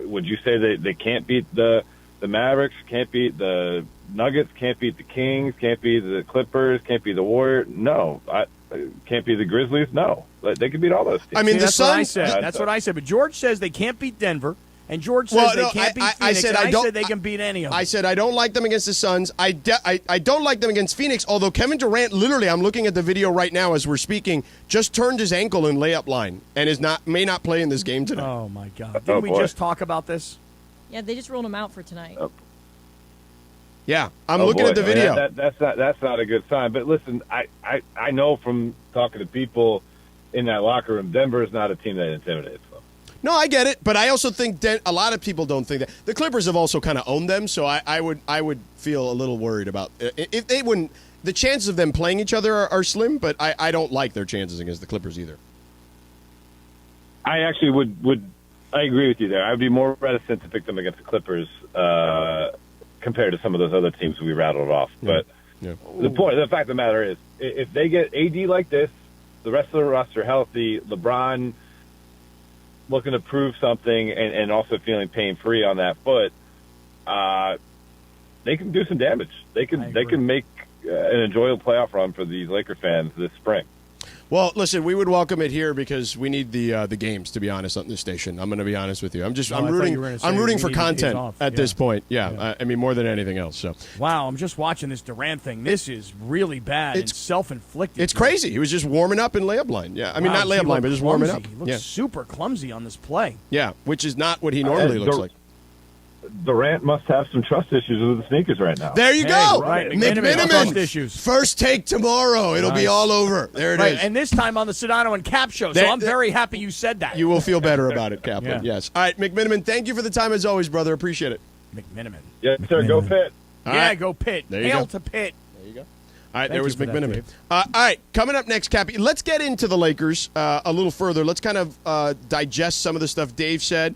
would you say they can't beat the Mavericks, can't beat the Nuggets, can't beat the Kings, can't beat the Clippers, can't beat the Warriors? No. Can't beat the Grizzlies? No. They could beat all those teams. I mean, that's what I said. That's what I said. But George says they can't beat Denver. And George says they can't beat Phoenix. I said they can beat any of them. I said I don't like them against the Suns. I don't like them against Phoenix, although Kevin Durant, literally, I'm looking at the video right now as we're speaking, just turned his ankle in layup line and may not play in this game today. Oh, my God. Didn't we just talk about this? Yeah, they just ruled him out for tonight. Yeah, I'm looking at the video. I mean, that's not a good sign. But listen, I know from talking to people in that locker room, Denver is not a team that intimidates them. No, I get it, but I also think a lot of people don't think that. The Clippers have also kind of owned them, so I would feel a little worried about if they wouldn't. The chances of them playing each other are slim, but I don't like their chances against the Clippers either. I actually would I agree with you there. I'd be more reticent to pick them against the Clippers compared to some of those other teams we rattled off. But the fact of the matter is, if they get AD like this, the rest of the roster healthy, LeBron looking to prove something and also feeling pain-free on that foot, they can do some damage. They can make an enjoyable playoff run for these Lakers fans this spring. Well, listen, we would welcome it here because we need the games, to be honest, on this station. I'm going to be honest with you. I'm rooting for content at this point. Yeah. I mean, more than anything else. So, wow, I'm just watching this Durant thing. This is really bad. It's self-inflicted. It's crazy. He was just warming up in layup line. Yeah, I mean, not layup line, but just warming up. He looks super clumsy on this play. Yeah, which is not what he normally looks like. Durant must have some trust issues with the sneakers right now. There you go. Right. McMiniman. Issues. First take tomorrow. It'll be all over. There it is. And this time on the Sedano and Cap show. So I'm very happy you said that. You will feel better about it, Kaplan. Yes. All right, McMiniman, thank you for the time as always, brother. Appreciate it. McMiniman. Yes, sir. Go Pitt. Go Pitt. There you Hail go. to Pitt. There you go. All right, there was you for that, McMiniman. Dave. All right, coming up next, Cappy, let's get into the Lakers a little further. Let's kind of digest some of the stuff Dave said.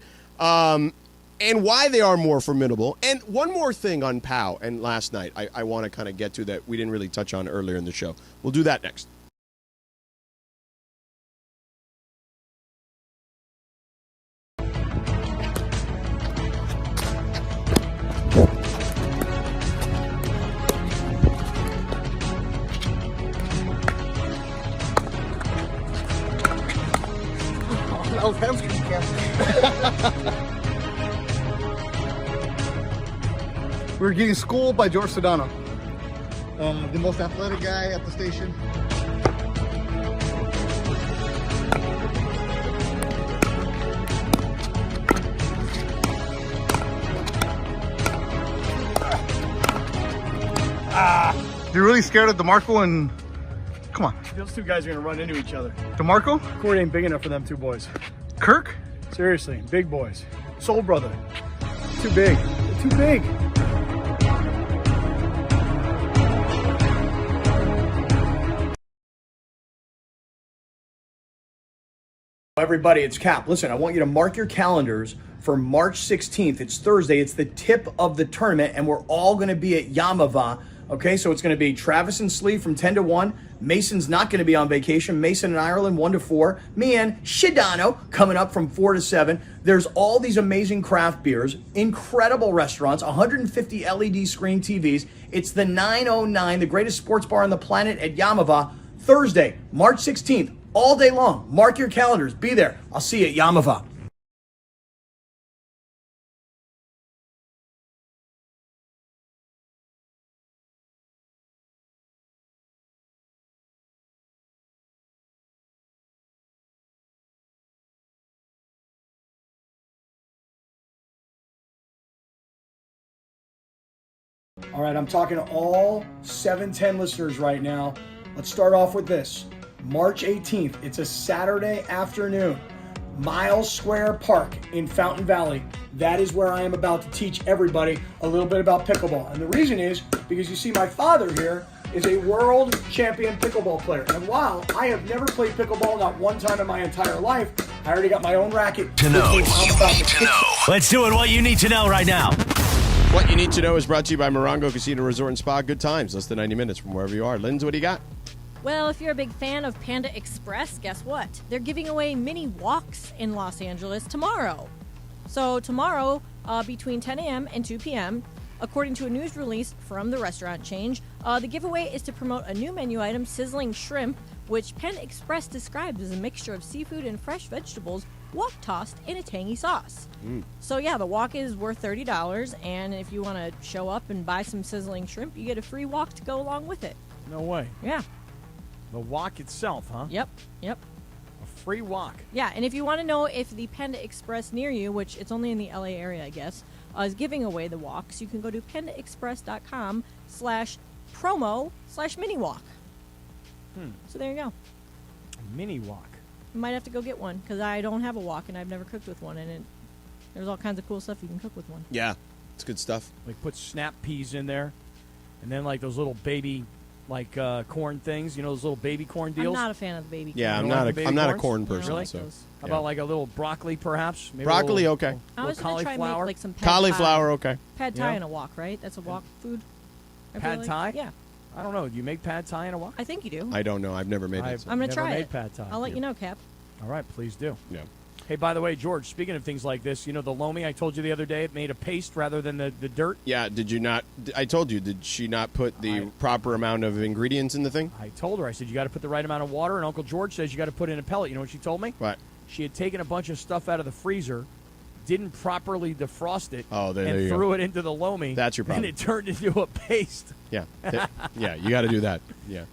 And why they are more formidable. And one more thing on Powell and last night I want to kind of get to that we didn't really touch on earlier in the show. We'll do that next. We were getting schooled by George Sedano, the most athletic guy at the station. You're really scared of DeMarco and... Come on. Those two guys are going to run into each other. DeMarco? Court ain't big enough for them two boys. Kirk? Seriously, big boys. Soul brother. Too big. They're too big. Everybody, it's Cap. Listen, I want you to mark your calendars for March 16th. It's Thursday. It's the tip of the tournament, and we're all going to be at Yamava. Okay, so it's going to be Travis and Slee from 10 to 1. Mason's not going to be on vacation. Mason in Ireland, 1 to 4. Me and Sedano coming up from 4 to 7. There's all these amazing craft beers, incredible restaurants, 150 LED screen TVs. It's the 909, the greatest sports bar on the planet at Yamava. Thursday, March 16th. All day long. Mark your calendars. Be there. I'll see you at Yamava. All right, I'm talking to all 710 listeners right now. Let's start off with this. March 18th, it's a Saturday afternoon, Miles Square Park in Fountain Valley. That is where I am about to teach everybody a little bit about pickleball. And the reason is because you see my father here is a world champion pickleball player. And while I have never played pickleball, not one time in my entire life, I already got my own racket. To know what you need to know. Let's do it. What you need to know right now. What you need to know is brought to you by Morongo Casino Resort and Spa. Good times, less than 90 minutes from wherever you are. Linz, what do you got? Well, if you're a big fan of Panda Express, guess what? They're giving away mini walks in Los Angeles tomorrow. So tomorrow, between 10 a.m. and 2 p.m., according to a news release from the restaurant chain, the giveaway is to promote a new menu item, sizzling shrimp, which Panda Express describes as a mixture of seafood and fresh vegetables wok-tossed in a tangy sauce. So yeah, the wok is worth $30, and if you want to show up and buy some sizzling shrimp, you get a free wok to go along with it. No way. Yeah. The wok itself, huh? Yep. A free wok. Yeah, and if you want to know if the Panda Express near you, which it's only in the LA area, I guess, is giving away the woks, you can go to pandaexpress.com/promo/mini-wok. So there you go. Mini wok. You might have to go get one, because I don't have a wok, and I've never cooked with one, and there's all kinds of cool stuff you can cook with one. Yeah, it's good stuff. Like put snap peas in there, and then like those little baby, like corn things. You know those little baby corn deals. I'm not a fan of the baby corn. Yeah, I'm not a corn person. Really? So. How about like a little broccoli, perhaps? Maybe Broccoli, little, okay. I was going to try make like some pad cauliflower, thai. okay. Pad thai in a wok, right? That's a wok food. Pad thai? Yeah. I don't know. Do you make pad thai in a wok? I think you do. I don't know. I've never made it. So. I'm going to try made it. Pad thai. I'll let you know, Cap. All right, please do. Yeah. Hey, by the way, George, speaking of things like this, you know the lomi I told you the other day, it made a paste rather than the dirt? Yeah, did you not? I told you, did she not put the proper amount of ingredients in the thing? I told her. I said, you got to put the right amount of water, and Uncle George says you got to put in a pellet. You know what she told me? What? She had taken a bunch of stuff out of the freezer, didn't properly defrost it, there and you threw go. it into the lomi. That's your problem. And it turned into a paste. Yeah. Yeah, you got to do that. Yeah.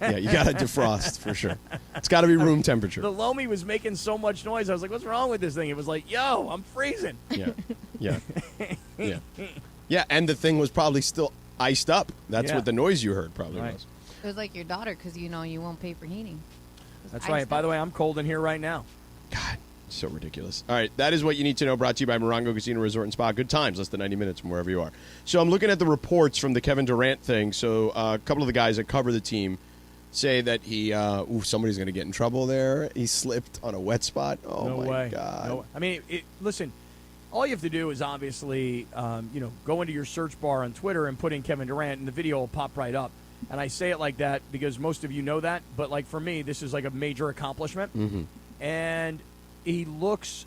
Yeah, you got to defrost for sure. It's got to be room temperature. The lomi was making so much noise. I was like, what's wrong with this thing? It was like, yo, I'm freezing. Yeah. Yeah, and the thing was probably still iced up. That's Yeah. what the noise you heard probably was. It was like your daughter because you won't pay for heating. That's right. By the way, I'm cold in here right now. So ridiculous. All right, that is what you need to know, brought to you by Morongo Casino Resort and Spa. Good times, less than 90 minutes from wherever you are. So I'm looking at the reports from the Kevin Durant thing. So a couple of the guys that cover the team say that he, somebody's going to get in trouble there. He slipped on a wet spot. Oh, No my way. God. No. I mean, listen, all you have to do is obviously, go into your search bar on Twitter and put in Kevin Durant, and the video will pop right up. And I say it like that because most of you know that. But, like, for me, this is like a major accomplishment. Mm-hmm. And he looks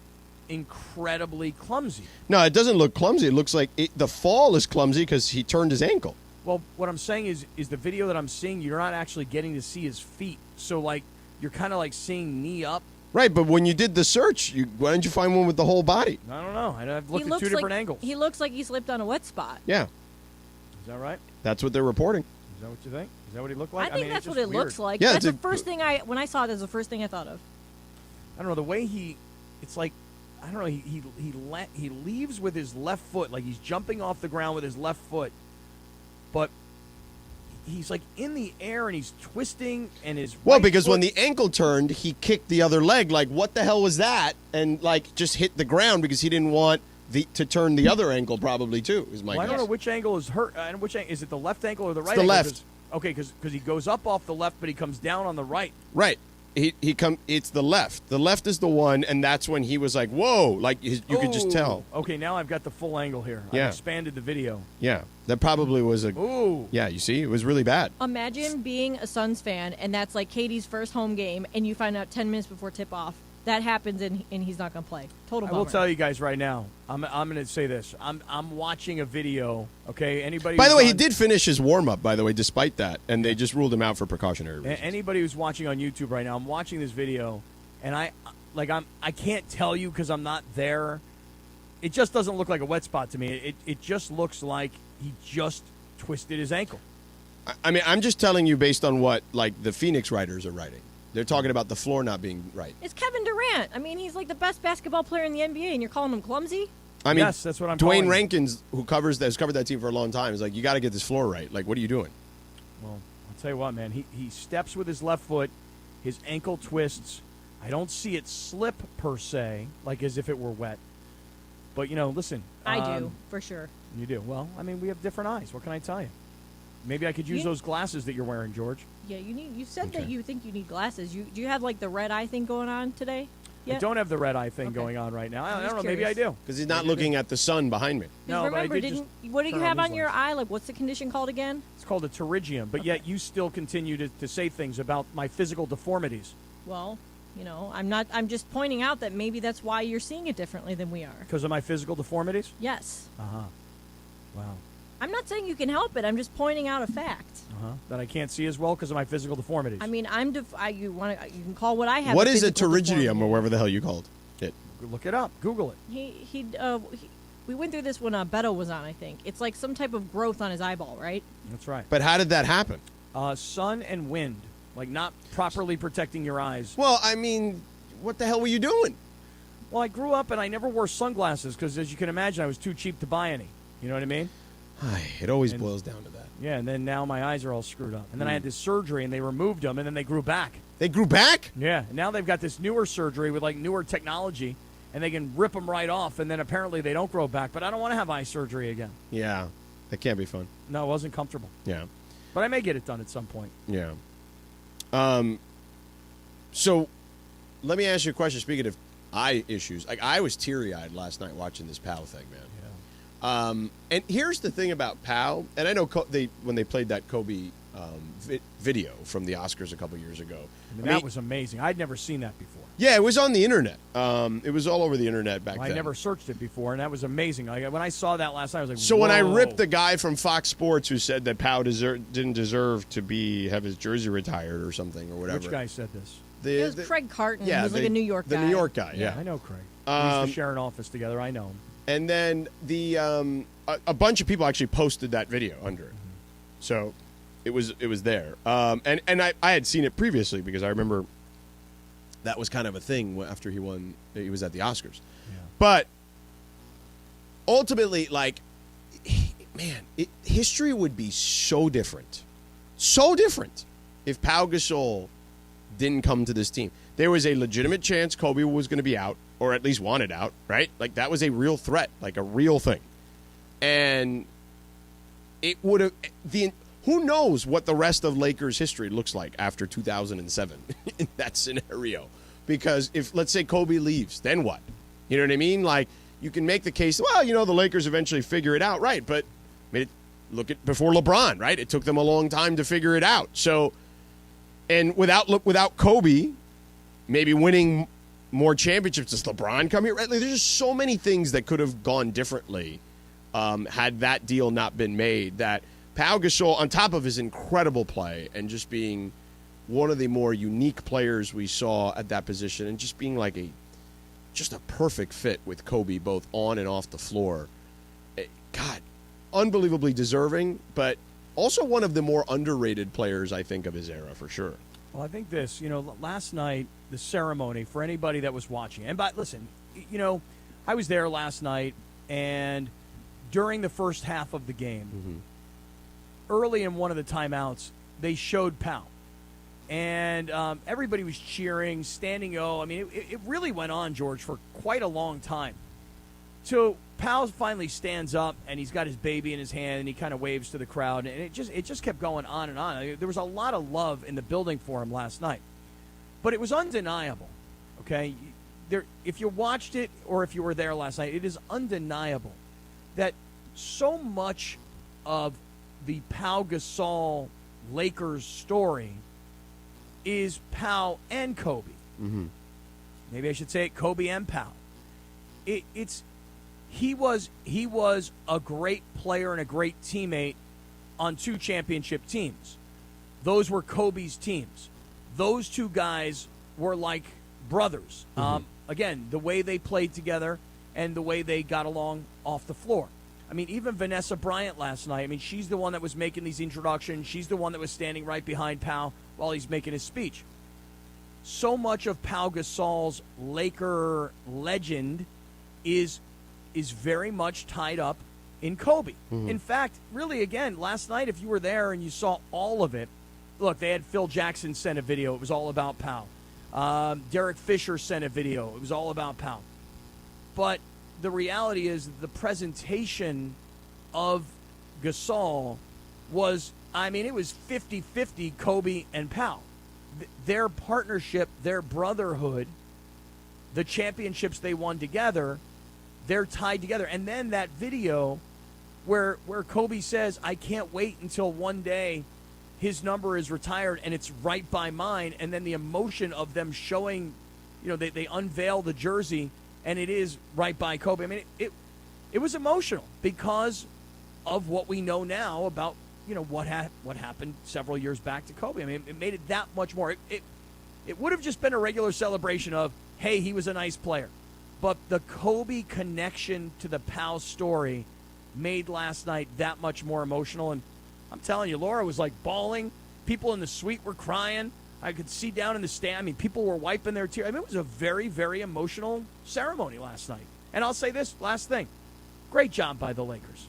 incredibly clumsy. No, it doesn't look clumsy. It looks like the fall is clumsy because he turned his ankle. Well, what I'm saying is the video that I'm seeing, you're not actually getting to see his feet. So, like, you're kind of like seeing knee up. Right, but when you did the search, why didn't you find one with the whole body? I don't know. I've looked He at looks two different like- angles. He looks like he slipped on a wet spot. Yeah, Is that right? that's what they're reporting. Is that what you think? Is that what he looked like? I think mean, that's it's what just it looks weird. like. Yeah, That's it's the first thing when I saw it, that's the first thing I thought of. I don't know the way it's like, I don't know. He leaves with his left foot, like he's jumping off the ground with his left foot, but he's like in the air and he's twisting and his right Because foot, when the ankle turned, he kicked the other leg. Like, what the hell was that? And like just hit the ground because he didn't want to turn the other ankle probably too. Is my well, I guess. don't know which angle is hurt. And which is it the left ankle or the right? the ankle? left. Okay, because he goes up off the left, but he comes down on the right. Right. It's the left. The left is the one, and that's when he was like, "Whoa!" Like you could just tell. Okay, now I've got the full angle here. Yeah. I've expanded the video. Yeah, that probably was a. Ooh. Yeah, you see, it was really bad. Imagine being a Suns fan, and that's like Katie's first home game, and you find out 10 minutes before tip-off. That happens, and he's not going to play. Total I bummer. will tell you guys right now. I'm going to say this. I'm watching a video. Okay, anybody. By the who's way, he on- did finish his warm up. By the way, despite that, and they just ruled him out for precautionary reasons. Anybody who's watching on YouTube right now, I'm watching this video, and I can't tell you because I'm not there. It just doesn't look like a wet spot to me. It just looks like he just twisted his ankle. I mean, I'm just telling you based on what like the Phoenix writers are writing. They're talking about the floor not being right. It's Kevin Durant. I mean, he's like the best basketball player in the NBA, and you're calling him clumsy? I mean, yes, that's what I'm Dwayne calling it. Rankins, who has covered that team for a long time, is like, you got to get this floor right. Like, what are you doing? Well, I'll tell you what, man. He steps with his left foot. His ankle twists. I don't see it slip per se, like as if it were wet. But, listen. I do, for sure. You do. Well, I mean, we have different eyes. What can I tell you? Maybe I could use those glasses that you're wearing, George. Yeah, you said that you think you need glasses. Do you have like the red eye thing going on today? I don't have the red eye thing going on right now. I don't know. Maybe I do. Because he's not looking at the sun behind me. No, remember, but I did what did you turn have on these your lights. eye? Like, what's the condition called again? It's called a pterygium, but yet you still continue to say things about my physical deformities. Well, I'm just pointing out that maybe that's why you're seeing it differently than we are. Because of my physical deformities? Yes. Uh-huh. Wow. I'm not saying you can help it. I'm just pointing out a fact. Uh-huh. That I can't see as well because of my physical deformities. I mean, you can call what I have. What is a physical pterygium deformity. or whatever the hell you called it? Look it up. Google it. We went through this when Beto was on, I think. It's like some type of growth on his eyeball, right? That's right. But how did that happen? Sun and wind. Like not properly protecting your eyes. Well, I mean, what the hell were you doing? Well, I grew up and I never wore sunglasses because, as you can imagine, I was too cheap to buy any. You know what I mean? It always boils down to that. Yeah, and then now my eyes are all screwed up. And then I had this surgery, and they removed them, and then they grew back. They grew back? Yeah. And now they've got this newer surgery with, like, newer technology, and they can rip them right off, and then apparently they don't grow back. But I don't want to have eye surgery again. Yeah, that can't be fun. No, it wasn't comfortable. Yeah. But I may get it done at some point. Yeah. So let me ask you a question. Speaking of eye issues, like I was teary-eyed last night watching this POW thing, man. Yeah. And here's the thing about POW, and I know when they played that Kobe video from the Oscars a couple years ago. That was amazing. I'd never seen that before. Yeah, it was on the internet. It was all over the internet back then. I never searched it before, and that was amazing. When I saw that last night, I was like, So whoa. when I ripped the guy from Fox Sports who said that Pau didn't deserve to have his jersey retired or something or whatever. Which guy said this? It was Craig Carton. Yeah, He's like a New York guy. The New York guy, yeah. I know Craig. We used to share an office together. I know him. And then a bunch of people actually posted that video under it. So it was there. And I had seen it previously because I remember that was kind of a thing after he won. He was at the Oscars. Yeah. But ultimately, history would be so different if Pau Gasol didn't come to this team. There was a legitimate chance Kobe was going to be out, or at least wanted out, right? Like, that was a real threat, like a real thing. And it would have who knows what the rest of Lakers history looks like after 2007 in that scenario? Because if, let's say, Kobe leaves, then what? You know what I mean? Like, you can make the case, well, the Lakers eventually figure it out, right? But look at before LeBron, right? It took them a long time to figure it out. So, and without Kobe, maybe winning more championships, does LeBron come here? Right? Like, there's just so many things that could have gone differently had that deal not been made. That Pau Gasol, on top of his incredible play and just being one of the more unique players we saw at that position, and just being like just a perfect fit with Kobe both on and off the floor. God, unbelievably deserving, but also one of the more underrated players, I think, of his era for sure. Well, I think this, last night, the ceremony, for anybody that was watching, listen, I was there last night, and during the first half of the game, early in one of the timeouts, they showed Pau. And everybody was cheering, standing O. I mean, it really went on, George, for quite a long time. So Pau finally stands up, and he's got his baby in his hand, and he kind of waves to the crowd. And it just kept going on and on. There was a lot of love in the building for him last night. But it was undeniable, okay? If you watched it or if you were there last night, it is undeniable that so much of the Pau Gasol Lakers story is Pau and Kobe. Maybe I should say it, Kobe and Pau. He was a great player and a great teammate on two championship teams. Those were Kobe's teams. Those two guys were like brothers. Again, the way they played together and the way they got along off the floor. I mean, even Vanessa Bryant last night, she's the one that was making these introductions. She's the one that was standing right behind Pau while he's making his speech. So much of Pau Gasol's Laker legend is very much tied up in Kobe. In fact, really, again, last night, if you were there and you saw all of it, look, they had Phil Jackson send a video. It was all about Pau. Derek Fisher sent a video. It was all about Pau. But the reality is the presentation of Gasol was, it was 50-50 Kobe and Pau. Their partnership, their brotherhood, the championships they won together, they're tied together. And then that video where Kobe says, I can't wait until one day his number is retired and it's right by mine. And then the emotion of them showing, they unveil the jersey and it is right by Kobe. It was emotional because of what we know now about, what happened several years back to Kobe. It made it that much more. It would have just been a regular celebration of, hey, he was a nice player. But the Kobe connection to the Pau story made last night that much more emotional. And I'm telling you, Laura was like bawling. People in the suite were crying. I could see down in the stand. People were wiping their tears. It was a very, very emotional ceremony last night. And I'll say this, last thing. Great job by the Lakers.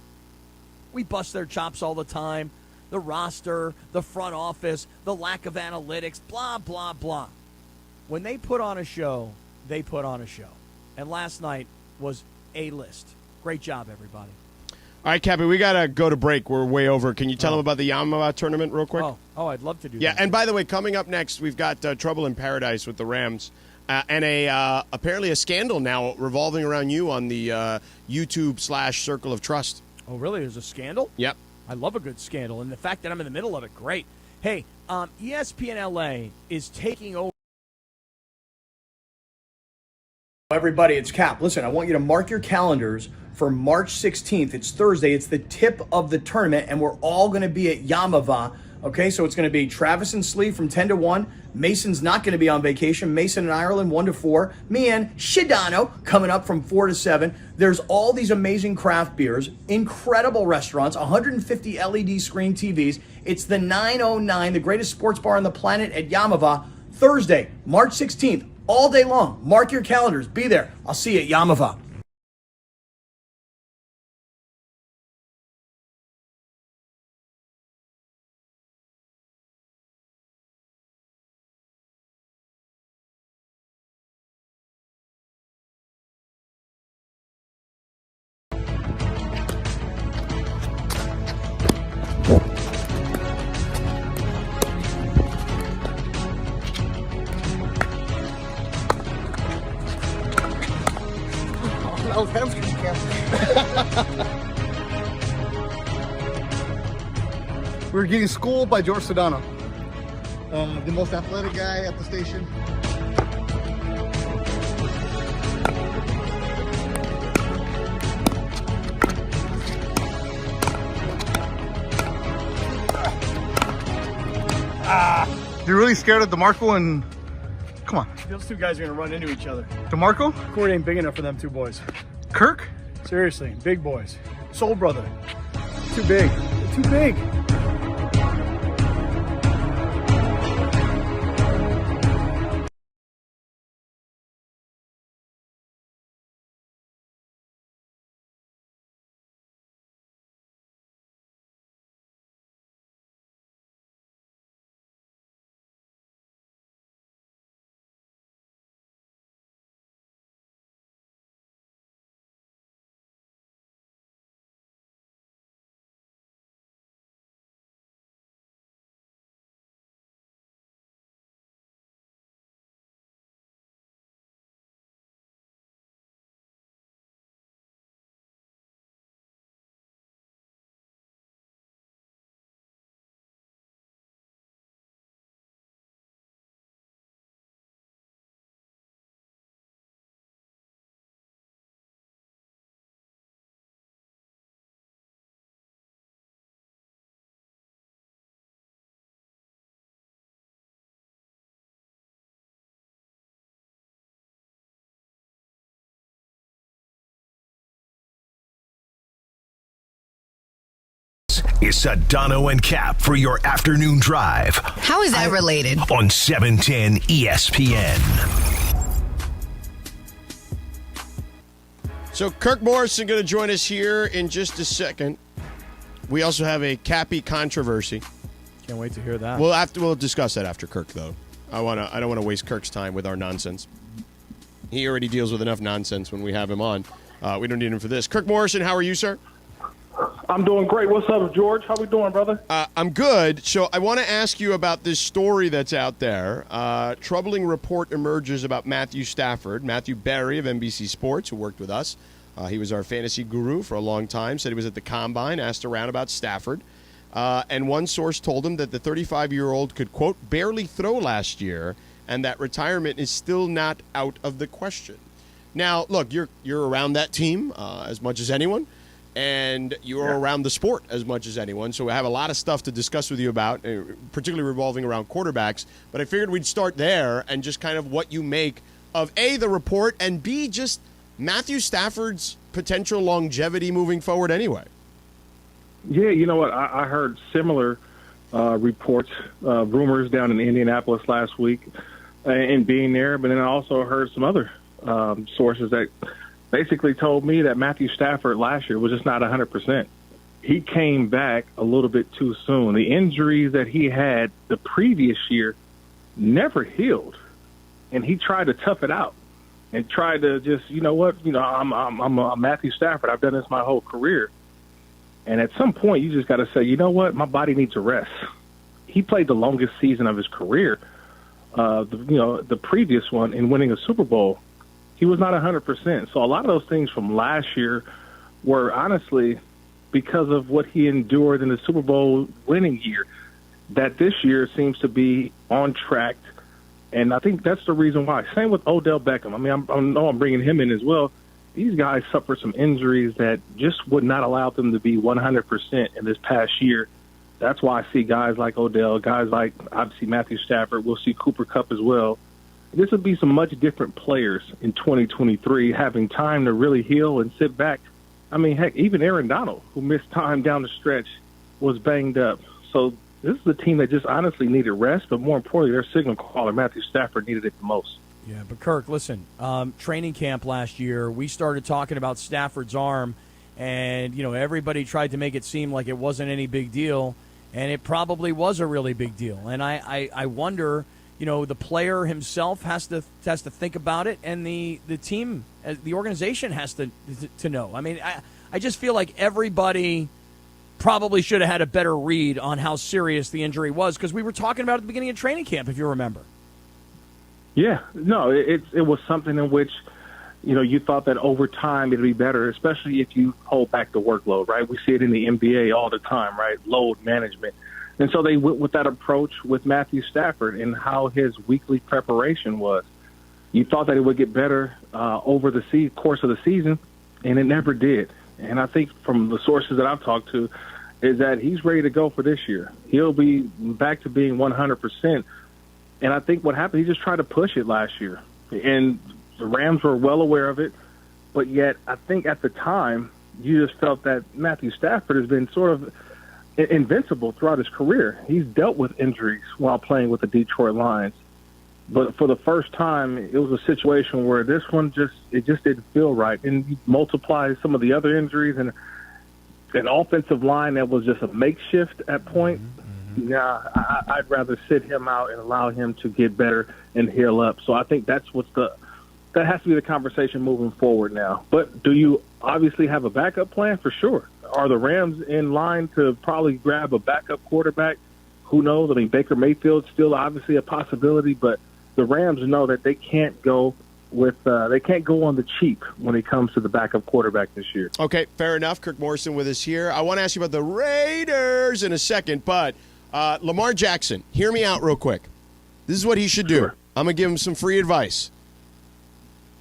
We bust their chops all the time. The roster, the front office, the lack of analytics, blah, blah, blah. When they put on a show, they put on a show. And last night was A-list. Great job, everybody. All right, Cappy, we got to go to break. We're way over. Can you tell them about the Yamaha tournament real quick? Oh, I'd love to do that. Yeah, and by the way, coming up next, we've got Trouble in Paradise with the Rams and apparently a scandal now revolving around you on the YouTube /Circle of Trust. Oh, really? There's a scandal? Yep. I love a good scandal, and the fact that I'm in the middle of it, great. Hey, ESPNLA is taking over. Everybody, it's Cap. Listen, I want you to mark your calendars for March 16th. It's Thursday. It's the tip of the tournament, and we're all going to be at Yamava. Okay, so it's going to be Travis and Slee from 10 to 1. Mason's not going to be on vacation. Mason in Ireland, 1 to 4. Me and Sedano coming up from 4 to 7. There's all these amazing craft beers, incredible restaurants, 150 LED screen TVs. It's the 909, the greatest sports bar on the planet at Yamava. Thursday, March 16th, all day long. Mark your calendars. Be there. I'll see you at Yamava. We were getting schooled by George Sedano, the most athletic guy at the station. You're really scared of DeMarco and... Come on. Those two guys are going to run into each other. DeMarco? Court ain't big enough for them two boys. Kirk? Seriously, big boys. Soul brother. Too big. They're too big. Is Sedano and Cap for your afternoon drive. How is that related? On 710 ESPN. So Kirk Morrison going to join us here in just a second. We also have a Cappy controversy. Can't wait to hear that. We'll discuss that after Kirk, though. I don't want to waste Kirk's time with our nonsense. He already deals with enough nonsense when we have him on. We don't need him for this. Kirk Morrison, how are you, sir? I'm doing great. What's up, George? How we doing, brother? I'm good. So I want to ask you about this story that's out there. Troubling report emerges about Matthew Stafford, Matthew Berry of NBC Sports, who worked with us. He was our fantasy guru for a long time, said he was at the Combine, asked around about Stafford. And one source told him that the 35-year-old could, quote, barely throw last year, and that retirement is still not out of the question. Now, look, you're around that team as much as anyone. And you're around the sport as much as anyone, so I have a lot of stuff to discuss with you about, particularly revolving around quarterbacks. But I figured we'd start there and just kind of what you make of, A, the report, and B, just Matthew Stafford's potential longevity moving forward anyway. Yeah, you know what? I heard similar reports, rumors down in Indianapolis last week and being there, but then I also heard some other sources that basically told me that Matthew Stafford last year was just not 100%. He came back a little bit too soon. The injuries that he had the previous year never healed, and he tried to tough it out and tried to just, I'm Matthew Stafford. I've done this my whole career. And at some point, you just got to say, you know what, my body needs a rest. He played the longest season of his career, the previous one, in winning a Super Bowl. He was not 100%. So a lot of those things from last year were honestly because of what he endured in the Super Bowl winning year. That this year seems to be on track, and I think that's the reason why. Same with Odell Beckham. I mean, I know I'm bringing him in as well. These guys suffered some injuries that just would not allow them to be 100% in this past year. That's why I see guys like Odell, guys like obviously Matthew Stafford. We'll see Cooper Kupp as well. This would be some much different players in 2023, having time to really heal and sit back. I mean, heck, even Aaron Donald, who missed time down the stretch, was banged up. So this is a team that just honestly needed rest, but more importantly, their signal caller, Matthew Stafford, needed it the most. Yeah, but Kirk, listen, training camp last year, we started talking about Stafford's arm, and, you know, everybody tried to make it seem like it wasn't any big deal, and it probably was a really big deal. And I wonder, you know, the player himself has to think about it, and the team, the organization has to know. I mean, I just feel like everybody probably should have had a better read on how serious the injury was, because we were talking about it at the beginning of training camp, if you remember. Yeah, no, it was something in which, you know, you thought that over time it'd be better, especially if you hold back the workload, right? We see it in the NBA all the time, right? Load management. And so they went with that approach with Matthew Stafford and how his weekly preparation was. You thought that it would get better over the course of the season, and it never did. And I think from the sources that I've talked to is that he's ready to go for this year. He'll be back to being 100%. And I think what happened, he just tried to push it last year. And the Rams were well aware of it. But yet, I think at the time, you just felt that Matthew Stafford has been sort of invincible throughout his career. He's dealt with injuries while playing with the Detroit Lions. But for the first time, it was a situation where this one just didn't feel right. And you multiply some of the other injuries and an offensive line that was just a makeshift at point. Yeah, I'd rather sit him out and allow him to get better and heal up. So I think that has to be the conversation moving forward now. But do you obviously have a backup plan? For sure. Are the Rams in line to probably grab a backup quarterback? Who knows? I mean, Baker Mayfield's still obviously a possibility, but the Rams know that they can't go they can't go on the cheap when it comes to the backup quarterback this year. Okay, fair enough. Kirk Morrison with us here. I want to ask you about the Raiders in a second, but Lamar Jackson, hear me out real quick. This is what he should do. Sure. I'm going to give him some free advice.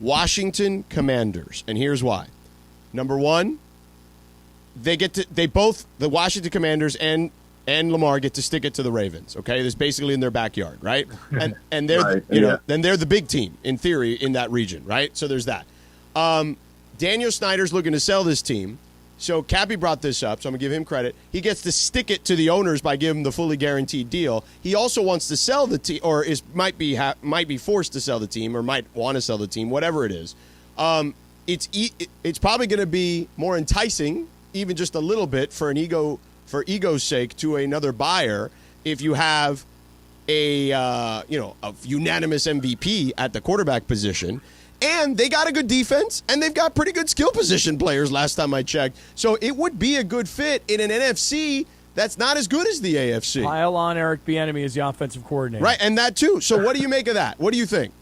Washington Commanders, and here's why. Number one, the Washington Commanders and Lamar get to stick it to the Ravens. Okay, this is basically in their backyard, right? And they're right, then they're the big team in theory in that region, right? So there's that. Daniel Snyder's looking to sell this team. So Cappy brought this up, so I'm going to give him credit. He gets to stick it to the owners by giving them the fully guaranteed deal. He also wants to sell the team, or might be forced to sell the team, or might want to sell the team, whatever it is. It's probably going to be more enticing, even just a little bit, for ego's sake, to another buyer if you have a unanimous MVP at the quarterback position. And they got a good defense, and they've got pretty good skill position players last time I checked. So it would be a good fit in an NFC that's not as good as the AFC. Pile on Eric Bieniemy as the offensive coordinator. Right, and that too. So what do you make of that? What do you think?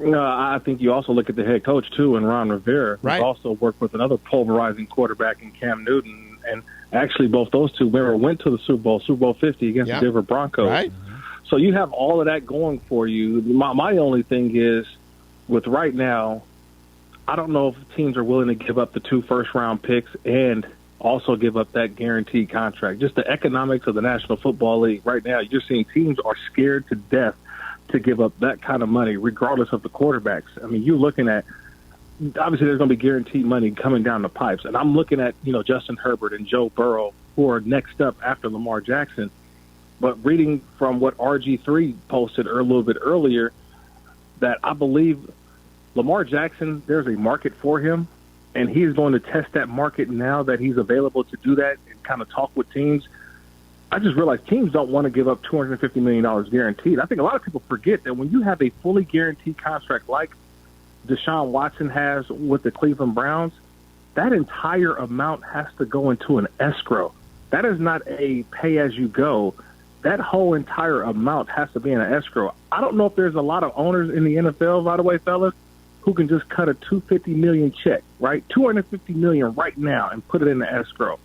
I think you also look at the head coach, too, and Ron Rivera, who also worked with another pulverizing quarterback in Cam Newton. And actually both those two went to the Super Bowl 50 against the Denver Broncos. Right. So you have all of that going for you. My only thing is, with right now, I don't know if teams are willing to give up the 2 first-round picks and also give up that guaranteed contract. Just the economics of the National Football League right now, you're seeing teams are scared to death to give up that kind of money, regardless of the quarterbacks. I mean, you're looking at, obviously there's going to be guaranteed money coming down the pipes. And I'm looking at, Justin Herbert and Joe Burrow, who are next up after Lamar Jackson. But reading from what RG3 posted a little bit earlier, that I believe Lamar Jackson, there's a market for him, and he's going to test that market now that he's available to do that and kind of talk with teams. I just realized teams don't want to give up $250 million guaranteed. I think a lot of people forget that when you have a fully guaranteed contract like Deshaun Watson has with the Cleveland Browns, that entire amount has to go into an escrow. That is not a pay-as-you-go. That whole entire amount has to be in an escrow. I don't know if there's a lot of owners in the NFL, by the way, fellas, who can just cut a $250 million check, right? $250 million right now and put it in the escrow.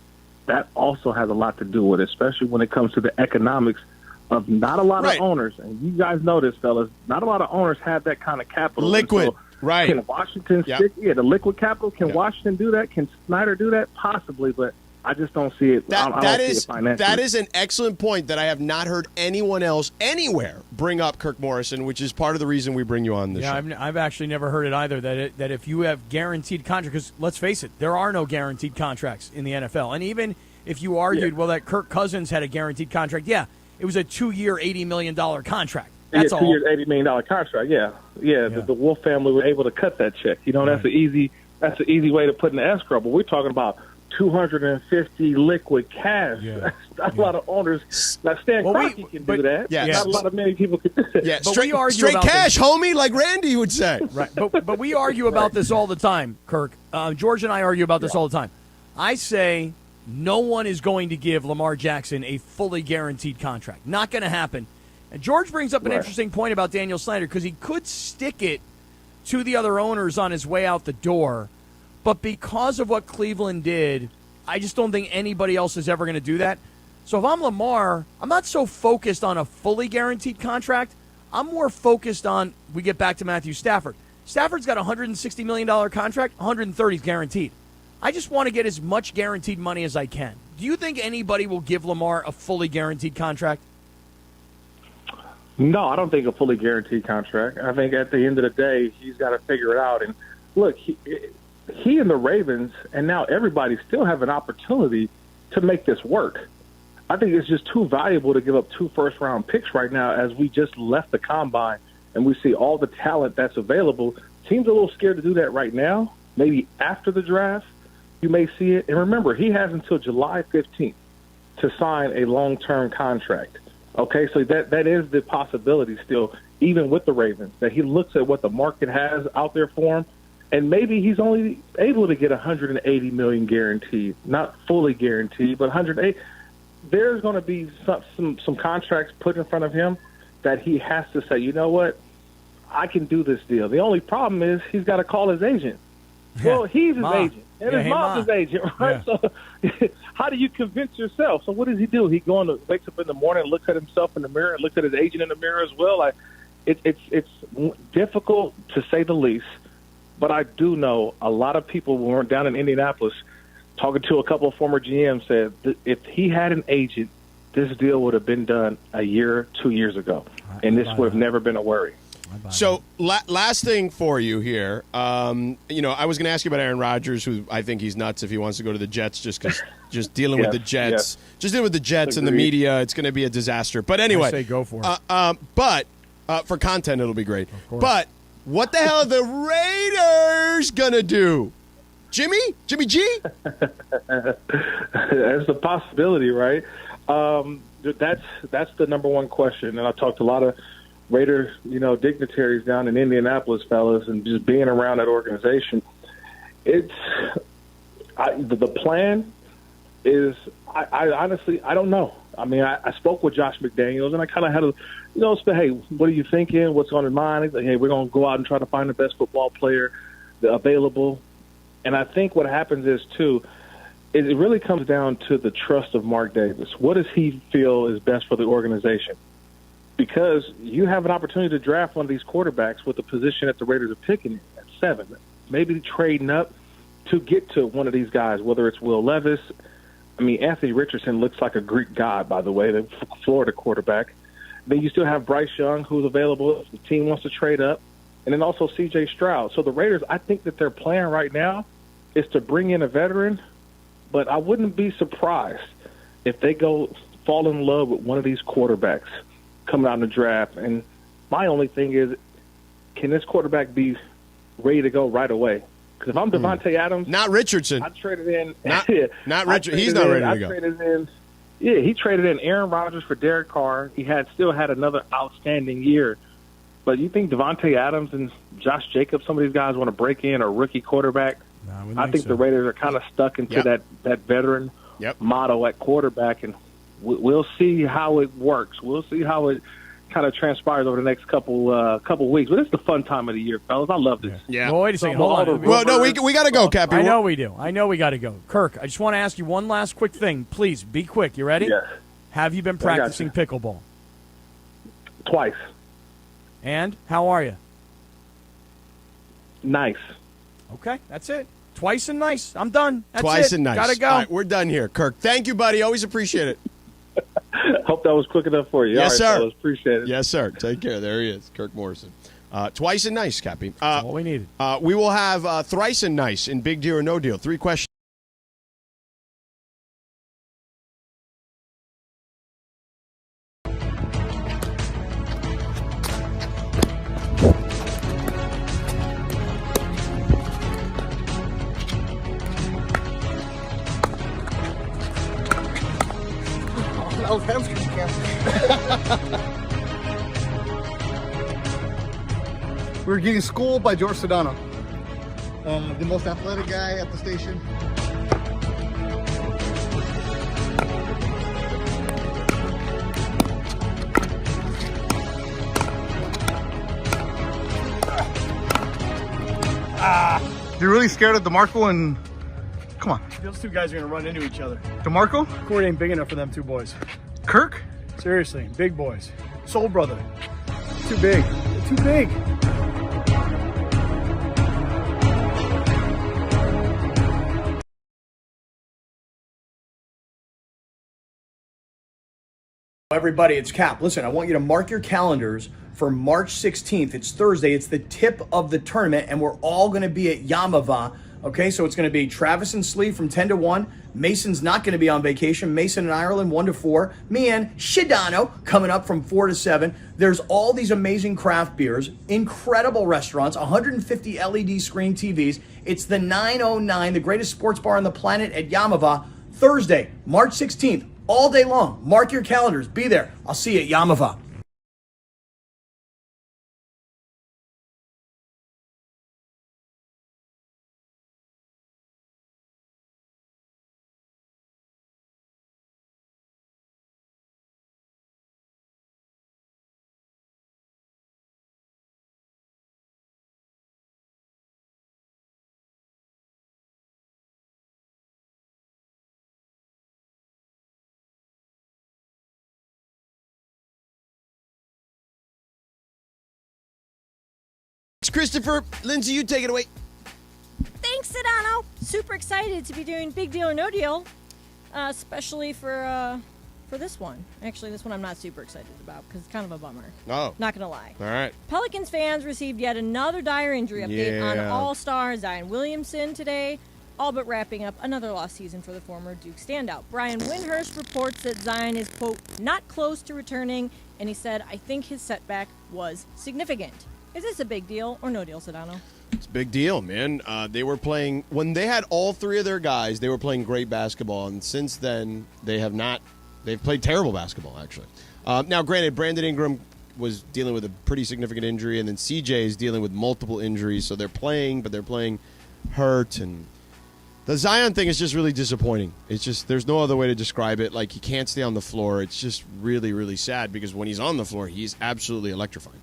That also has a lot to do with it, especially when it comes to the economics of not a lot of owners. And you guys know this, fellas. Not a lot of owners have that kind of capital. Liquid, right. Can Washington stick? Yeah, the liquid capital. Can Washington do that? Can Snyder do that? Possibly, but I just don't see it. I don't see it financially. That is an excellent point that I have not heard anyone else anywhere bring up, Kirk Morrison, which is part of the reason we bring you on this show. I've actually never heard it either, that if you have guaranteed contracts, because let's face it, there are no guaranteed contracts in the NFL. And even if you argued, well, that Kirk Cousins had a guaranteed contract, it was a 2-year, $80 million contract. That's all. 2 years, $80 million contract, yeah. The Wolf family were able to cut that check. You know, that's an easy way to put in the escrow, but we're talking about 250 liquid cash. That's a lot of owners. Now, Stan Kroenke can do that. Not a lot of many people can do that. Yeah, but straight cash, homie, like Randy would say. Right, but we argue about this all the time, Kirk. George and I argue about this all the time. I say no one is going to give Lamar Jackson a fully guaranteed contract. Not going to happen. And George brings up an interesting point about Daniel Snyder, because he could stick it to the other owners on his way out the door. But because of what Cleveland did, I just don't think anybody else is ever going to do that. So if I'm Lamar, I'm not so focused on a fully guaranteed contract. I'm more focused on, we get back to Matthew Stafford. Stafford's got a $160 million contract, $130 is guaranteed. I just want to get as much guaranteed money as I can. Do you think anybody will give Lamar a fully guaranteed contract? No, I don't think a fully guaranteed contract. I think at the end of the day, he's got to figure it out. And look, he and the Ravens, and now everybody still have an opportunity to make this work. I think it's just too valuable to give up 2 first-round picks right now, as we just left the combine and we see all the talent that's available. Teams are a little scared to do that right now. Maybe after the draft, you may see it. And remember, he has until July 15th to sign a long-term contract. Okay, so that is the possibility still, even with the Ravens, that he looks at what the market has out there for him. And maybe he's only able to get $180 million guaranteed, not fully guaranteed, but 180. There's going to be some contracts put in front of him that he has to say, you know what, I can do this deal. The only problem is he's got to call his agent. Well, he's his agent, and his mom's his agent, right? So how do you convince yourself? So what does he do? He wakes up in the morning and looks at himself in the mirror and looks at his agent in the mirror as well. It's difficult to say the least. But I do know a lot of people who weren't down in Indianapolis, talking to a couple of former GMs, said that if he had an agent, this deal would have been done a year, 2 years ago, and this would have never been a worry. So last thing for you here, I was going to ask you about Aaron Rodgers, who I think he's nuts if he wants to go to the Jets, just dealing with the Jets, just dealing with the Jets and the media. It's going to be a disaster. But anyway, I say go for it. But for content, it'll be great. But what the hell are the Raiders going to do? Jimmy G? That's a possibility, right? That's the number one question. And I talked to a lot of Raider, dignitaries down in Indianapolis, fellas, and just being around that organization. The plan is, I honestly, I don't know. I mean, I spoke with Josh McDaniels, and I kind of had say, hey, what are you thinking? What's on your mind? He's like, hey, we're going to go out and try to find the best football player available. And I think what happens is, too, it really comes down to the trust of Mark Davis. What does he feel is best for the organization? Because you have an opportunity to draft one of these quarterbacks with the position that the Raiders are picking at 7. Maybe trading up to get to one of these guys, whether it's Will Levis. I mean, Anthony Richardson looks like a Greek god, by the way, the Florida quarterback. Then you still have Bryce Young, who's available if the team wants to trade up. And then also C.J. Stroud. So the Raiders, I think that their plan right now is to bring in a veteran, but I wouldn't be surprised if they fall in love with one of these quarterbacks coming out in the draft. And my only thing is, can this quarterback be ready to go right away? Because if I'm Devontae Adams, not Richardson. I traded in not Richard. He's not ready to go. He traded in Aaron Rodgers for Derek Carr. He still had another outstanding year. But you think Devontae Adams and Josh Jacobs, some of these guys want to break in a rookie quarterback? No, I think the Raiders are kind of stuck into that veteran model at quarterback, and we'll see how it works. We'll see how it kind of transpires over the next couple weeks. But it's the fun time of the year, fellas. I love this. Yeah. Well, wait a second. Hold on. Well, no, we got to go, Cappy. I know we do. I know we got to go. Kirk, I just want to ask you one last quick thing. Please, be quick. You ready? Yes. Have you been practicing pickleball? Twice. And how are you? Nice. Okay, that's it. Twice and nice. I'm done. That's Twice it. and nice. Gotta go. All right, we're done here. Kirk, thank you, buddy. Always appreciate it. Hope that was quick enough for you. Yes, All right, sir. fellas, appreciate it. Yes, sir. Take care. There he is, Kirk Morrison. Twice and nice, Cappy. That's all we needed. We will have thrice and nice in Big Deal or No Deal. 3 questions. That was hamstring cancer. We were getting schooled by George Sedano, the most athletic guy at the station. You're really scared of DeMarco and... Come on. Those two guys are going to run into each other. DeMarco? Court ain't big enough for them two boys. Kirk? Seriously, big boys. Soul brother. Too big. They're too big. Everybody, it's Cap. Listen, I want you to mark your calendars for March 16th. It's Thursday. It's the tip of the tournament, and we're all going to be at Yamava. Okay, so it's going to be Travis and Slee from 10 to 1. Mason's not going to be on vacation. Mason in Ireland, 1 to 4. Me and Sedano coming up from 4 to 7. There's all these amazing craft beers, incredible restaurants, 150 LED screen TVs. It's the 909, the greatest sports bar on the planet at Yamava. Thursday, March 16th, all day long. Mark your calendars. Be there. I'll see you at Yamava. Christopher, Lindsay, you take it away. Thanks, Sedano. Super excited to be doing Big Deal or No Deal, especially for this one. Actually, this one I'm not super excited about because it's kind of a bummer. Oh. Not going to lie. All right. Pelicans fans received yet another dire injury update on All-Star Zion Williamson today, all but wrapping up another lost season for the former Duke standout. Brian Windhurst reports that Zion is, quote, not close to returning, and he said, I think his setback was significant. Is this a big deal or no deal, Sedano? It's a big deal, man. They were playing, when they had all three of their guys, they were playing great basketball, and since then, they have not. They've played terrible basketball, actually. Now, granted, Brandon Ingram was dealing with a pretty significant injury, and then CJ is dealing with multiple injuries, so they're playing, but they're playing hurt, and the Zion thing is just really disappointing. It's just, there's no other way to describe it. Like, he can't stay on the floor. It's just really, really sad, because when he's on the floor, he's absolutely electrifying.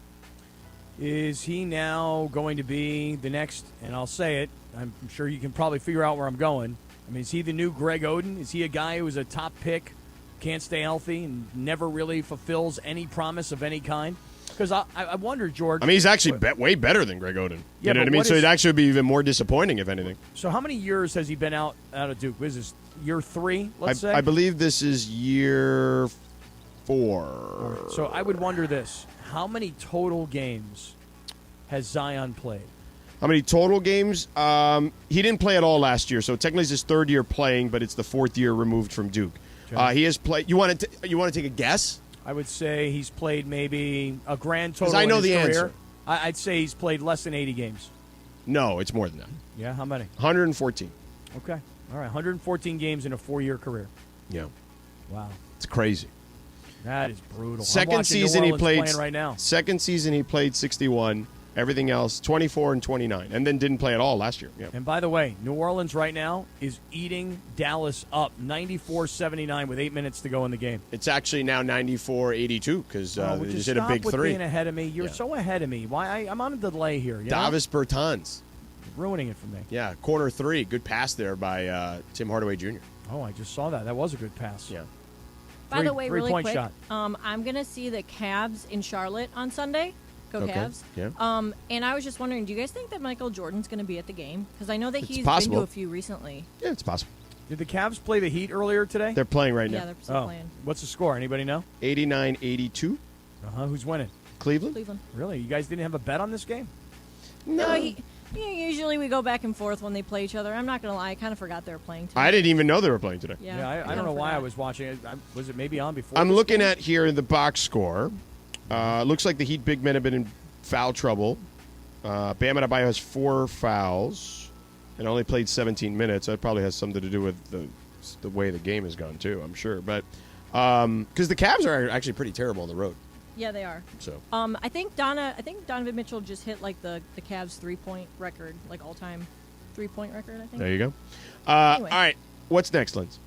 Is he now going to be the next, and I'll say it, I'm sure you can probably figure out where I'm going. I mean, is he the new Greg Oden? Is he a guy who was a top pick, can't stay healthy, and never really fulfills any promise of any kind? Because I wonder, George. I mean, he's actually way better than Greg Oden. Yeah, you know what I mean? So it'd actually be even more disappointing, if anything. So how many years has he been out of Duke? Is this year 3, let's say? I believe this is year 4. So I would wonder this. How many total games has Zion played? How many total games? He didn't play at all last year, so technically it's his 3rd year playing, but it's the 4th year removed from Duke. Okay. He has played. You want to take a guess? I would say he's played maybe a grand total. I know in his the career. answer. I'd say he's played less than 80 games. No, it's more than that. Yeah, how many? 114. Okay, all right, 114 games in a 4-year career. Yeah. Wow, it's crazy. That is brutal. Second season he played right now. Second season he played 61. Everything else, 24 and 29, and then didn't play at all last year. Yeah. And by the way, New Orleans right now is eating Dallas up 94-79 with 8 minutes to go in the game. It's actually now 94-82 because they just hit a big with three. Being ahead of me. You're so ahead of me. Why? I'm on a delay here. You know? Davis Bertans. Ruining it for me. Yeah, corner three. Good pass there by Tim Hardaway Jr. Oh, I just saw that. That was a good pass. Yeah. By the way, really Three-point quick, shot. I'm going to see the Cavs in Charlotte on Sunday. Go Okay, Cavs. yeah. And I was just wondering, do you guys think that Michael Jordan's going to be at the game? Because I know that he's possible. been to a few recently. Yeah, it's possible. Did the Cavs play the Heat earlier today? They're playing right now. Yeah, they're still playing. What's the score? Anybody know? 89-82. Who's winning? Cleveland. Cleveland. Really? You guys didn't have a bet on this game? No, usually we go back and forth when they play each other. I'm not going to lie. I kind of forgot they were playing today. I didn't even know they were playing today. Yeah, I don't know why I was watching it. Was it maybe on before? I'm this looking game? at here the box score. Looks like the Heat big men have been in foul trouble. Bam Adebayo has 4 fouls and only played 17 minutes. That probably has something to do with the way the game has gone too, I'm sure. But because the Cavs are actually pretty terrible on the road. Yeah, they are. So I think Donovan Mitchell just hit like the Cavs 3-point record, like all-time 3-point record, I think. there you go. Anyway. All right, what's next, Linz?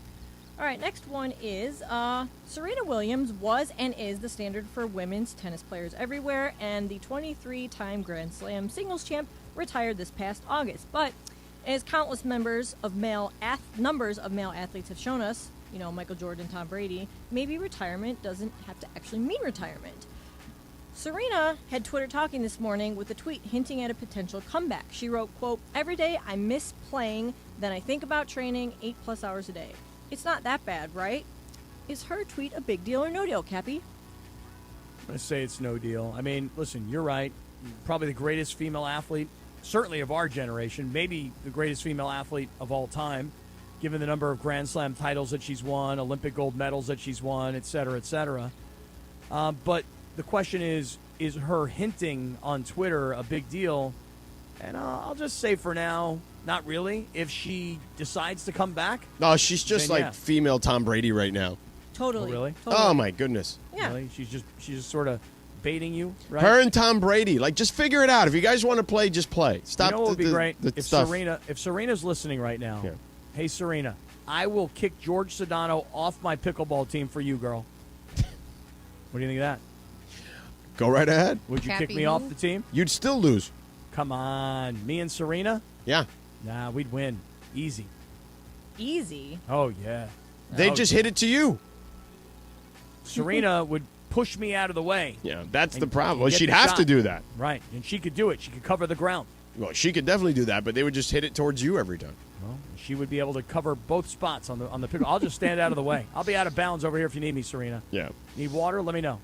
All right, next one is Serena Williams was and is the standard for women's tennis players everywhere, and the 23-time Grand Slam singles champ retired this past August. But as countless numbers of male athletes have shown us, you know, Michael Jordan, Tom Brady, maybe retirement doesn't have to actually mean retirement. Serena had Twitter talking this morning with a tweet hinting at a potential comeback. She wrote, quote, "Every day I miss playing, then I think about training 8+ hours a day. It's not that bad, right?" Is her tweet a big deal or no deal, Cappy? I say it's no deal. I mean, listen, you're right. Probably the greatest female athlete, certainly of our generation, maybe the greatest female athlete of all time, given the number of Grand Slam titles that she's won, Olympic gold medals that she's won, et cetera, et cetera. But the question is her hinting on Twitter a big deal? And I'll just say for now, not really. If she decides to come back. No, she's just then like female Tom Brady right now. Totally. Oh, really? Totally. Oh, my goodness. Yeah. Really? She's just sort of baiting you, right? Her and Tom Brady. Like, just figure it out. If you guys want to play, just play. Stop You know what would be great? the If stuff. Serena's listening right now, hey, Serena, I will kick George Sedano off my pickleball team for you, girl. What do you think of that? Go right ahead. Would you Cappy kick me off move? the team? You'd still lose. Come on. Me and Serena? Yeah. Nah, we'd win. Easy. Easy. Oh, yeah. They just hit it to you. Serena would push me out of the way. Yeah, that's And- the problem. and Well, get she'd the have shot. to do that. Right. And she could do it. She could cover the ground. Well, she could definitely do that, but they would just hit it towards you every time. Well, she would be able to cover both spots on the pickle. I'll just stand out of the way. I'll be out of bounds over here if you need me, Serena. Yeah. Need water? Let me know.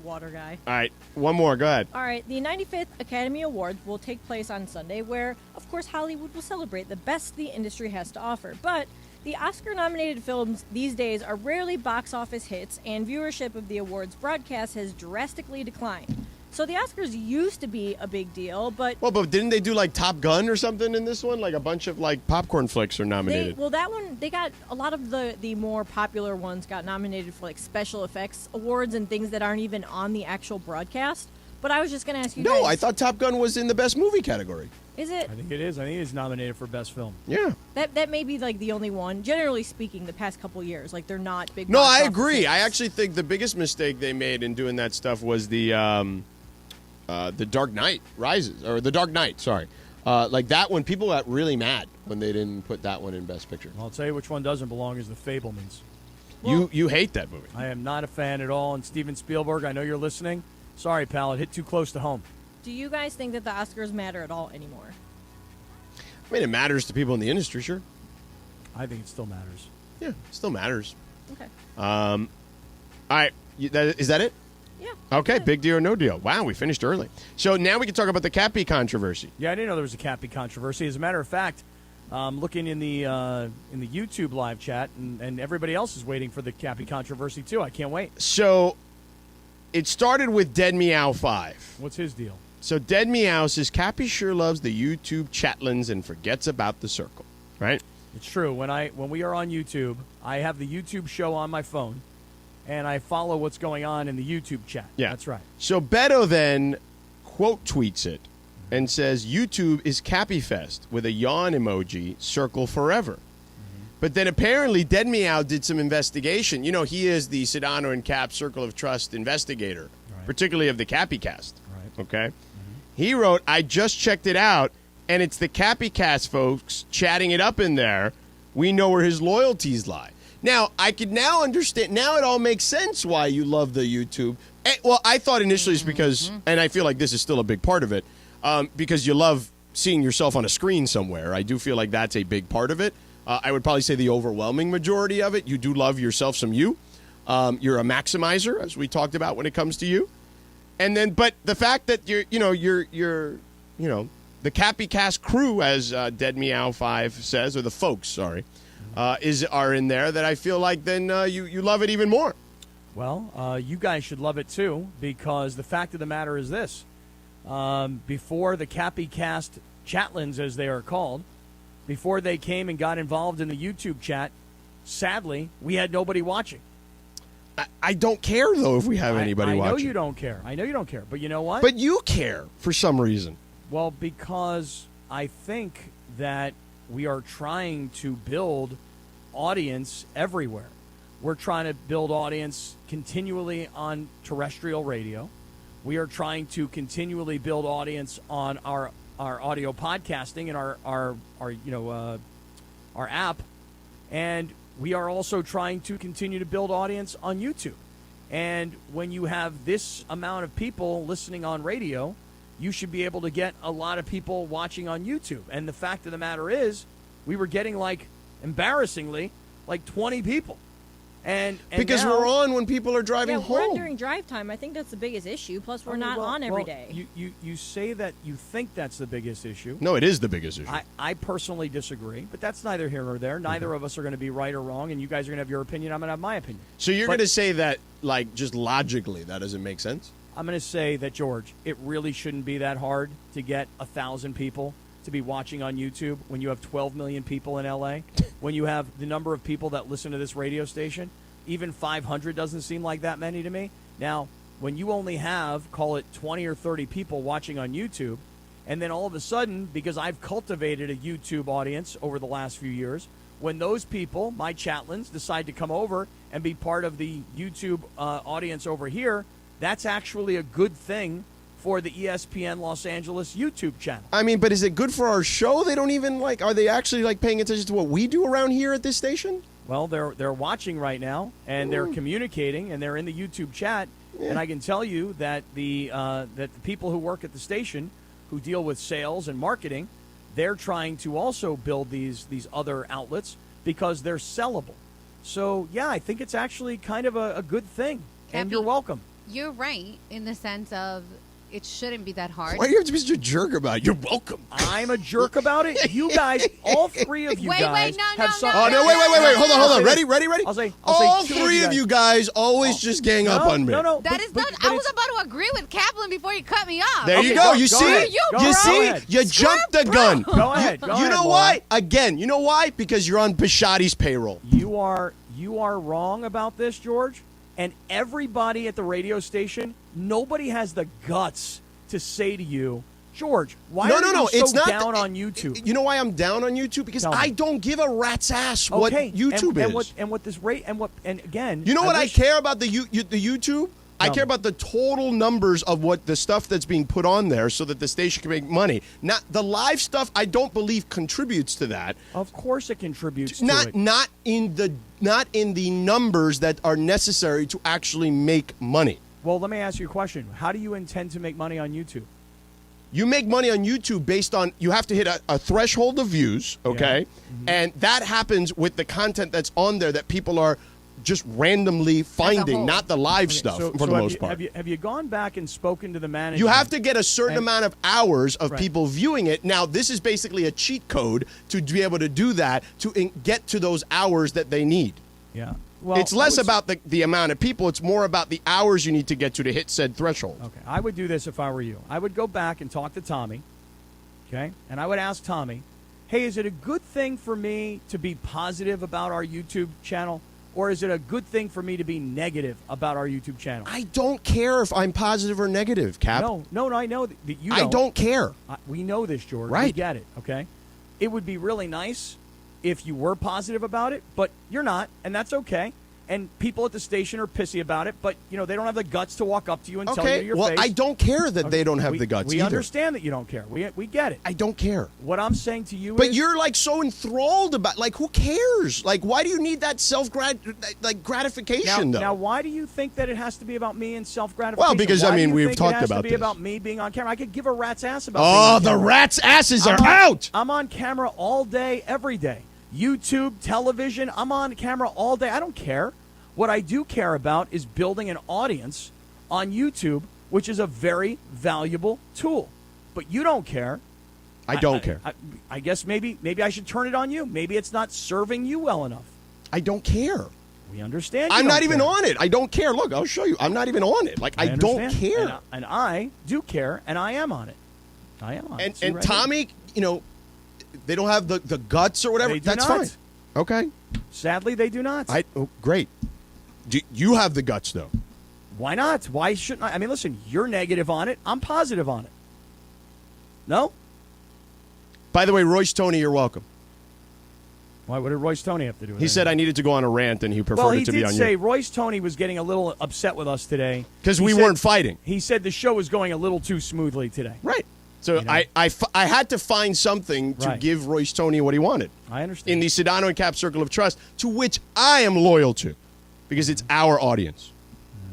Water guy. All right, one more. Go ahead. All right, the 95th Academy Awards will take place on Sunday, where, of course, Hollywood will celebrate the best the industry has to offer. But the Oscar-nominated films these days are rarely box office hits, and viewership of the awards broadcast has drastically declined. So the Oscars used to be a big deal, but Well, but didn't they do like Top Gun or something in this one? Like a bunch of like popcorn flicks are nominated. that one, they got a lot of the more popular ones got nominated for like special effects awards and things that aren't even on the actual broadcast. But I was just going to ask you No, guys, I thought Top Gun was in the best movie category. is it? I think it is. I think it is nominated for Best Film. Yeah. That may be like the only one. Generally speaking, the past couple years, like they're not big. No, box I office agree. hits. I actually think the biggest mistake they made in doing that stuff was the Dark Knight Rises, or the Dark Knight. Sorry, like that one. People got really mad when they didn't put that one in Best Picture. I'll tell you which one doesn't belong is The Fabelmans. You hate that movie. I am not a fan at all. And Steven Spielberg, I know you're listening. Sorry, pal. It hit too close to home. Do you guys think that the Oscars matter at all anymore? I mean, it matters to people in the industry, sure. I think it still matters. Yeah, it still matters. Okay. All right, is that it? Yeah. Okay, big deal or no deal. Wow, we finished early. So now we can talk about the Cappy controversy. Yeah, I didn't know there was a Cappy controversy. As a matter of fact, looking in the YouTube live chat, and everybody else is waiting for the Cappy controversy too. I can't wait. So it started with Dead Meow 5. What's his deal? So Dead Meow says Cappy sure loves the YouTube chatlins and forgets about the circle, right? It's true. When we are on YouTube, I have the YouTube show on my phone, and I follow what's going on in the YouTube chat. Yeah. That's right. So Beto then quote tweets it and says, YouTube is Cappy Fest with a yawn emoji, circle forever. But then apparently Dead Meow did some investigation. You know, he is the Sedano and Kap Circle of Trust investigator, particularly of the Cappy Cast. Right. Okay? He wrote, I just checked it out, and it's the Cappy Cast folks chatting it up in there. We know where his loyalties lie. Now, I could now understand. Now it all makes sense why you love the YouTube. Well, I thought initially it's because, and I feel like this is still a big part of it, because you love seeing yourself on a screen somewhere. I do feel like that's a big part of it. I would probably say the overwhelming majority of it. You do love yourself some you. You're a maximizer, as we talked about when it comes to you. And then, but the fact that you're the Cappy Cast crew, as Dead Meow 5 says, or the folks, sorry, are in there, that I feel like then you love it even more. Well, you guys should love it too, because the fact of the matter is this: before the Cappy Cast chatlins, as they are called, before they came and got involved in the YouTube chat, sadly, we had nobody watching. I don't care, though, if we have anybody watching. I know you don't care. I know you don't care. But you know what? But you care for some reason. Well, because I think that we are trying to build audience everywhere. We're trying to build audience continually on terrestrial radio. We are trying to continually build audience on our audio podcasting and our app, and we are also trying to continue to build audience on YouTube. And when you have this amount of people listening on radio, you should be able to get a lot of people watching on YouTube. And the fact of the matter is, we were getting embarrassingly, 20 people. And because now, we're on when people are driving home. We're on during drive time. I think that's the biggest issue. Plus, we're not on every day. You say that you think that's the biggest issue. No, it is the biggest issue. I personally disagree, but that's neither here nor there. Neither of us are going to be right or wrong, and you guys are going to have your opinion. I'm going to have my opinion. So you're going to say that, just logically, that doesn't make sense? I'm going to say that, George, it really shouldn't be that hard to get 1,000 people to be watching on YouTube when you have 12 million people in L.A., when you have the number of people that listen to this radio station. Even 500 doesn't seem like that many to me. Now, when you only have, call it 20 or 30 people watching on YouTube, and then all of a sudden, because I've cultivated a YouTube audience over the last few years, when those people, my chatlins, decide to come over and be part of the YouTube audience over here, that's actually a good thing for the ESPN Los Angeles YouTube channel. I mean, but is it good for our show? They don't even, are they actually, paying attention to what we do around here at this station? Well, they're watching right now, and they're communicating, and they're in the YouTube chat. Yeah. And I can tell you that the people who work at the station, who deal with sales and marketing, they're trying to also build these other outlets because they're sellable. So, yeah, I think it's actually kind of a good thing, and you're welcome. You're right in the sense of it shouldn't be that hard. Why do you have to be such a jerk about it? You're welcome. I'm a jerk about it. You guys, all three of you wait, guys have some. Oh, no, wait. Hold on. Ready? I'll say all three of you guys always just gang up on me. No. That is not. I was about to agree with Kaplan before you cut me off. There you go. You see? Ahead. You jumped the gun. Go ahead. You know why? Again, you know why? Because you're on Bishotti's payroll. You are wrong about this, George. And everybody at the radio station, nobody has the guts to say to you, George, why are you so it's not down on YouTube? You know why I'm down on YouTube? Because I don't give a rat's ass what YouTube is. And again, you know what I care about the YouTube? I care about the total numbers of what the stuff that's being put on there so that the station can make money. Not the live stuff. I don't believe contributes to that. Of course, it contributes. Not in the numbers that are necessary to actually make money. Well, let me ask you a question. How do you intend to make money on YouTube? You make money on YouTube based on you have to hit a threshold of views, okay? Yeah. Mm-hmm. And that happens with the content that's on there that people are just randomly finding, not the live stuff for the most part. Have you gone back and spoken to the manager? You have to get a certain amount of hours of people viewing it. Now, this is basically a cheat code to be able to do that, to get to those hours that they need. Yeah. Well, it's less about the amount of people. It's more about the hours you need to get to hit said threshold. Okay. I would do this if I were you. I would go back and talk to Tommy, okay? And I would ask Tommy, hey, is it a good thing for me to be positive about our YouTube channel? or is it a good thing for me to be negative about our YouTube channel? I don't care if I'm positive or negative, Cap. No, I know that you don't. I don't care. We know this, George. We Right. get it, okay? It would be really nice if you were positive about it, but you're not, and that's okay. And people at the station are pissy about it, but they don't have the guts to walk up to you and tell you to your face. I don't care that they don't have the guts We either. understand that you don't care. We get it. I don't care. What I'm saying to you But is... you're like so enthralled about, like, who cares? Like, why do you need that gratification, though? Now, why do you think that it has to be about me and self-gratification? Well, because, Why do you we've think talked it has about to be this. about me being on camera. I could give a rat's ass about Oh, being on the camera. rats' asses are I'm on- out! I'm on camera all day, every day. YouTube, television, I'm on camera all day. I don't care. What I do care about is building an audience on YouTube, which is a very valuable tool. But you don't care. I don't care. I guess maybe I should turn it on you. Maybe it's not serving you well enough. I don't care. We understand. You I'm don't not even care. on it. I don't care. Look, I'll show you. I'm not even on it. Like, I don't understand. care. And I do care, and I am on it. I am on it. See And right here? Tommy, they don't have the guts or whatever. They do That's not. fine. Okay. Sadly, they do not. Great. You have the guts, though. Why not? Why shouldn't I? I mean, listen, you're negative on it. I'm positive on it. No? By the way, Royce Tony, you're welcome. Why? What did Royce Tony have to do with it? He said I needed to go on a rant, and he preferred Well, it he to be did on say you. Royce Tony was getting a little upset with us today. Because He we said- weren't fighting. He said the show was going a little too smoothly today. Right. So I had to find something to Right. give Royce Tony what he wanted. I understand. In the Sedano and Cap Circle of Trust, to which I am loyal to, because it's our audience.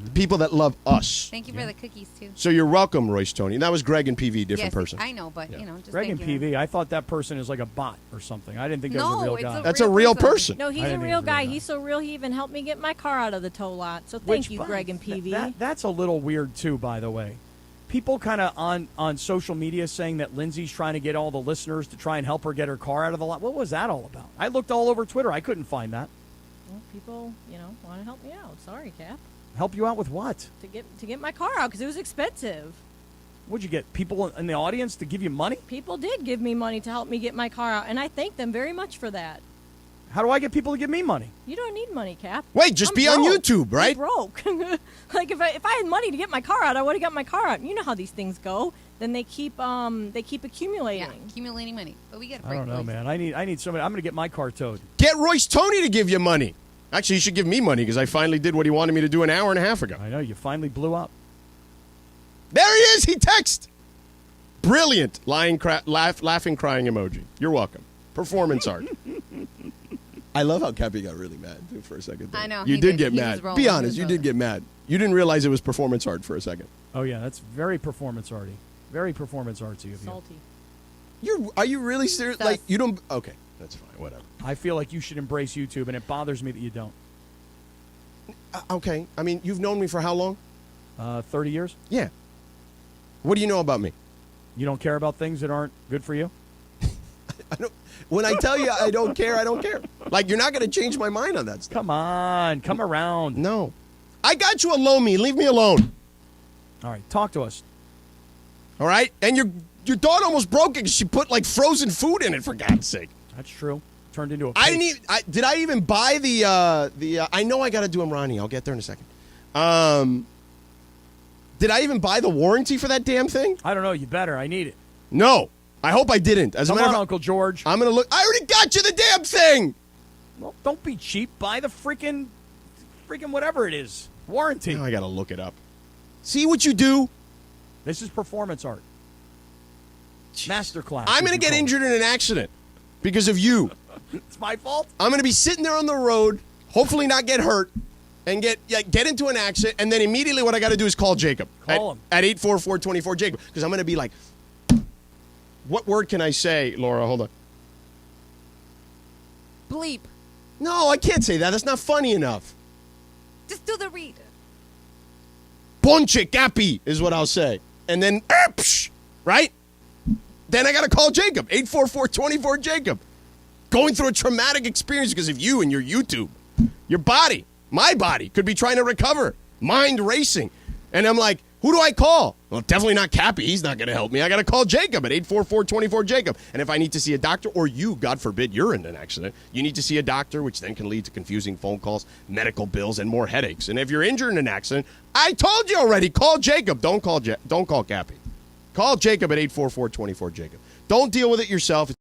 The people that love us. Thank you for the cookies, too. So you're welcome, Royce Tony. And that was Greg and PV, different Yes, person. I know, but, just Greg and thank you. PV, I thought that person is like a bot or something. I didn't think that was a No, real it's guy. a That's a real person. No, he's I a didn't think real it was a guy. real He's so real, he even helped me get my car out of the tow lot. So thank you, Greg and PV. That's a little weird, too, by the way. People kind of on social media saying that Lindsay's trying to get all the listeners to try and help her get her car out of the lot. What was that all about? I looked all over Twitter. I couldn't find that. Well, people, want to help me out. Sorry, Cap. Help you out with what? To get my car out because it was expensive. What'd you get? People in the audience to give you money? People did give me money to help me get my car out, and I thank them very much for that. How do I get people to give me money? You don't need money, Cap. Wait, just I'm be on broke. YouTube, right? I'm broke. Like if I had money to get my car out, I would have got my car out. You know how these things go. Then they keep accumulating. Yeah, accumulating money. But we get a I break. don't know, Royce. man. I need somebody. I'm going to get my car towed. Get Royce Tony to give you money. Actually, you should give me money because I finally did what he wanted me to do an hour and a half ago. I know. You finally blew up. There he is. He texted. Brilliant. Laughing, crying emoji. You're welcome. Performance art. I love how Cappy got really mad too, for a second. I know, You he did did. get He mad. was rolling. Be He honest. was You did get mad. You didn't realize it was performance art for a second. Oh, yeah. That's very performance arty. Very performance artsy of you. Salty. Are you really serious? Sus. Like, you don't. Okay. That's fine. Whatever. I feel like you should embrace YouTube, and it bothers me that you don't. Okay. I mean, you've known me for how long? 30 years? Yeah. What do you know about me? You don't care about things that aren't good for you? When I tell you I don't care, I don't care. Like, you're not going to change my mind on that stuff. Come on. Come around. No. I got you a loan me. Leave me alone. All right. Talk to us. All right? And your daughter almost broke it because she put, like, frozen food in it, for God's sake. That's true. Turned into a I paste. didn't even, did I even buy the I know I got to do them, Ronnie. I'll get there in a second. Did I even buy the warranty for that damn thing? I don't know. You better. I need it. No. I hope I didn't. As a Come matter on, of fact, Uncle George. I'm going to look. I already got you the damn thing. Well, don't be cheap. Buy the freaking whatever it is. Warranty. Now I got to look it up. See what you do? This is performance art. Masterclass. I'm going to get injured in an accident because of you. It's my fault. I'm going to be sitting there on the road, hopefully not get hurt, and get into an accident, and then immediately what I got to do is call Jacob. Call him. At 844-24 Jacob, because I'm going to be like, what word can I say, Laura? Hold on. Bleep. No, I can't say that. That's not funny enough. Just do the read. Ponche capi is what I'll say. And then, right? Then I got to call Jacob. 844-24 Jacob. Going through a traumatic experience because of you and your YouTube. Your body, my body, could be trying to recover. Mind racing. And I'm like, Who do I call? Well, definitely not Cappy. He's not going to help me. I got to call Jacob at 844-24-JACOB. And if I need to see a doctor, or you, God forbid, you're in an accident, you need to see a doctor, which then can lead to confusing phone calls, medical bills, and more headaches. And if you're injured in an accident, I told you already, call Jacob. Don't call Cappy. Call Jacob at 844-24-JACOB. Don't deal with it yourself.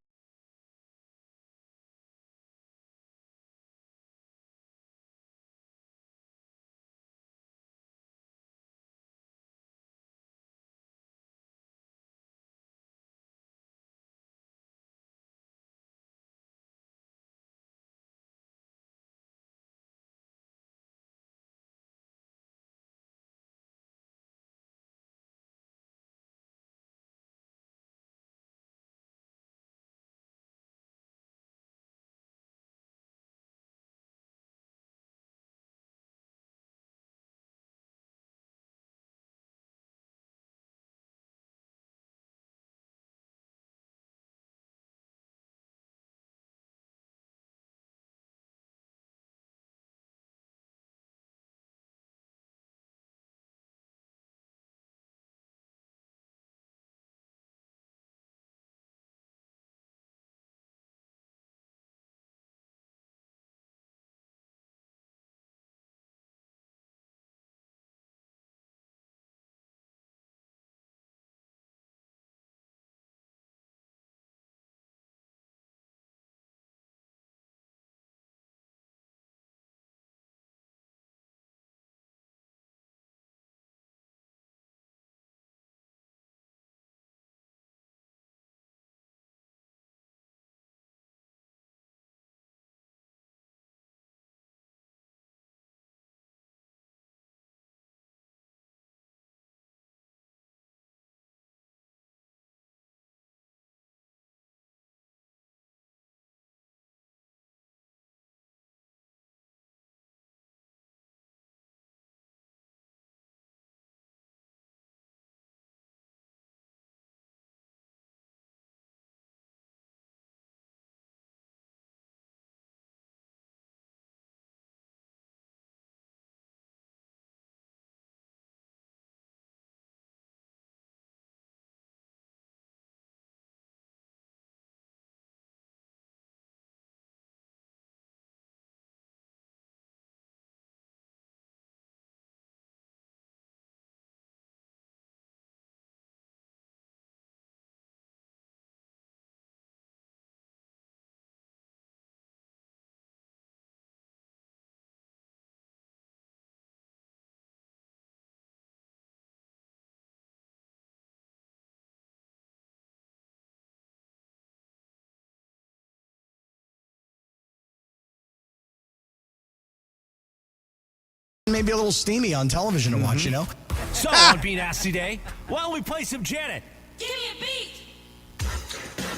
Maybe a little steamy on television to watch, you know? So, on Be Nasty Day, why don't we play some Janet? Give me a beat.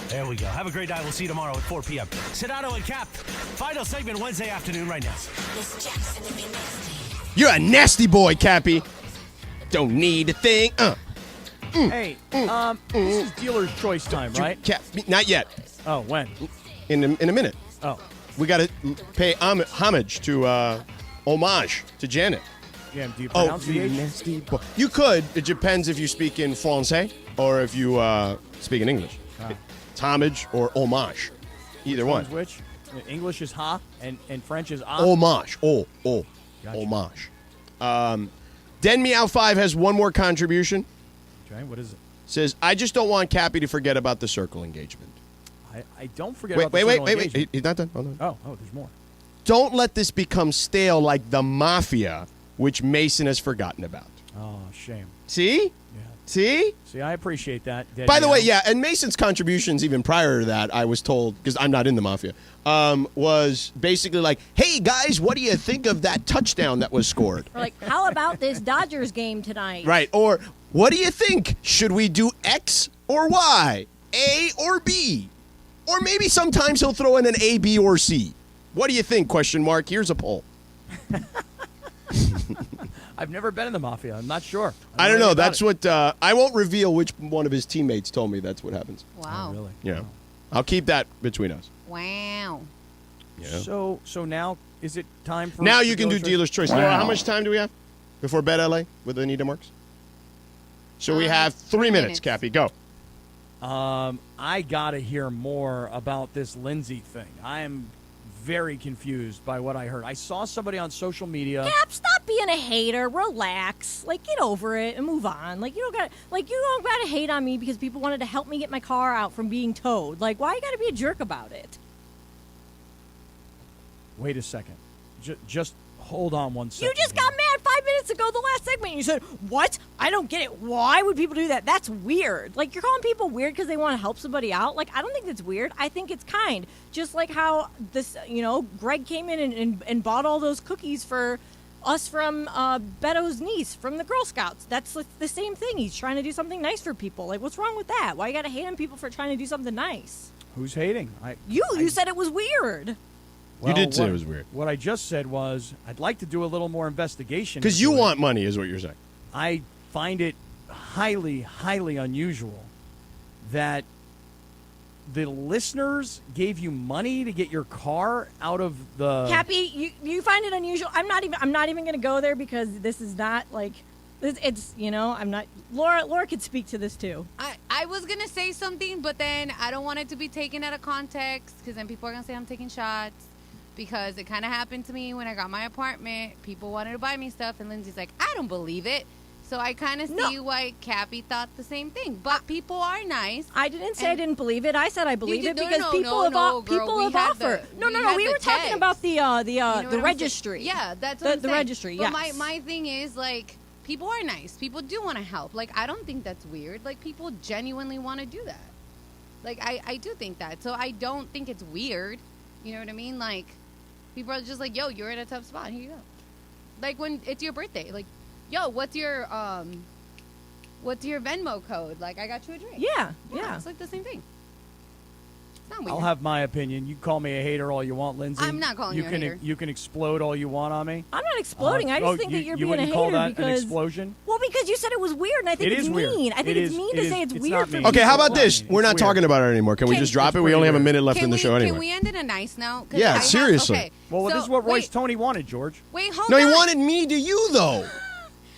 There we go. Have a great night. We'll see you tomorrow at 4 p.m. Sedano and Cap. Final segment Wednesday afternoon right now. You're a nasty boy, Cappy. Don't need a thing. Hey, this is dealer's choice time, right? Not yet. Oh, when? In a minute. Oh. We got to pay homage to homage to Janet. Yeah, do you pronounce the H? Nasty boy. You could. It depends if you speak in Francais or if you speak in English. It's homage or homage. Either one. Which? English is ha and French is ah. Homage. Gotcha. Homage. Den Meow 5 has one more contribution. Okay, what is it? Says, I just don't want Cappy to forget about the circle engagement. I don't forget about the circle engagement. Wait. He's not done. Hold on. Oh, there's more. Don't let this become stale like the Mafia, which Mason has forgotten about. Oh, shame. See? Yeah. See? See, I appreciate that. By the way, yeah, and Mason's contributions even prior to that, I was told, because I'm not in the Mafia, was basically like, hey, guys, what do you think of that touchdown that was scored? Or like, how about this Dodgers game tonight? Right. Or, what do you think? Should we do X or Y? A or B? Or maybe sometimes he'll throw in an A, B, or C. What do you think? Question mark. Here's a poll. I've never been in the Mafia. I'm not sure. I don't know. That's what I won't reveal which one of his teammates told me that's what happens. Wow. Oh, really? Yeah. I'll keep that between us. Wow. Yeah. So now is it time for now you can do dealer's choice. Laura, how much time do we have before bed, LA with Anita Marks? So we have 3 minutes, Cappy. Go. I got to hear more about this Lindsay thing. I am very confused by what I heard. I saw somebody on social media. Cap, stop being a hater. Relax. Like, get over it and move on. Like, you don't got to hate on me because people wanted to help me get my car out from being towed. Like, why you got to be a jerk about it? Wait a second. Just hold on one second. You just got mad 5 minutes ago, the last segment, and you said, what? I don't get it. Why would people do that? That's weird. Like, you're calling people weird because they want to help somebody out? Like, I don't think that's weird. I think it's kind. Just like how this, Greg came in and bought all those cookies for us from Beto's niece from the Girl Scouts. That's like the same thing. He's trying to do something nice for people. Like, what's wrong with that? Why you got to hate on people for trying to do something nice? Who's hating? You said it was weird. You did say it was weird. What I just said was I'd like to do a little more investigation. Because you want money, is what you're saying. I find it highly, highly unusual that the listeners gave you money to get your car out of the. Cappy, you find it unusual. I'm not even going to go there because this is not like. It's I'm not. Laura could speak to this too. I was gonna say something, but then I don't want it to be taken out of context because then people are gonna say I'm taking shots. Because it kind of happened to me when I got my apartment. People wanted to buy me stuff, and Lindsay's like, I don't believe it. So I kind of see why Cappy thought the same thing. But people are nice. I didn't say I didn't believe it. I said I believe it because people have offered. We were talking about the registry. Yeah, that's what I'm the saying. registry. But yes. my thing is, like, people are nice. People do want to help. Like, I don't think that's weird. Like, people genuinely want to do that. Like, I do think that. So I don't think it's weird. You know what I mean? Like, people are just like, yo, you're in a tough spot. Here you go. Like, when it's your birthday. Like, yo, what's your Venmo code? Like, I got you a drink. Yeah. It's like the same thing. It's not weird. I'll have my opinion. You call me a hater all you want, Lindsay. I'm not calling you a hater. You can explode all you want on me. I'm not exploding. I just think that you're being a hater call that because an explosion? Well, because you said it was weird, and I think it's mean. Weird. I think it's mean to say it's weird for Okay, how about this? It's We're not weird. talking about it anymore. Can we just drop it? We only have a minute left in the show anyway. Can we end it a nice note? Yeah, seriously. Okay, well, so, this is what Royce wait, Tony wanted, George. Wait, hold No, on. he wanted me to you, though.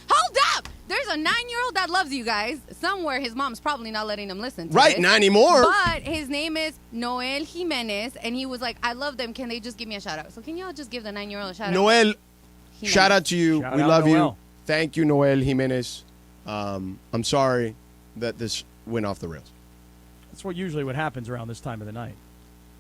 Hold up! There's a 9-year-old that loves you guys. Somewhere his mom's probably not letting him listen to Right, this. not anymore. But his name is Noel Jimenez, and he was like, I love them. Can they just give me a shout-out? So can y'all just give the 9-year-old a shout-out? Noel, Jimenez. shout out to you. Shout We out, love Noel. you. Thank you, Noel Jimenez. I'm sorry that this went off the rails. That's what usually what happens around this time of the night.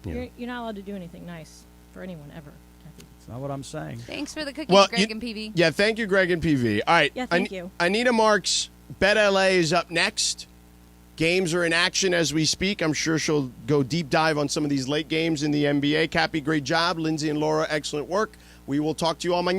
Yeah. You're not allowed to do anything nice for anyone ever. That's not what I'm saying. Thanks for the cookies, Greg and PV. Yeah, thank you, Greg and PV. All right. Yeah, thank you. Anita Marks, Bet LA is up next. Games are in action as we speak. I'm sure she'll go deep dive on some of these late games in the NBA. Cappy, great job. Lindsay and Laura, excellent work. We will talk to you all mañana.